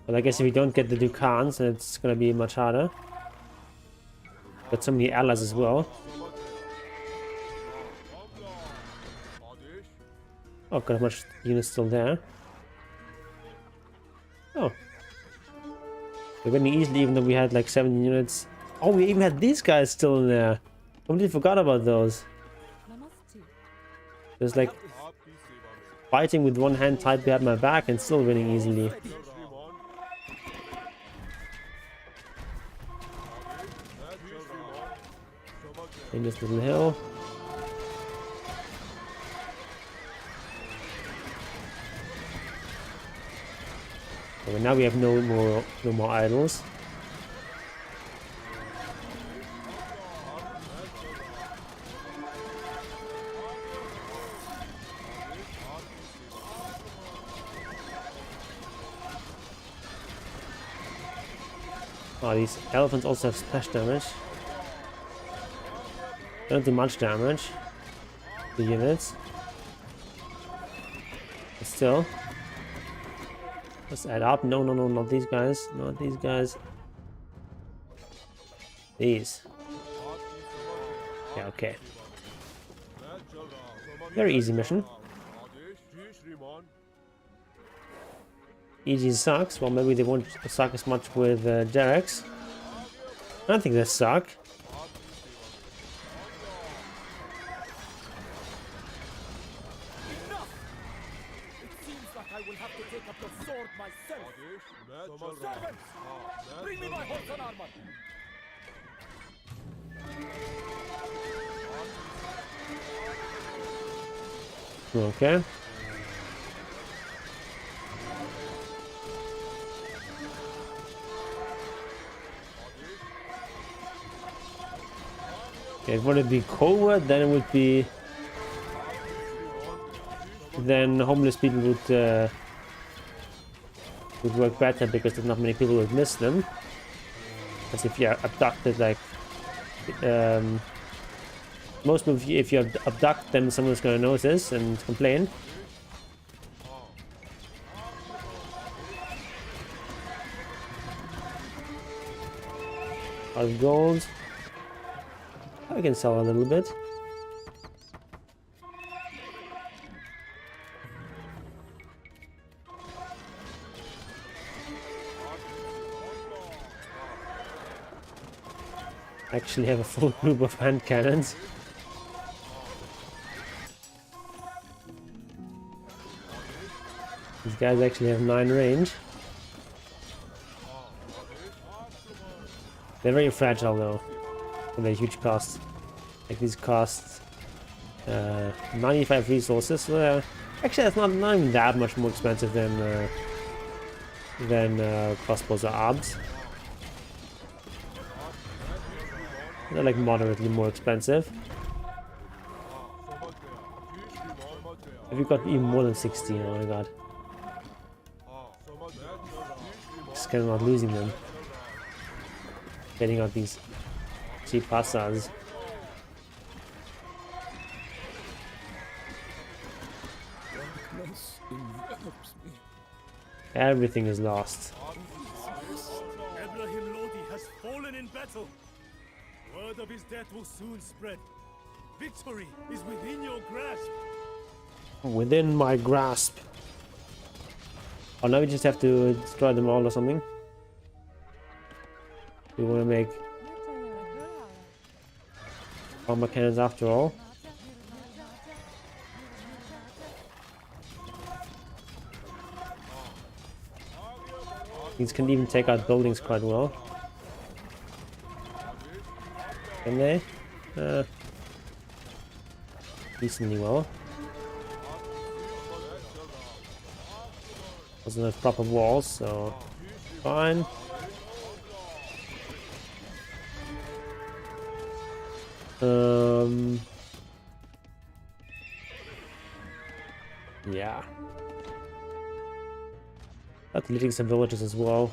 But I guess if we don't get the Ducans, then it's gonna be much harder. Got so many allies as well. Oh, got a much units still there. Oh. We're winning easily even though we had like 70 units. Oh, we even had these guys still in there. Completely forgot about those. There's like fighting with one hand tied behind my back and still winning easily. In this little hill. Okay, now we have no more idols. Oh, these elephants also have splash damage. Don't do much damage. The units. But still. Let's add up. No, no, no, not these guys. Not these guys. These. Yeah, okay. Very easy mission. Easy sucks. Well, maybe they won't suck as much with Derek's. I don't think they suck.
Enough! It seems like I will have to take up the sword myself. Servants! Bring me my horse and armor!
Okay. If it would be covert, then it would be. Then homeless people would work better because there's not many people would miss them. As if you're abducted, like most of you, if you abduct them, someone's gonna notice and complain. Out of gold. I can sell a little bit. Actually have a full group of hand cannons. These guys actually have 9 range. They're very fragile though, for their huge costs. Like these cost 95 resources. So actually, that's not even that much more expensive than crossbows or arbs. They're like moderately more expensive. Have you got even more than 16? Oh my god. Just kind of not losing them. Getting out these cheap passas. Everything is lost.
Ibrahim Lodi has fallen in battle. Word of his death will soon spread. Victory is within your grasp.
Within my grasp. Oh, now we just have to destroy them all or something. We want to make bomber cannons after all. These can even take out buildings quite well. Can they? Decently well. Doesn't have proper walls, so fine. Yeah. That's leading some villages as well.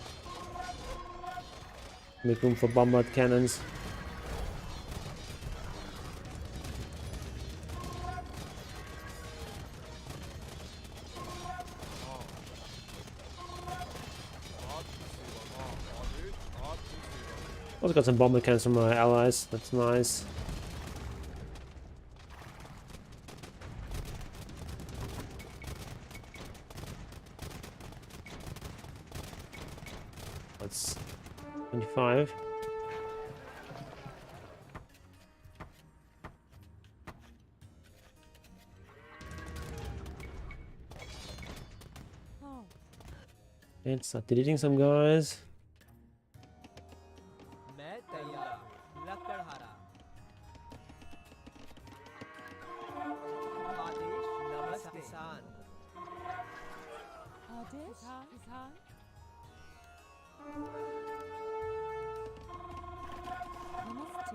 Make room for bombard cannons. Also got some bomber cannons from my allies. That's nice. That's 25. And start deleting some guys.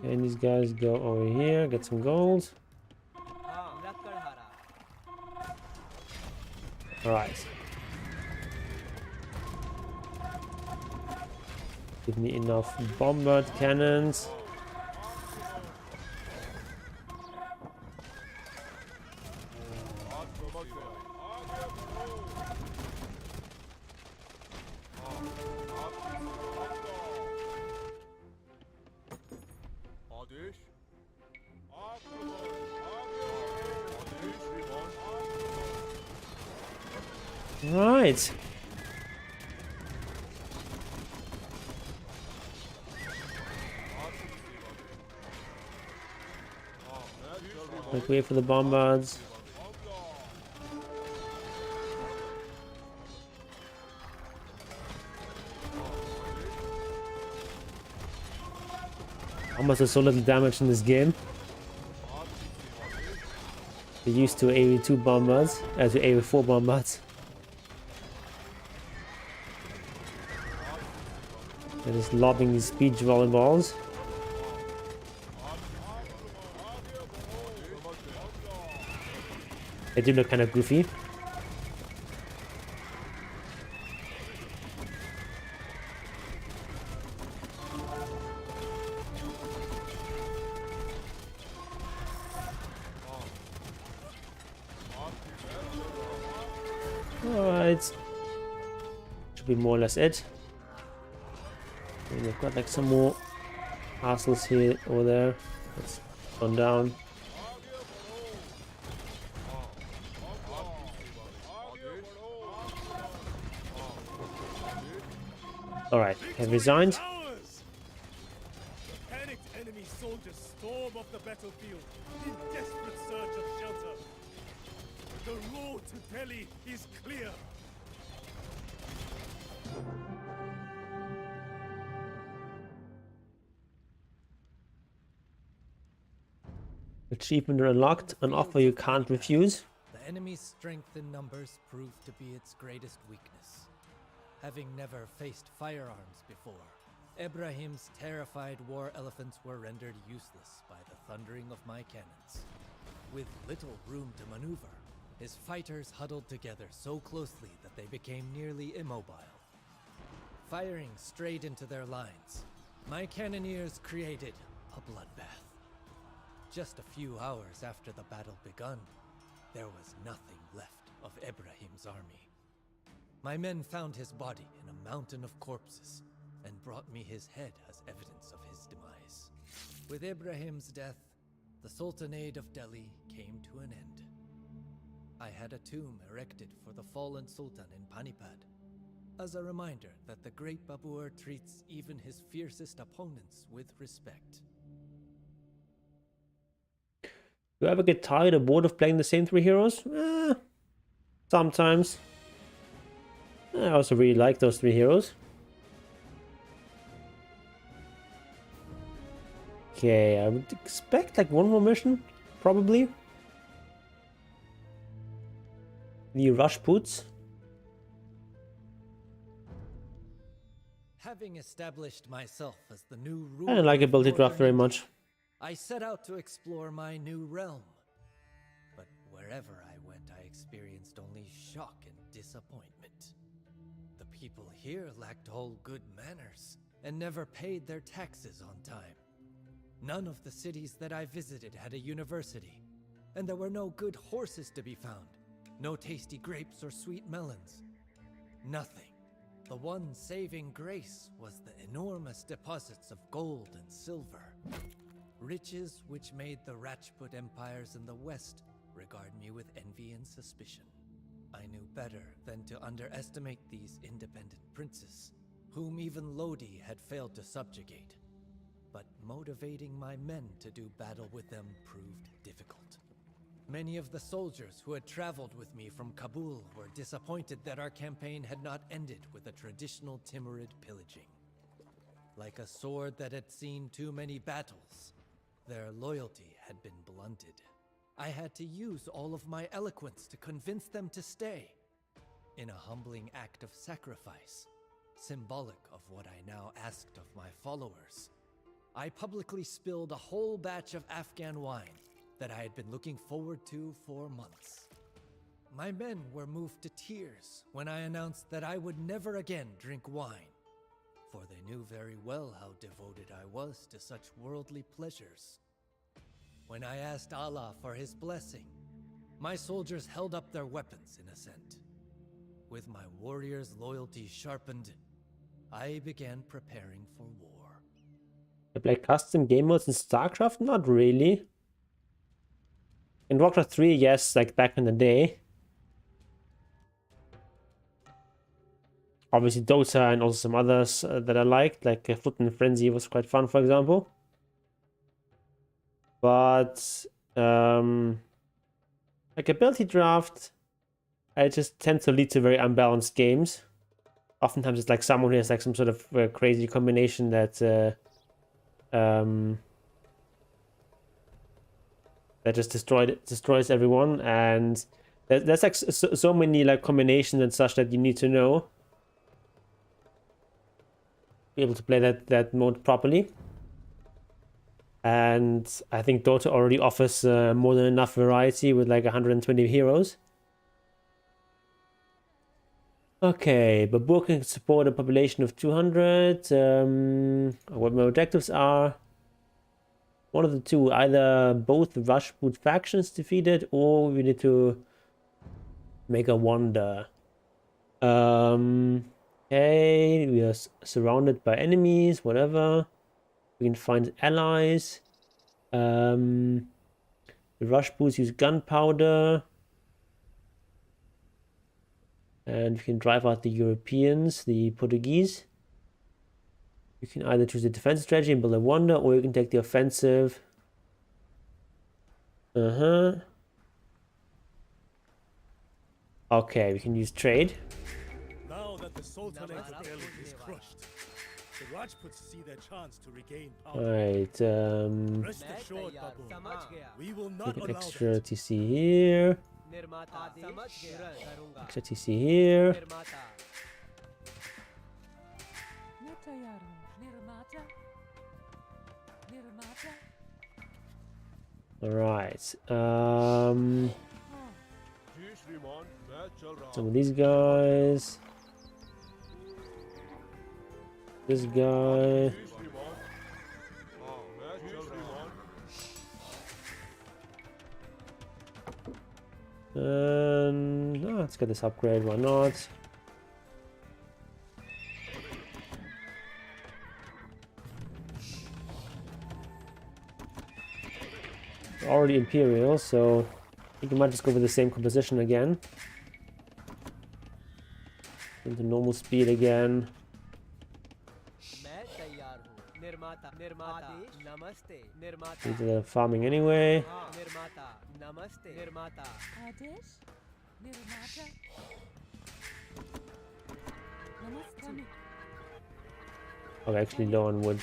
And these guys go over here, get some gold. Alright. Give me enough bombard cannons. Right. Make way for the bombards. Almost does so little damage in this game. We're used to AoE2 bombards, to AoE4 bombards. They're just lobbing these speed volleyballs. They do look kind of goofy. Alright. Should be more or less it. And we've got like some more castles here or there. Let's run down. Alright, have resigned.
Panicked enemy soldiers storm off the battlefield in desperate search of shelter. The road to Delhi is clear.
Achievement unlocked, an offer you can't refuse.
The enemy's strength in numbers proved to be its greatest weakness. Having never faced firearms before, Ibrahim's terrified war elephants were rendered useless by the thundering of my cannons. With little room to maneuver, his fighters huddled together so closely that they became nearly immobile. Firing straight into their lines, my cannoneers created a bloodbath. Just a few hours after the battle begun, there was nothing left of Ibrahim's army. My men found his body in a mountain of corpses and brought me his head as evidence of his demise. With Ibrahim's death, the Sultanate of Delhi came to an end. I had a tomb erected for the fallen Sultan in Panipat, as a reminder that the great Babur treats even his fiercest opponents with respect.
Do you ever get tired or bored of playing the same three heroes? Sometimes. I also really like those three heroes. Okay, I would expect like one more mission, probably. The Rajputs.
Having established myself as the new
I
ruler
don't like
of
ability draft very
Northern
much.
I set out to explore my new realm. But wherever I went, I experienced only shock and disappointment. The people here lacked all good manners and never paid their taxes on time. None of the cities that I visited had a university, and there were no good horses to be found, no tasty grapes or sweet melons. Nothing. The one saving grace was the enormous deposits of gold and silver. Riches which made the Rajput empires in the west regard me with envy and suspicion. I knew better than to underestimate these independent princes, whom even Lodi had failed to subjugate. But motivating my men to do battle with them proved difficult. Many of the soldiers who had traveled with me from Kabul were disappointed that our campaign had not ended with a traditional Timurid pillaging. Like a sword that had seen too many battles, their loyalty had been blunted. I had to use all of my eloquence to convince them to stay. In a humbling act of sacrifice, symbolic of what I now asked of my followers, I publicly spilled a whole batch of Afghan wine that I had been looking forward to for months. My men were moved to tears when I announced that I would never again drink wine. for they knew very well how devoted I was to such worldly pleasures. When I asked Allah for his blessing, my soldiers held up their weapons in assent. With my warriors' loyalty sharpened, I began preparing for war.
You play custom game modes in StarCraft? Not really. In Warcraft 3, yes, like back in the day. Obviously Dota and also some others that I liked, like Foot and Frenzy was quite fun, for example. But like ability draft, I just tend to lead to very unbalanced games. Oftentimes it's like someone who has like some sort of crazy combination that that just destroys everyone, and there's like so many like combinations and such that you need to know, be able to play that mode properly. And I think Dota already offers more than enough variety with like 120 heroes. Okay, Babur can support a population of 200. What my objectives are: one of the two, either both Rajput factions defeated, or we need to make a wonder. Okay, we are surrounded by enemies, whatever. We can find allies. The Rajputs use gunpowder. And we can drive out the Europeans, the Portuguese. You can either choose the defensive strategy and build a wonder, or you can take the offensive. Okay, we can use trade.
Now that the Sultanate of Delhi is crushed, the Rajputs see their chance to regain power.
Alright,
Rest assured, Babur, we will not
take an
allow
extra
that.
TC here. Extra TC here. Alright. Some of these guys. This guy. And let's get this upgrade, why not? Already Imperial, so I think we might just go with the same composition again. Into normal speed again. Into the farming anyway. Oh, actually low on wood.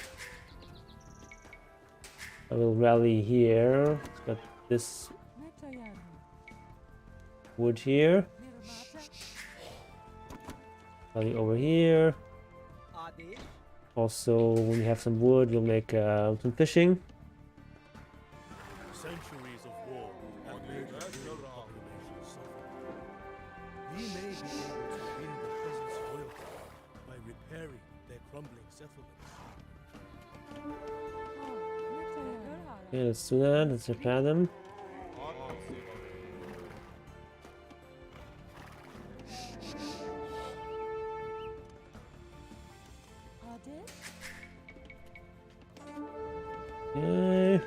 I will rally here. Got this wood here. Rally over here. Also, when we have some wood, we'll make some fishing.
Centuries of war have made the Delhi population suffer. We may be able to win the peasants' loyalty by repairing their crumbling settlements.
Okay, let's do that. Let's repair them. Okay.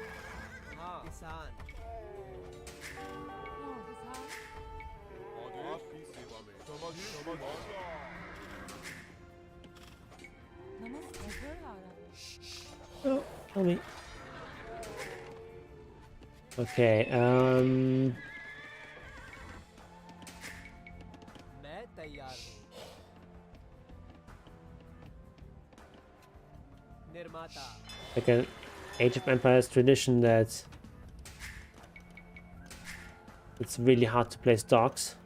Oh, tell me. Okay, like an Age of Empires tradition that it's really hard to place docks.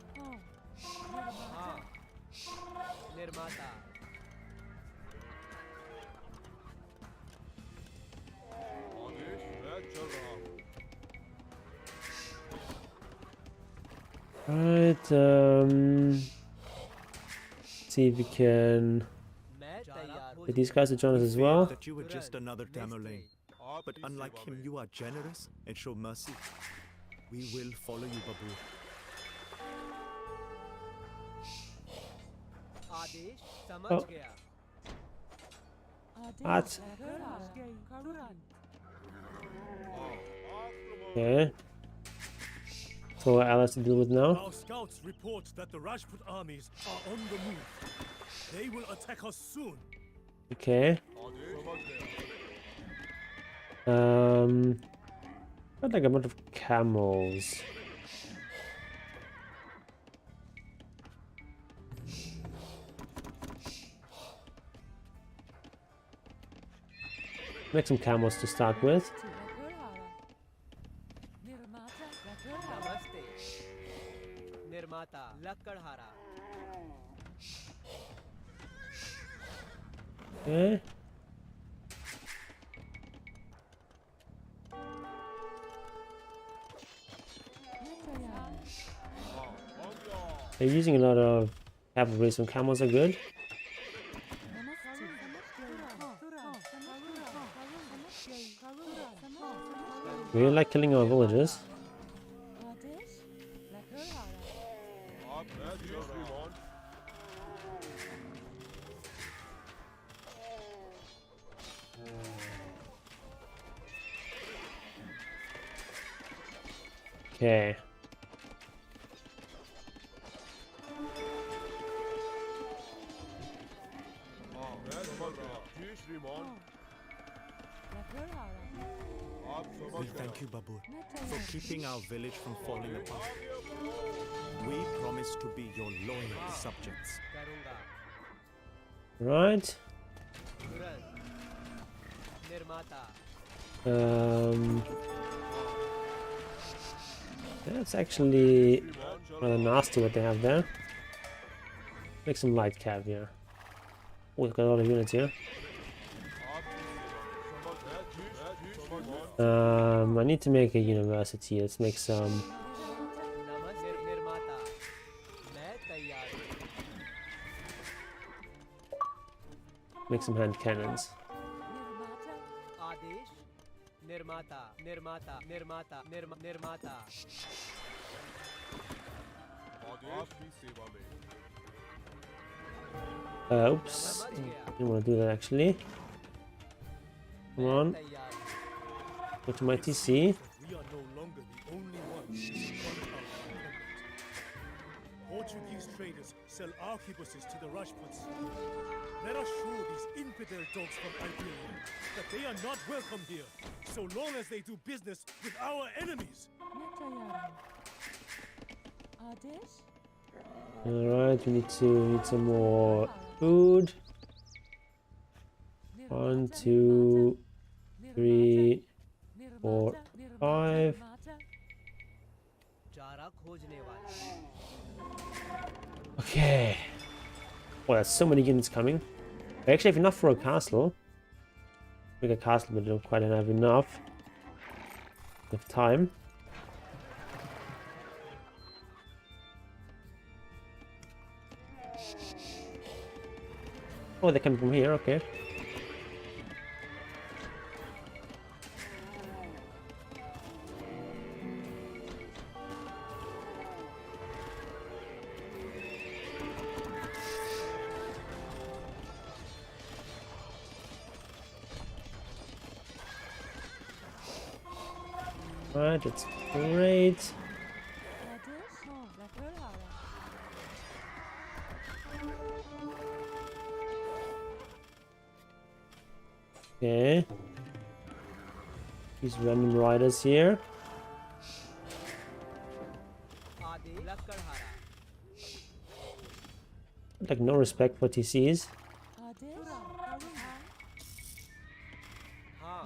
Right, see if we can Get these guys to join us as
feared
well.
that you were just another Tamerlane. But unlike him, you are generous and show mercy. We will follow you, Babur.
आदेश समझ
Oh.
गया
What? Okay. So what else to deal with now?
Our scouts report that the Rajput armies are on the move. They will attack us soon.
Okay. Got like a bunch of camels. Make some camels to start with.
नमस्ते निर्माता लकड़हारा
Okay. They're using a lot of cavalry, so camels are good. We really like killing our villagers. Okay.
We thank you, Babur, for keeping our village from falling apart. We promise to be your loyal subjects.
करूंगा
Right.
तुरंत निर्माता
That's actually rather nasty what they have there. Make some light cav here. Oh, we've got a lot of units here. I need to make a university. Let's make some.
नमस्ते निर्माता मैं तैयार हूँ
Make some hand cannons.
आदेश निर्माता निर्माता निर्माता निर्माता
Oops. Didn't want to do that actually. Come on.
तैयार हूँ
Go to my TC.
We are no longer the only ones who run our continent. Portuguese traders sell arquebuses to the Rajputs. Let us show these infidel dogs from Iberia that they are not welcome here, so long as they do business with our enemies.
Alright, we need some more food. 1, 2, 3, 4, 5.
चारा खोजने वाले
Okay. Oh, there's so many units coming. We actually have enough for a castle. Make a castle, but we don't quite have enough. Enough time. Oh, they're coming from here, okay. Right, that's great. Okay. These random riders here.
Adesh लकड़हारा
Like no respect for TCs.
हाँ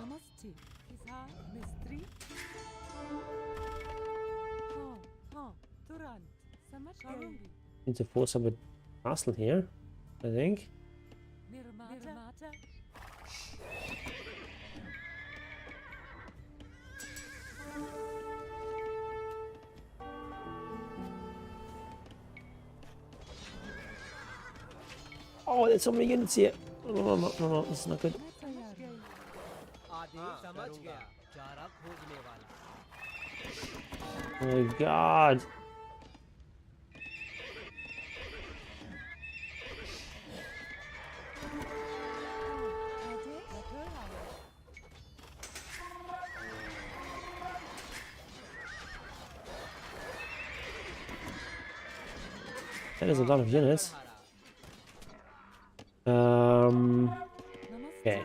Need to force up a castle here, I think. Oh, there's so many units here. No, this is not good.
आदेश समझ गया चारा खोजने वाला
Oh my god. That is a lot of units. Okay.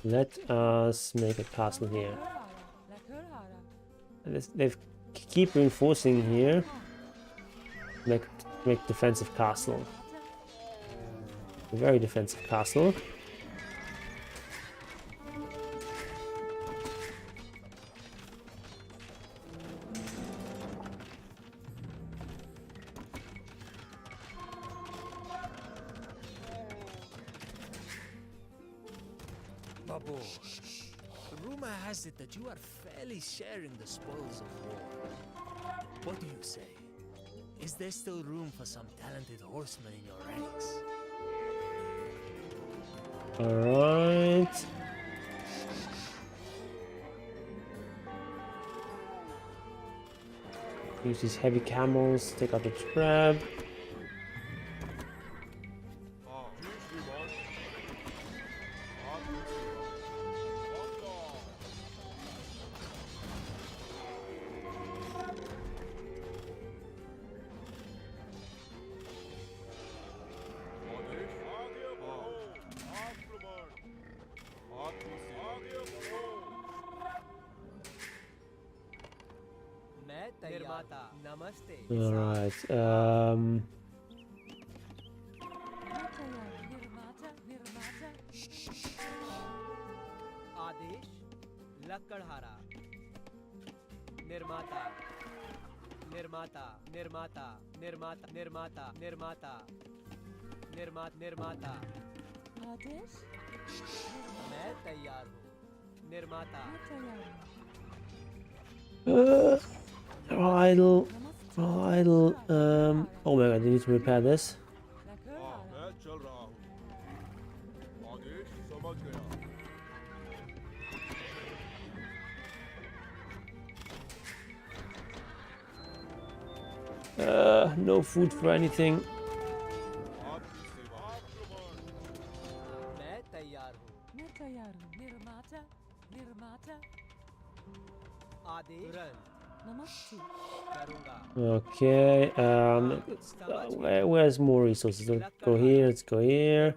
Let us make a castle here. They keep reinforcing here. Make defensive castle. A very defensive castle.
Babur, rumor has it that you are fairly sharing the spoils of war. What do you say? Is there still room for some talented horsemen in your ranks?
Alright. Use these heavy camels, take out the trap.
निर्माता नमस्ते
Alright,
आदेश लकड़हारा निर्माता निर्माता निर्माता निर्माता निर्माता निर्माता निर्माता आदेश मैं तैयार हूँ निर्माता
idle. Oh my god, I need to repair this. No food for anything.
मैं तैयार हूँ निर्माता आदेश
Okay, where's more resources? Let's go here, let's go here.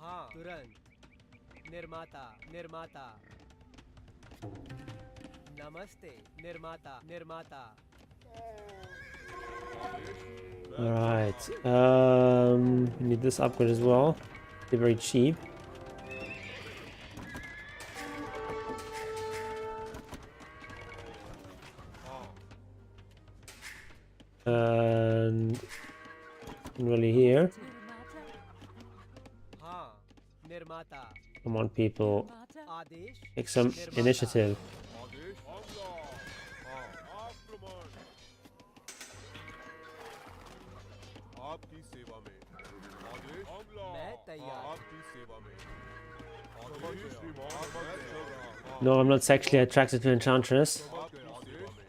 हाँ तुरंत निर्माता नमस्ते निर्माता
Alright, we need this upgrade as well. They're very cheap. And really here. Come on, people. Take some initiative. No, I'm not sexually attracted to Enchantress.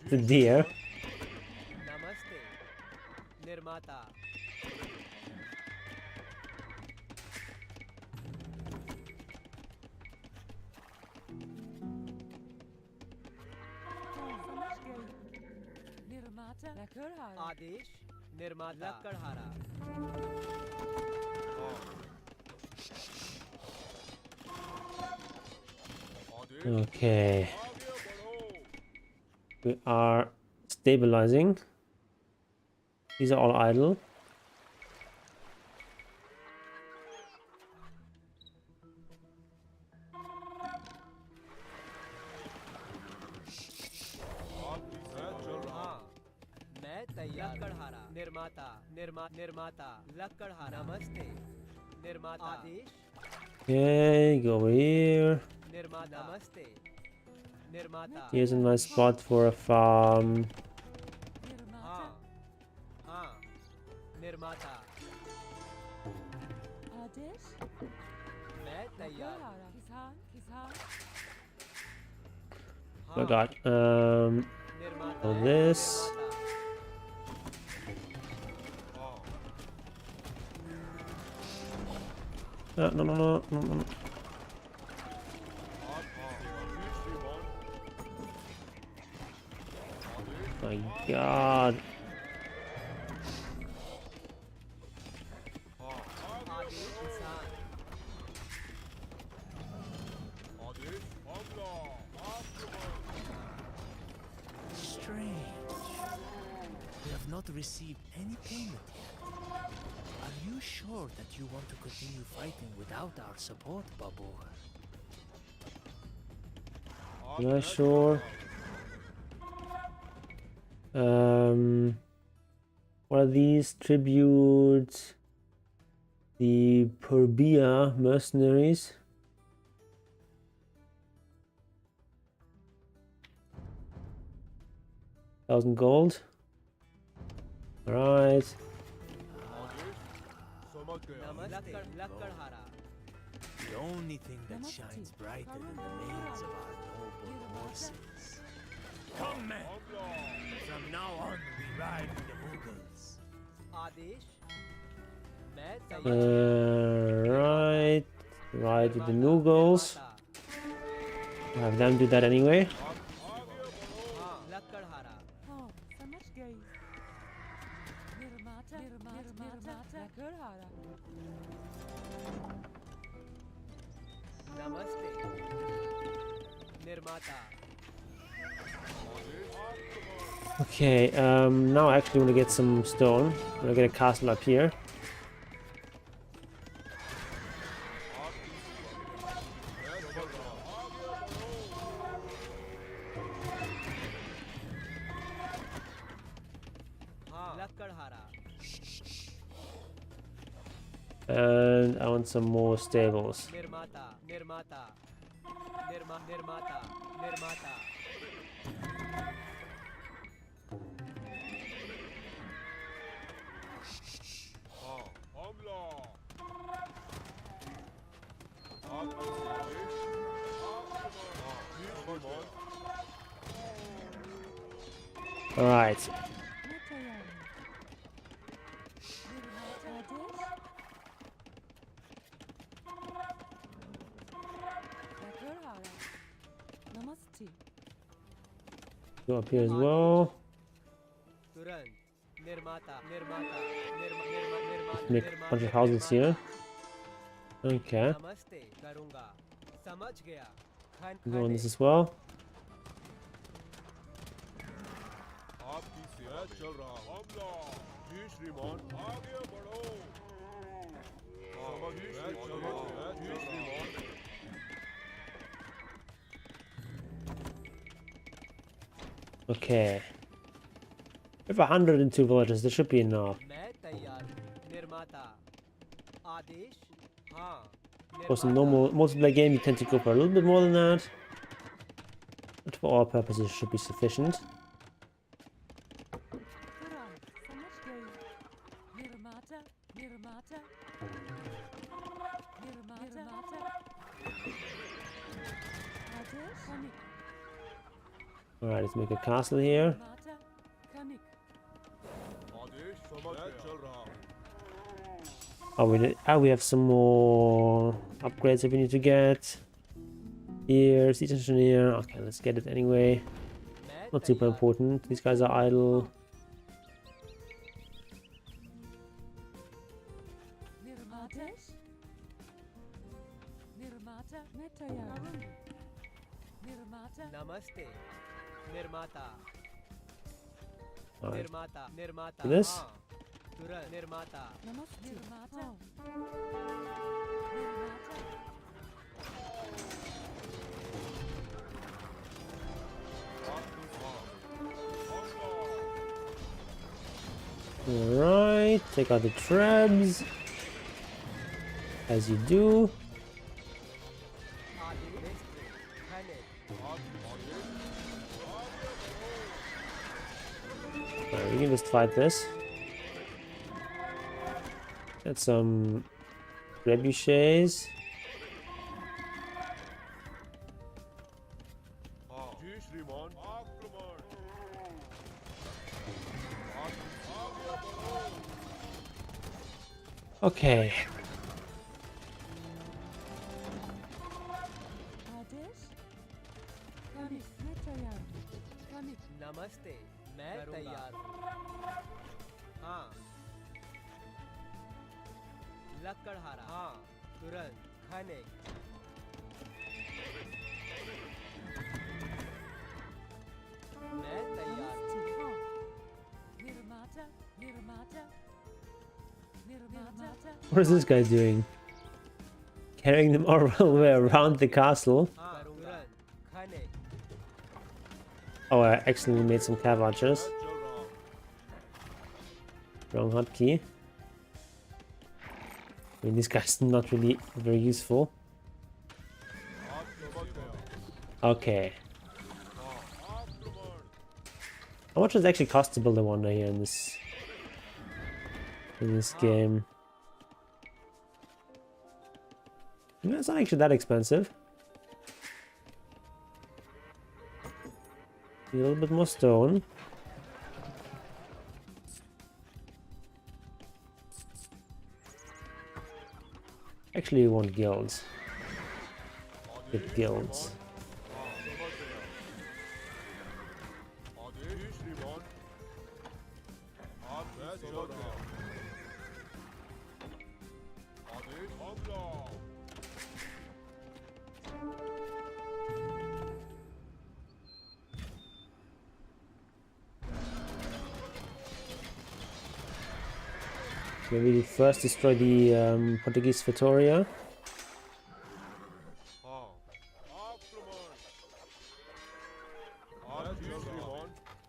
The deer.
आदेश निर्माता लकड़हारा
Okay. We are stabilizing. These are all idle.
निर्माता लकड़हारा नमस्ते निर्माता आदेश
Okay, go over here.
नमस्ते निर्माता
Here's a nice spot for a farm.
हाँ हाँ निर्माता
आदेश
मैं तैयार
किसान किसान
Oh god.
निर्माता
All this. No, no, no, no, no, no. My god.
आदेश किसान
Strange. We have not received any payment yet. Are you sure that you want to continue fighting without our support, Babur?
Not sure. What are these tributes? The Purbia mercenaries. $1,000 gold. Alright.
लक्कड़हारा
The only thing that shines brighter than the manes of our noble horses. Come, men! From now on, we ride with the Mughals.
आदेश मैं तैयार
Right. Right with the Mughals. Have them do that anyway.
हाँ लक्कड़हारा
हाँ समझ गई निर्माता लकड़हारा
नमस्ते निर्माता
Okay, now I actually want to get some stone. I'm gonna get a castle up here.
हाँ लक्कड़हारा
And I want some more stables.
निर्माता निर्माता निर्माता निर्माता
Alright.
मैं तैयार हूँ आदेश लकड़हारा नमस्ते
Go up here as well.
तुरंत निर्माता निर्माता निर्माता
Make a bunch of houses here. Okay.
नमस्ते करूँगा समझ गया
Go on this as well.
आपकी सेवा चल रहा हमला जी श्रीमान आगे बढ़ो जी श्रीमान जी श्रीमान
Okay. We have 102 villages. There should be enough.
मैं तैयार हूँ निर्माता आदेश हाँ
Of course, in normal multiplayer game, you tend to go for a little bit more than that. But for our purposes, it should be sufficient.
तुरंत समझ गई निर्माता निर्माता निर्माता आदेश कमिक
Alright, let's make a castle here.
निर्माता कमिक
आदेश समझ चल रहा
Oh, we have some more upgrades that we need to get. Here, siege engineer. Okay, let's get it anyway.
मैं
Not super important. These guys are idle.
निर्माता निर्माता मैं तैयार हूँ निर्माता
नमस्ते निर्माता
Alright.
निर्माता निर्माता
This?
हाँ तुरंत निर्माता
नमस्ते निर्माता निर्माता
Alright, take out the trebs. As you do.
Adesh खनिक
Alright, we can just fight this. Get some trebuchets. Okay.
आदेश कमिक मैं तैयार हूँ कमिक
नमस्ते मैं तैयार हूँ हाँ लकड़हारा हाँ तुरंत खाने मैं तैयार हूँ
हाँ निर्माता निर्माता निर्माता
What is this guy doing? Carrying them all the way around the castle.
हाँ तुरंत खाने
Oh, I accidentally made some cav archers. Wrong hotkey. I mean, this guy's not really very useful. Okay. How much does it actually cost to build a wonder here in this game? Yeah, it's not actually that expensive. A little bit more stone. Actually, we want guilds. Get guilds. Maybe we first destroy the Portuguese Victoria.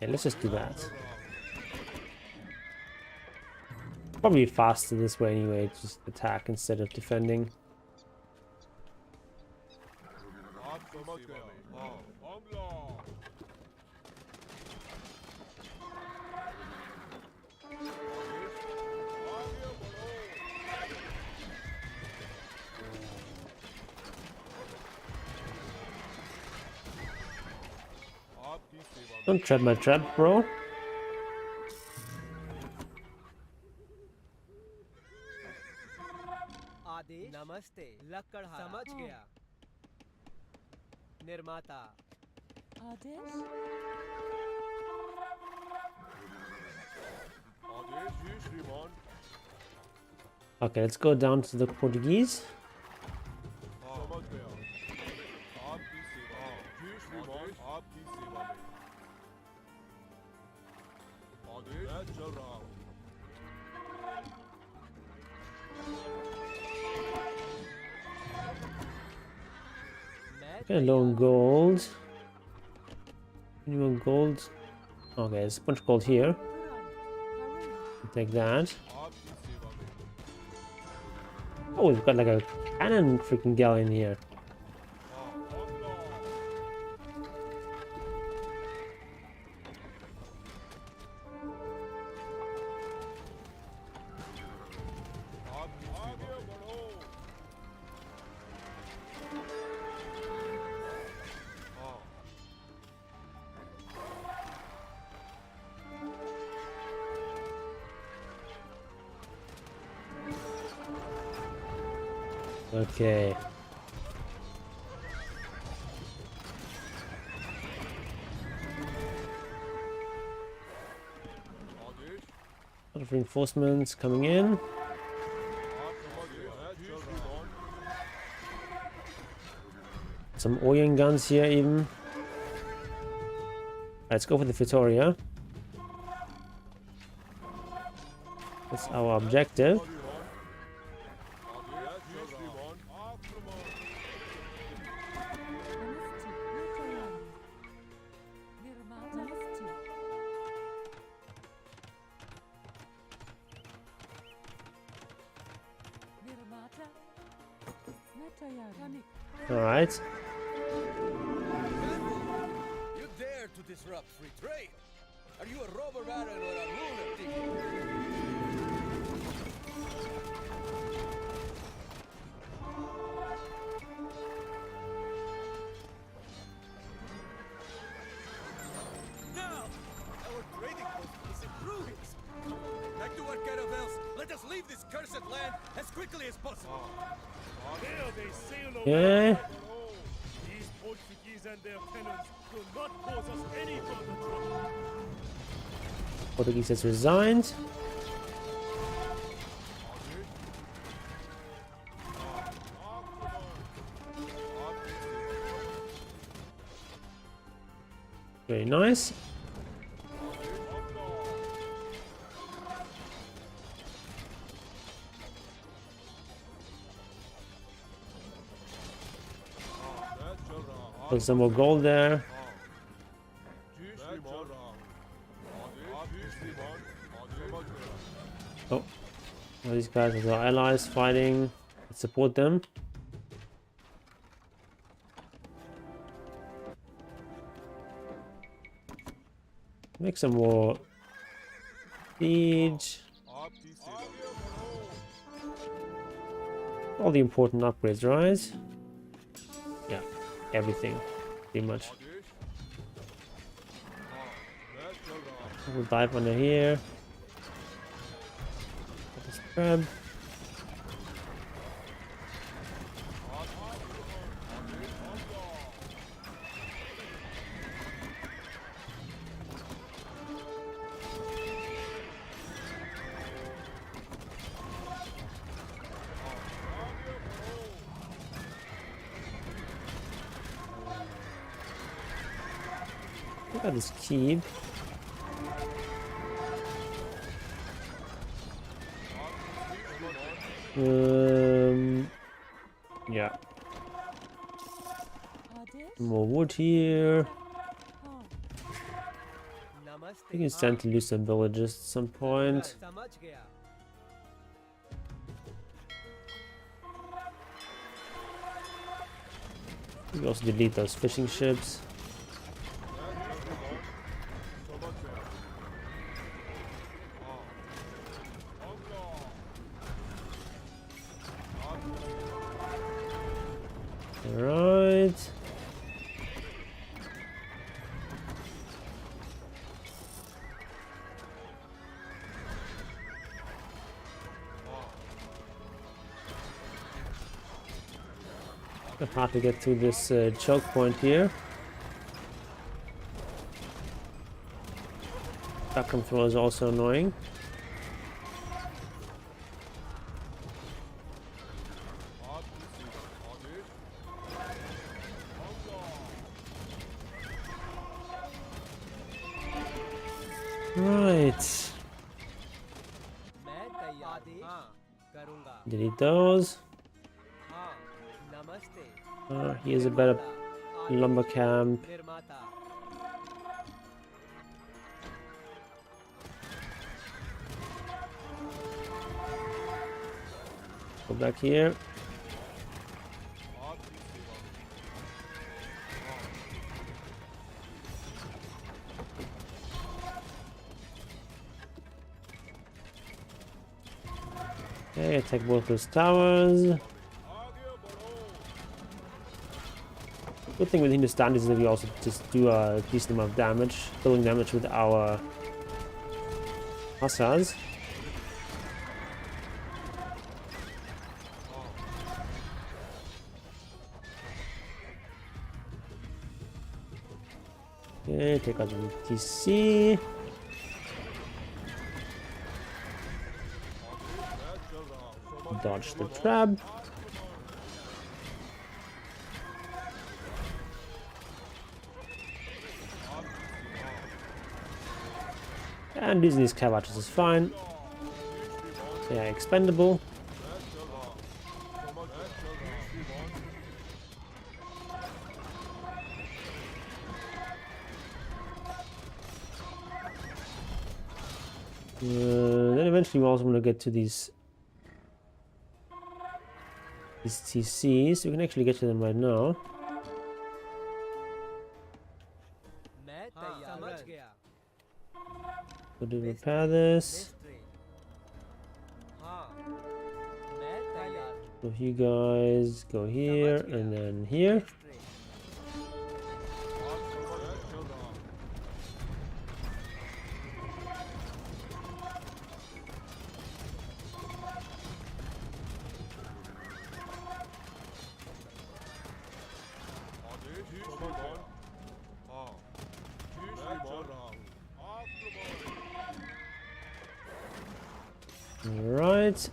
Yeah, let's just do that. Probably faster this way anyway, just attack instead of defending. Don't trap my trap, bro.
आदेश नमस्ते लकड़हारा समझ गया निर्माता
आदेश
Okay, let's go down to the Portuguese. Okay, low on gold. Anyone gold? Okay, there's a bunch of gold here. Take that. Oh, we've got like a cannon freaking galleon here. Okay. A lot of reinforcements coming in. Some Oyen guns here even. Let's go for the Victoria. That's our objective. All right.
dare to disrupt free trade? Are you a robber baron or a ruler? Now, our trading post is in ruins. Back to our caravels. Let us leave this cursed land as quickly as possible.
There they sail away.
Okay.
These Portuguese and their cannons will not cause us any further trouble.
Portuguese has resigned. Very nice. Put some more gold there. Oh, well, these guys are our allies fighting. Let's support them. Make some more siege. All the important upgrades, right? Yeah, everything, pretty much. We'll dive under here. This crab. Look at this keep. Yeah. More wood here. I think it's time to lose some villages at some point. We can also delete those fishing ships. Alright. Hard to get through this choke point here. Back control is also annoying. Right. Delete those. Here's a better lumber camp. Go back here. Okay, attack both those towers. Good thing with Hindustanis is that we also just do a decent amount of damage, killing damage with our Hussars. Okay, take out the TC. Dodge the trap. And using these cav archers is fine. They are expendable. Then eventually we also want to get to these TCs. We can actually get to them right now. Go to repair this.
हाँ मैं तैयार
So you guys go here and then here. Alright.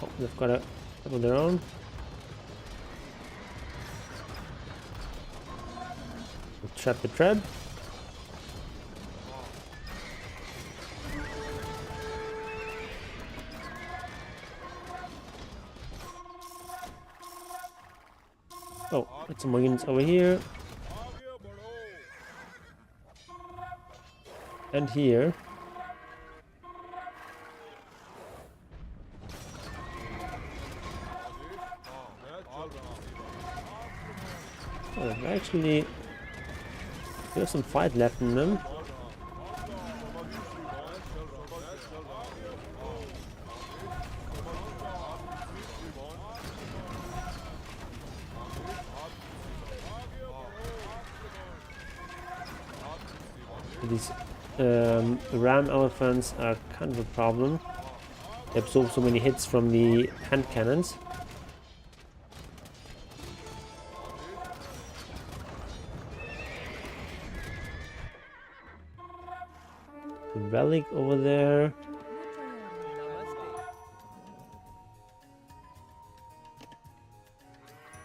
Oh, they've got a couple of their own. We'll trap the trap. Oh, got some more units over here. And here. Oh, actually, there's some fight left in them. These ram elephants are kind of a problem. They absorb so many hits from the hand cannons. The relic over there.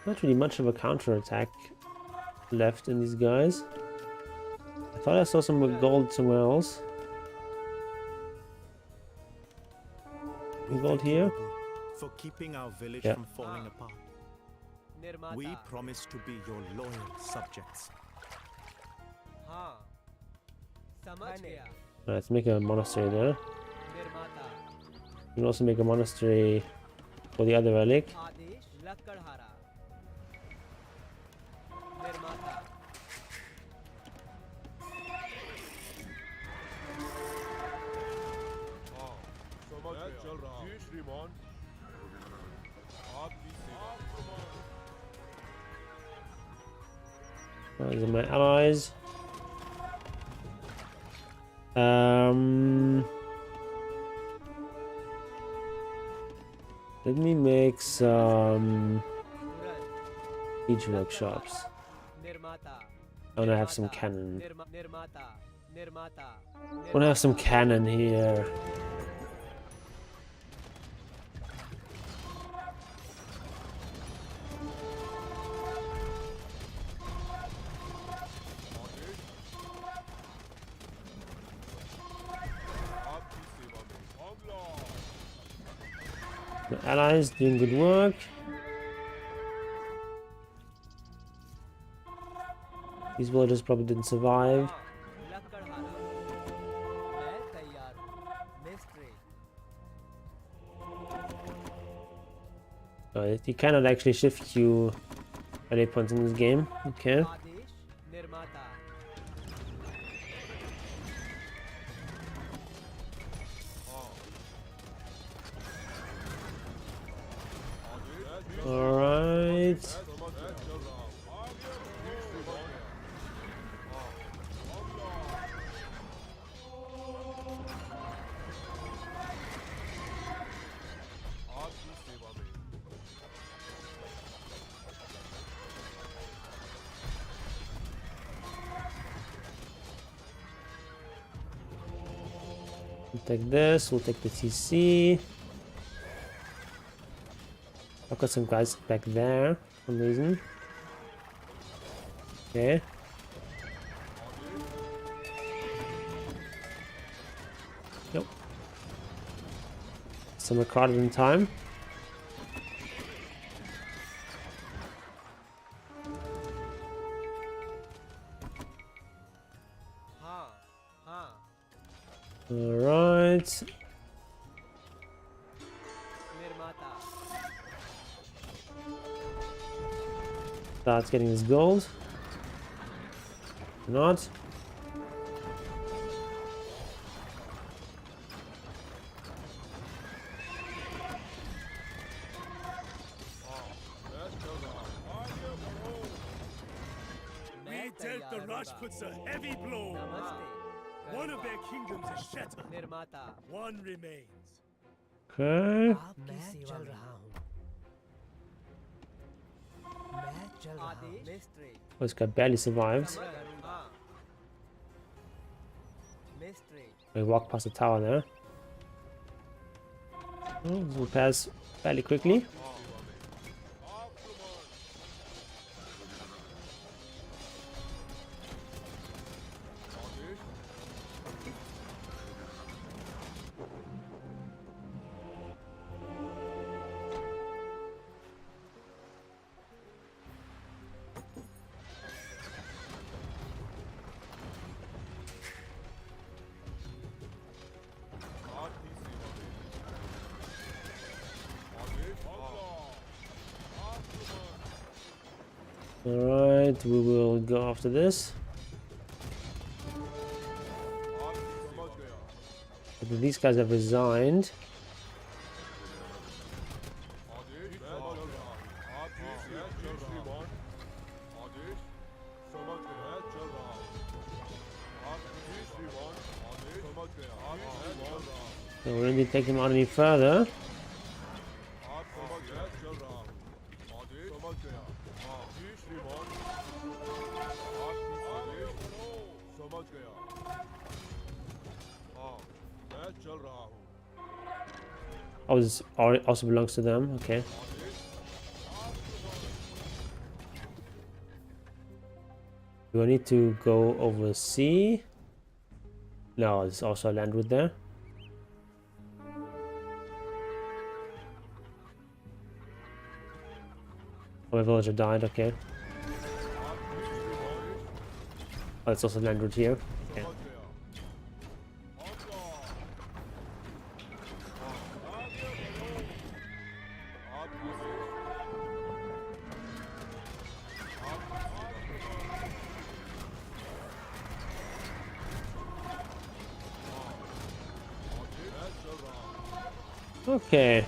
Not really much of a counter-attack left in these guys. I thought I saw some gold somewhere else. Gold here?
For keeping our village
Yeah.
from falling apart.
निर्माता
We promise to be your loyal subjects.
हाँ समझ गया
Let's make a monastery there.
निर्माता
We can also make a monastery for the other relic.
आदेश लकड़हारा निर्माता
These are my allies. Let me make some siege workshops.
निर्माता
I want to have some cannon.
निर्माता निर्माता
I want to have some cannon here. The allies doing good work. These villagers probably didn't survive.
लकड़हारा मैं तैयार हूँ mystery
You cannot actually shift queue at any point in this game. Okay.
आदेश निर्माता
Alright. We'll take this, we'll take the TC. I've got some guys back there for some reason. Okay. Yep. Some recorded in time.
हाँ हाँ
Alright.
निर्माता
Starts getting his gold. Not.
We dealt the Rajputs a heavy blow. One of their kingdoms is shattered.
निर्माता
One remains.
Okay.
मैं चल रहा हूँ मैं चल रहा हूँ mystery
Oh, this guy barely survived.
Mystery
We walk past the tower there. Oh, we'll pass fairly quickly. Alright, we will go after this. But these guys have resigned. So we don't need to take them out any further. Oh, this also belongs to them. Okay. Do I need to go over sea? No, there's also a land route there. Oh, my villager died. Okay. Oh, it's also land route here. Okay. Okay.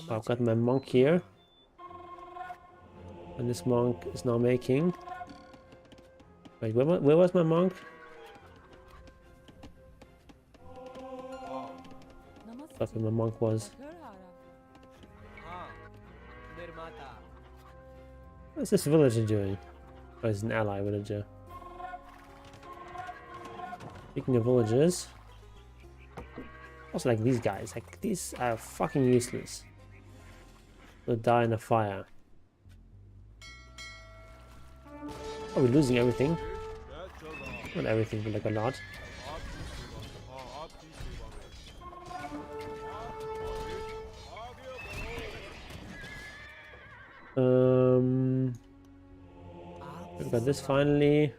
So I've got my monk here. And this monk is now making... Wait, where was my monk? That's where my monk was.
निर्माता
What's this villager doing? Oh, he's an ally villager. Speaking of villagers, also like these guys, like these are fucking useless. They'll die in a fire. Are we losing everything? Not everything, but like a lot. We've got this finally.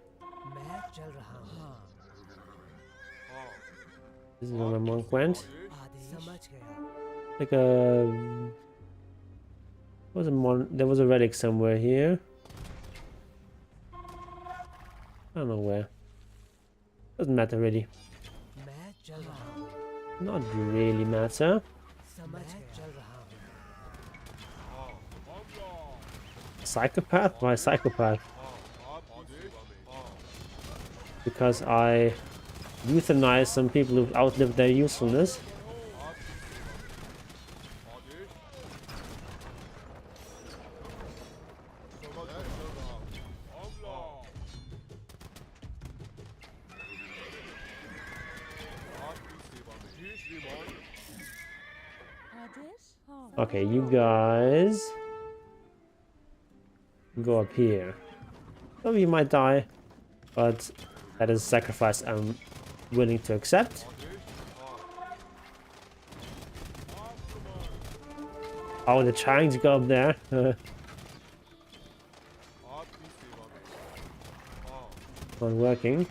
मैं चल रहा हूँ
This is where my monk went.
समझ गया
Like a... There was a relic somewhere here. I don't know where. Doesn't matter really.
मैं चल रहा हूँ
Not really matter.
समझ चल रहा हूँ
Psychopath? Why psychopath? Because I euthanize some people who've outlived their usefulness. Okay, you guys go up here. Some of you might die, but that is a sacrifice I'm willing to accept. Oh, they're trying to go up there. Not working.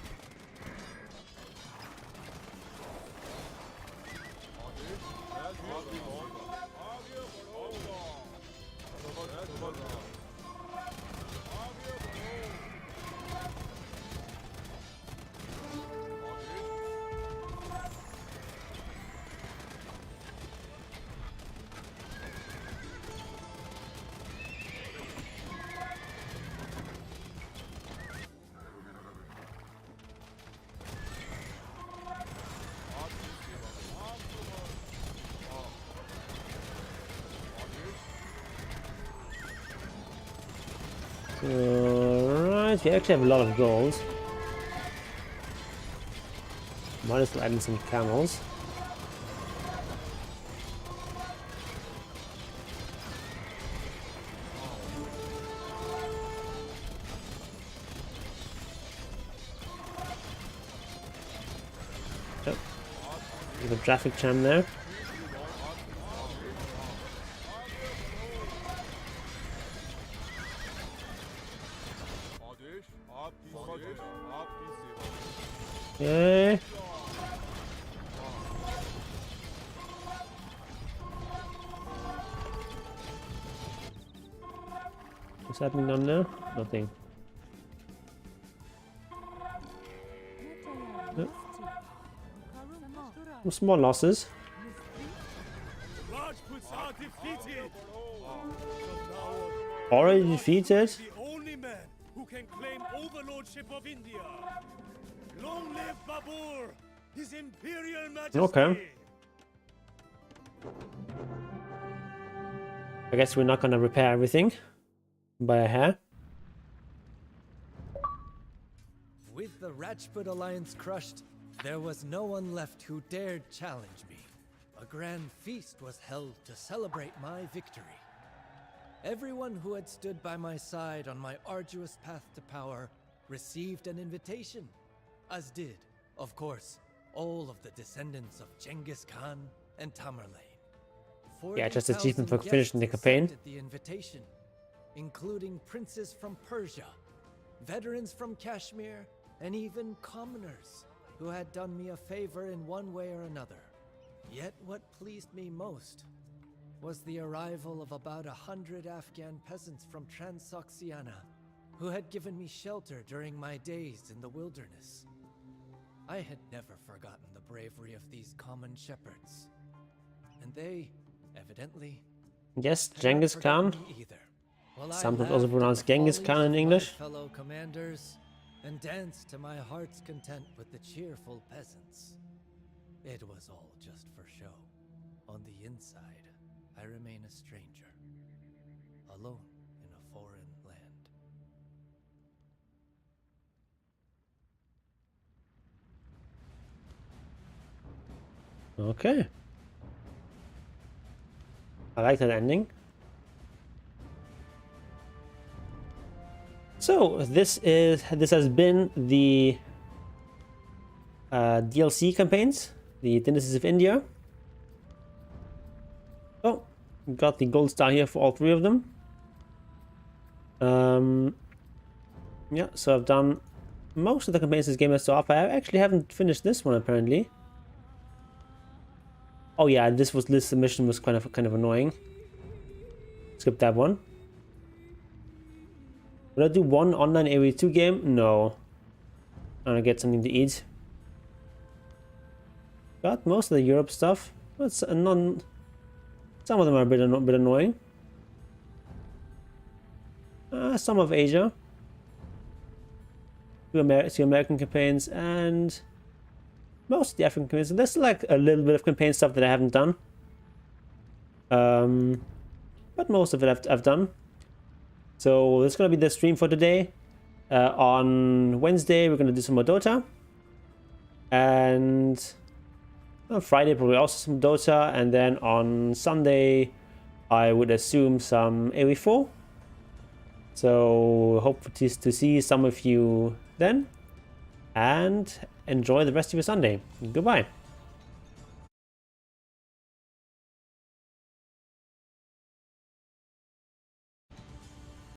Alright, we actually have a lot of gold. Might as well add in some camels. Oh, there's a traffic jam there. Okay. What's happening down there? Nothing. No. Some small losses.
Rajputs are defeated.
Already defeated?
The only man who can claim overlordship of India. Long live Babur, His Imperial Majesty.
Okay. I guess we're not gonna repair everything by a hair.
With the Rajput alliance crushed, there was no one left who dared challenge me. A grand feast was held to celebrate my victory. Everyone who had stood by my side on my arduous path to power received an invitation, as did, of course, all of the descendants of Ghengis Khan and Tamerlane.
Yeah, just achievement for
40,000
finishing the
guests
campaign.
accepted the invitation, including princes from Persia, veterans from Kashmir, and even commoners who had done me a favor in one way or another. Yet what pleased me most was the arrival of about 100 Afghan peasants from Transoxiana who had given me shelter during my days in the wilderness. I had never forgotten the bravery of these common shepherds, and they, evidently,
Yes,
had not
Genghis Khan.
forgotten me either. While I
Sometimes also
laughed at
pronounced
the
Genghis
follies
Khan in
of my
English.
fellow commanders and danced to my heart's content with the cheerful peasants. It was all just for show. On the inside, I remain a stranger, alone in a foreign land.
Okay. I like that ending. So this has been the DLC campaigns, the Dynasties of India. Oh, got the gold star here for all three of them. Yeah, so I've done most of the campaigns this game has to offer. I actually haven't finished this one apparently. Oh yeah, this submission was kind of annoying. Skip that one. Would I do one online AoE 2 game? No. I'm gonna get something to eat. Got most of the Europe stuff. But some of them are a bit annoying. Some of Asia. Two American campaigns and most of the African campaigns. There's like a little bit of campaign stuff that I haven't done. But most of it I've done. So that's gonna be the stream for today. On Wednesday we're gonna do some more Dota, and on Friday probably also some Dota, and then on Sunday I would assume some AoE 4. So hope to see some of you then, and enjoy the rest of your Sunday. Goodbye.